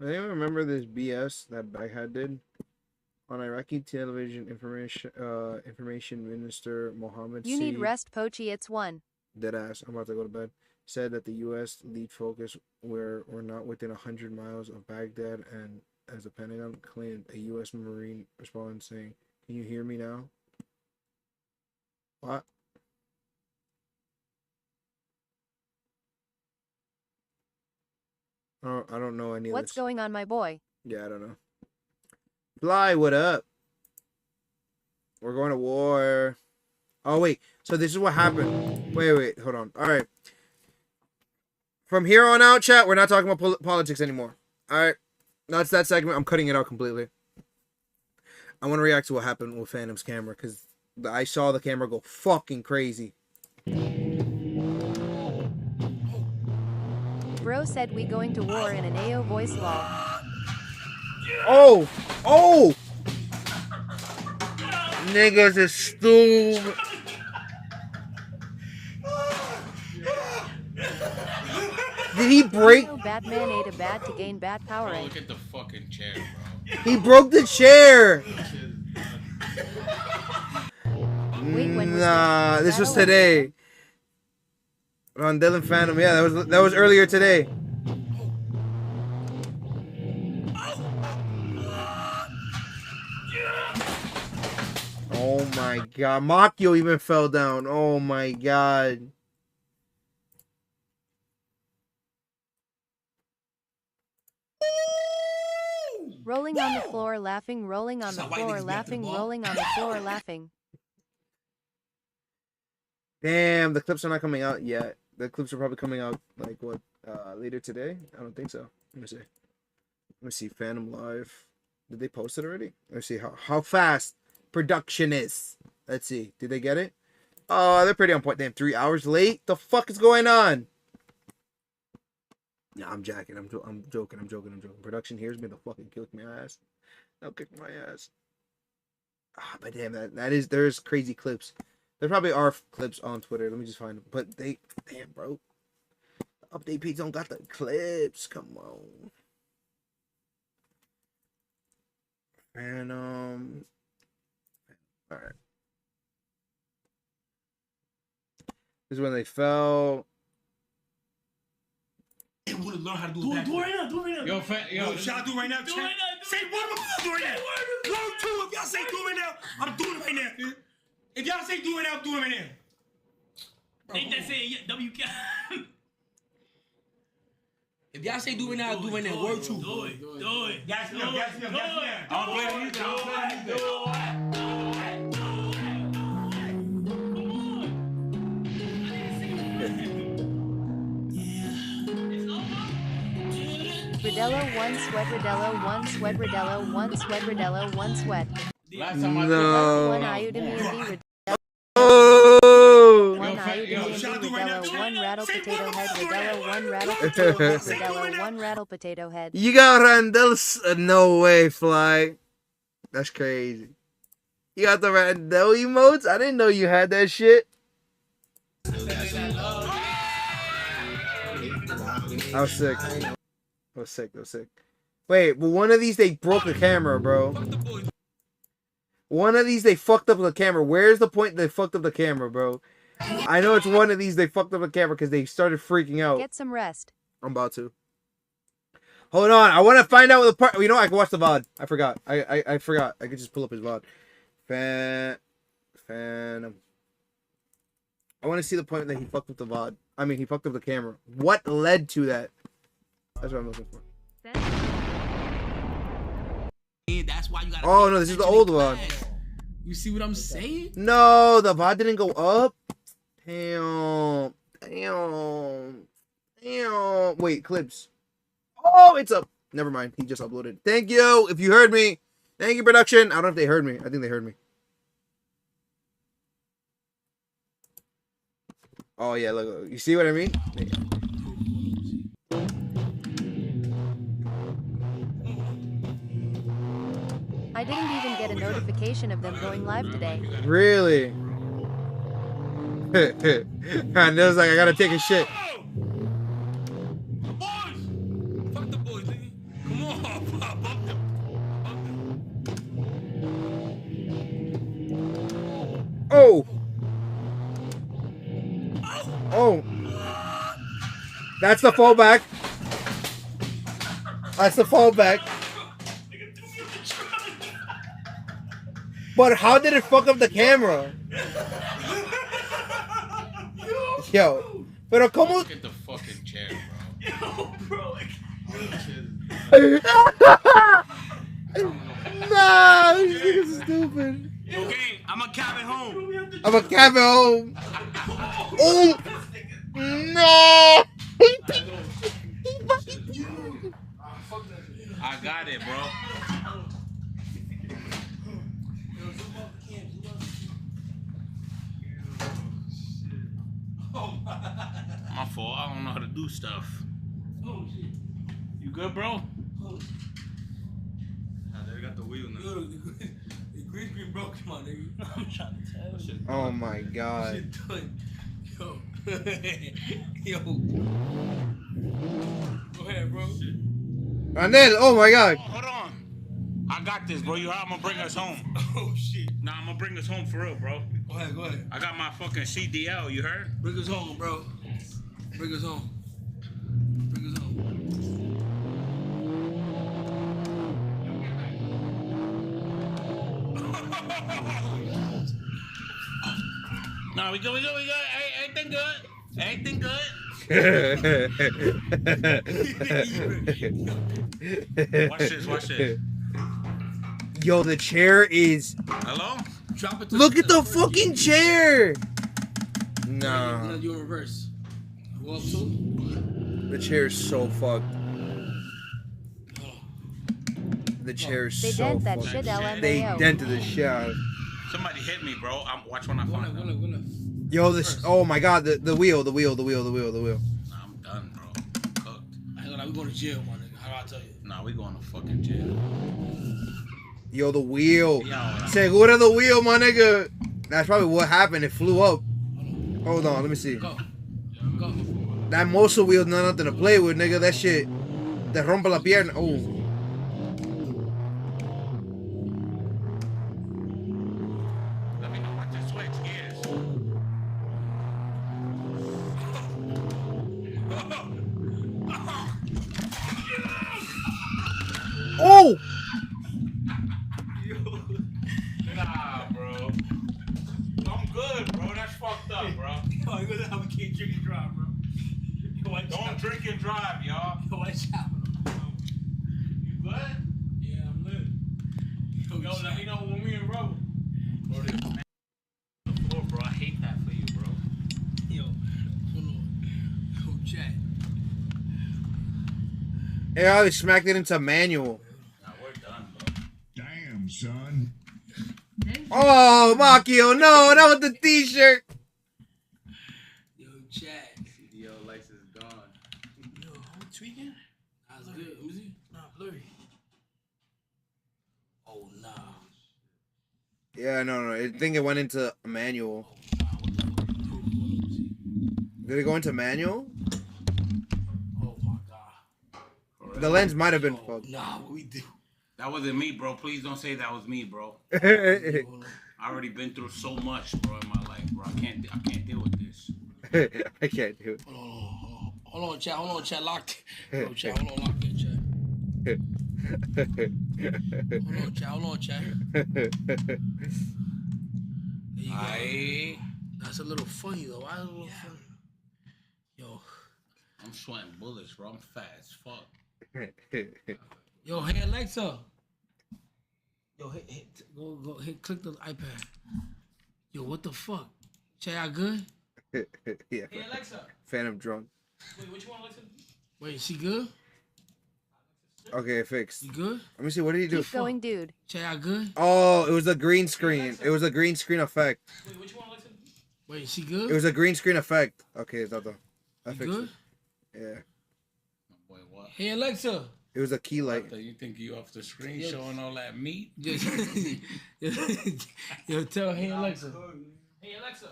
Anyone remember this BS that Baghdad did? On Iraqi television, information minister Mohammed You need rest, Pochi. It's one. Deadass. I'm about to go to bed. Said that the U.S. lead focus we're not within 100 miles of Baghdad, and as the Pentagon claimed, a U.S. Marine responded saying, "Can you hear me now?" What? Oh, I don't know any of What's this. going on, my boy? Yeah, I don't know. Fly, what up? We're going to war. Oh, wait. So this is what happened. Wait. Hold on. All right. From here on out, chat, we're not talking about politics anymore. All right. That's that segment. I'm cutting it out completely. I want to react to what happened with Phantom's camera because I saw the camera go fucking crazy. Bro said we going to war in an AO voice law. Oh! Niggas is stupid. Did he break? Batman ate a bat to gain bat power. Bro, look at the fucking chair, bro. He broke the chair. Nah, this was today. On Dylan Phantom, yeah, that was earlier today. Oh my god, Makio even fell down. Oh my god. Rolling on the floor, laughing, rolling on the floor, laughing, rolling on the floor, laughing. Damn, the clips are not coming out yet. The clips are probably coming out like what later today? I don't think so. Let me see. Phantom Live. Did they post it already? Let's see how fast production is. Let's see. Did they get it? Oh, they're pretty on point. Damn, 3 hours late. The fuck is going on? Nah, I'm jacking. I'm joking. Production here's me. The fucking kick my ass. They'll kick my ass. Ah, but damn, there's crazy clips. There probably are clips on Twitter. Let me just find them. But damn, bro. Update page don't got the clips. Come on. And all right. This is when they fell. I want to learn how to do Do it. it right now. Do it right now. Yo, Should I do it right now? Do it right now. Say one more. Do it right now. 1, 2. If y'all say do it right now, I'm doing it right now. If y'all say do it now, I'm doing it right now. Ain't that saying WK? If y'all say do it now, do it right now. Word 2. Do it. Gas me up. I don't blame you. Rodello 1 sweat, Rodello 1 sweat, Rodello 1 sweat, Rodello 1 sweat. Last time I No. 1 iodimine, Oh! 1 iodimine, Rodello 1 rattle potato head, Rodello 1 rattle potato head, Rodello 1 rattle potato head. You got Randall? No way, Fly. That's crazy. You got the Randall emotes? I didn't know you had that shit. I was sick. Wait, but one of these they broke the camera, bro. One of these they fucked up the camera. Where's the point they fucked up the camera, bro? I know it's one of these they fucked up the camera because they started freaking out. Get some rest. I'm about to. Hold on, I want to find out what the part. You know, I can watch the VOD. I forgot. I forgot. I could just pull up his VOD. Phantom. I want to see the point that he fucked up the VOD. I mean, he fucked up the camera. What led to that? That's what I'm looking for. That's why you gotta. Oh no, this is the old one. You see what I'm saying? No, the VOD didn't go up. Damn. Wait, clips. Oh, it's up. Never mind. He just uploaded. Thank you. If you heard me. Thank you, production. I don't know if they heard me. I think they heard me. Oh, yeah. Look. You see what I mean? notification of them going live today. Really? And it was like, I gotta take a shit. Fuck the boys, nigga. Come on, bump them. Oh! Oh! That's the fallback. That's the fallback. But how did it fuck up the camera? Yo, pero como? Look at the fucking chair, bro. Yo, bro. Nah, this nigga's stupid. Okay, I'm a cabin home. I'm a cabin home. Oh no! I got it, bro. My fault. I don't know how to do stuff. Oh shit. You good, bro? They got the wheel now. The green screen broke, come on, nigga. I'm trying to tell you. Oh my god. Shit done. Yo. Yo. Go ahead, bro. Randel, oh my god. Hold on. I got this, bro. You heard? I'm gonna bring us home. Oh shit. Nah, I'm gonna bring us home for real, bro. Go ahead, go ahead. I got my fucking CDL, you heard? Bring us home, bro. Bring us home. Bring us home. Nah, we good. Everything good. Everything good. Watch this. Yo, the chair is. Hello? Drop it. Look at the fucking chair. I'm Nah, gonna do in reverse. Go up two. the chair is so fucked. The chair is They so dent that fucked. shit, They LMAO. dented the shit out of it. Somebody hit me, bro. Watch when I Go find left, them. go left. Yo, this. Oh my god, the wheel. Nah, I'm done, bro. Cooked. I ain't gonna lie, we going to jail, my nigga. How do I tell you? Nah, we going to fucking jail. Yo, the wheel. Yo, Segura the wheel, my nigga. That's probably what happened. It flew up. Hold on, let me see. Go. That muscle wheel's not nothing to play with, nigga. That shit. Te rompe la pierna. Oh. let me know what to switch gears. Oh! Nah, bro. I'm good, bro. That's fucked up, bro. Yo, you gonna have a kid drink and drive, bro. Yo, watch Don't out. drink and drive, y'all. Yo, watch out. You good? Yeah, I'm lit. Yo, let me know when we in row. Bro, this man on the floor, bro. I hate that for you, bro. Yo, hold on. Yo, chat. Yeah, they smacked it into manual. Nah, we're done, bro. Damn, son. Oh, Makio, no, that was the t-shirt. Yo, chat. CDL license gone. Yo, I'm tweaking. That's good. Let me see. Nah, blurry. Oh, nah. Yeah, no. I think it went into manual. Did it go into manual? Oh, my God. The lens might have been fucked. Nah, what we do? That wasn't me, bro. Please don't say that was me, bro. I already been through so much, bro, in my life, bro. I can't deal with this. I can't do it. Hold on, chat. Hold on, chat. Locked. Hold on, chat. Hold on, locked in, chat. Hold on, chat. There you go. Aye. That's a little funny, though. Why is it a little funny? Yo. I'm sweating bullets, bro. I'm fat as fuck. Yo, hey, Alexa. Yo, go, click the iPad. Yo, what the fuck? Chat, y'all good? Yeah. Hey, Alexa. Phantom drunk. Wait, which one, Alexa? Wait, is she good? Okay, fixed. You good? Let me see. What did he do? Keep going, dude. Chat, y'all good? Oh, it was a green screen. It was a green screen effect. Wait, which one, Alexa? Wait, is she good? It was a green screen effect. Okay, it's not the. I You fixed good? it. Yeah. Boy, what? Hey, Alexa. It was a key light. You think you off the screen showing all that meat? Yo, tell Hey Alexa. Hey Alexa.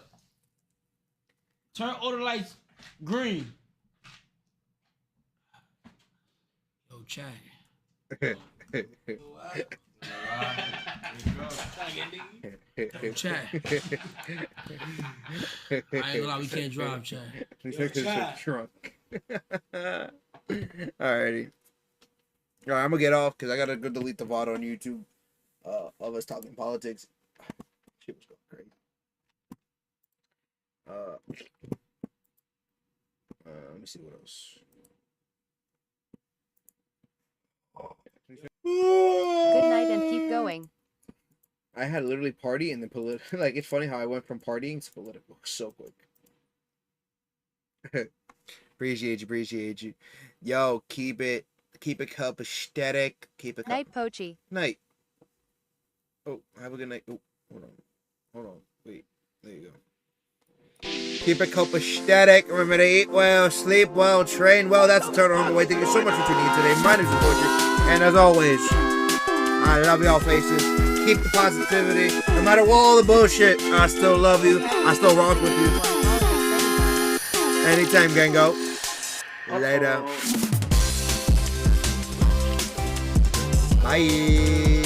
Turn all the lights green. Yo, Chad. Chad. I ain't gonna lie, we can't drive, Chad. Trunk. Alrighty. All right, I'm gonna get off because I gotta go delete the VOD on YouTube of us talking politics. Shit was going crazy. Let me see what else. Good night and keep going. I had literally party and then political. Like, it's funny how I went from partying to political so quick. Appreciate you. Yo, keep it copacetic. Keep it Night, Poachy. Night. Oh, have a good night. Oh, hold on. Wait, there you go. Keep it copacetic. Remember to eat well, sleep well, train well. That's a turn on the way. Thank you so much for tuning in today. My name is Poachy, and as always, I love y'all faces. Keep the positivity. No matter what all the bullshit, I still love you. I still rock with you. Anytime, Gango. Later. Bye.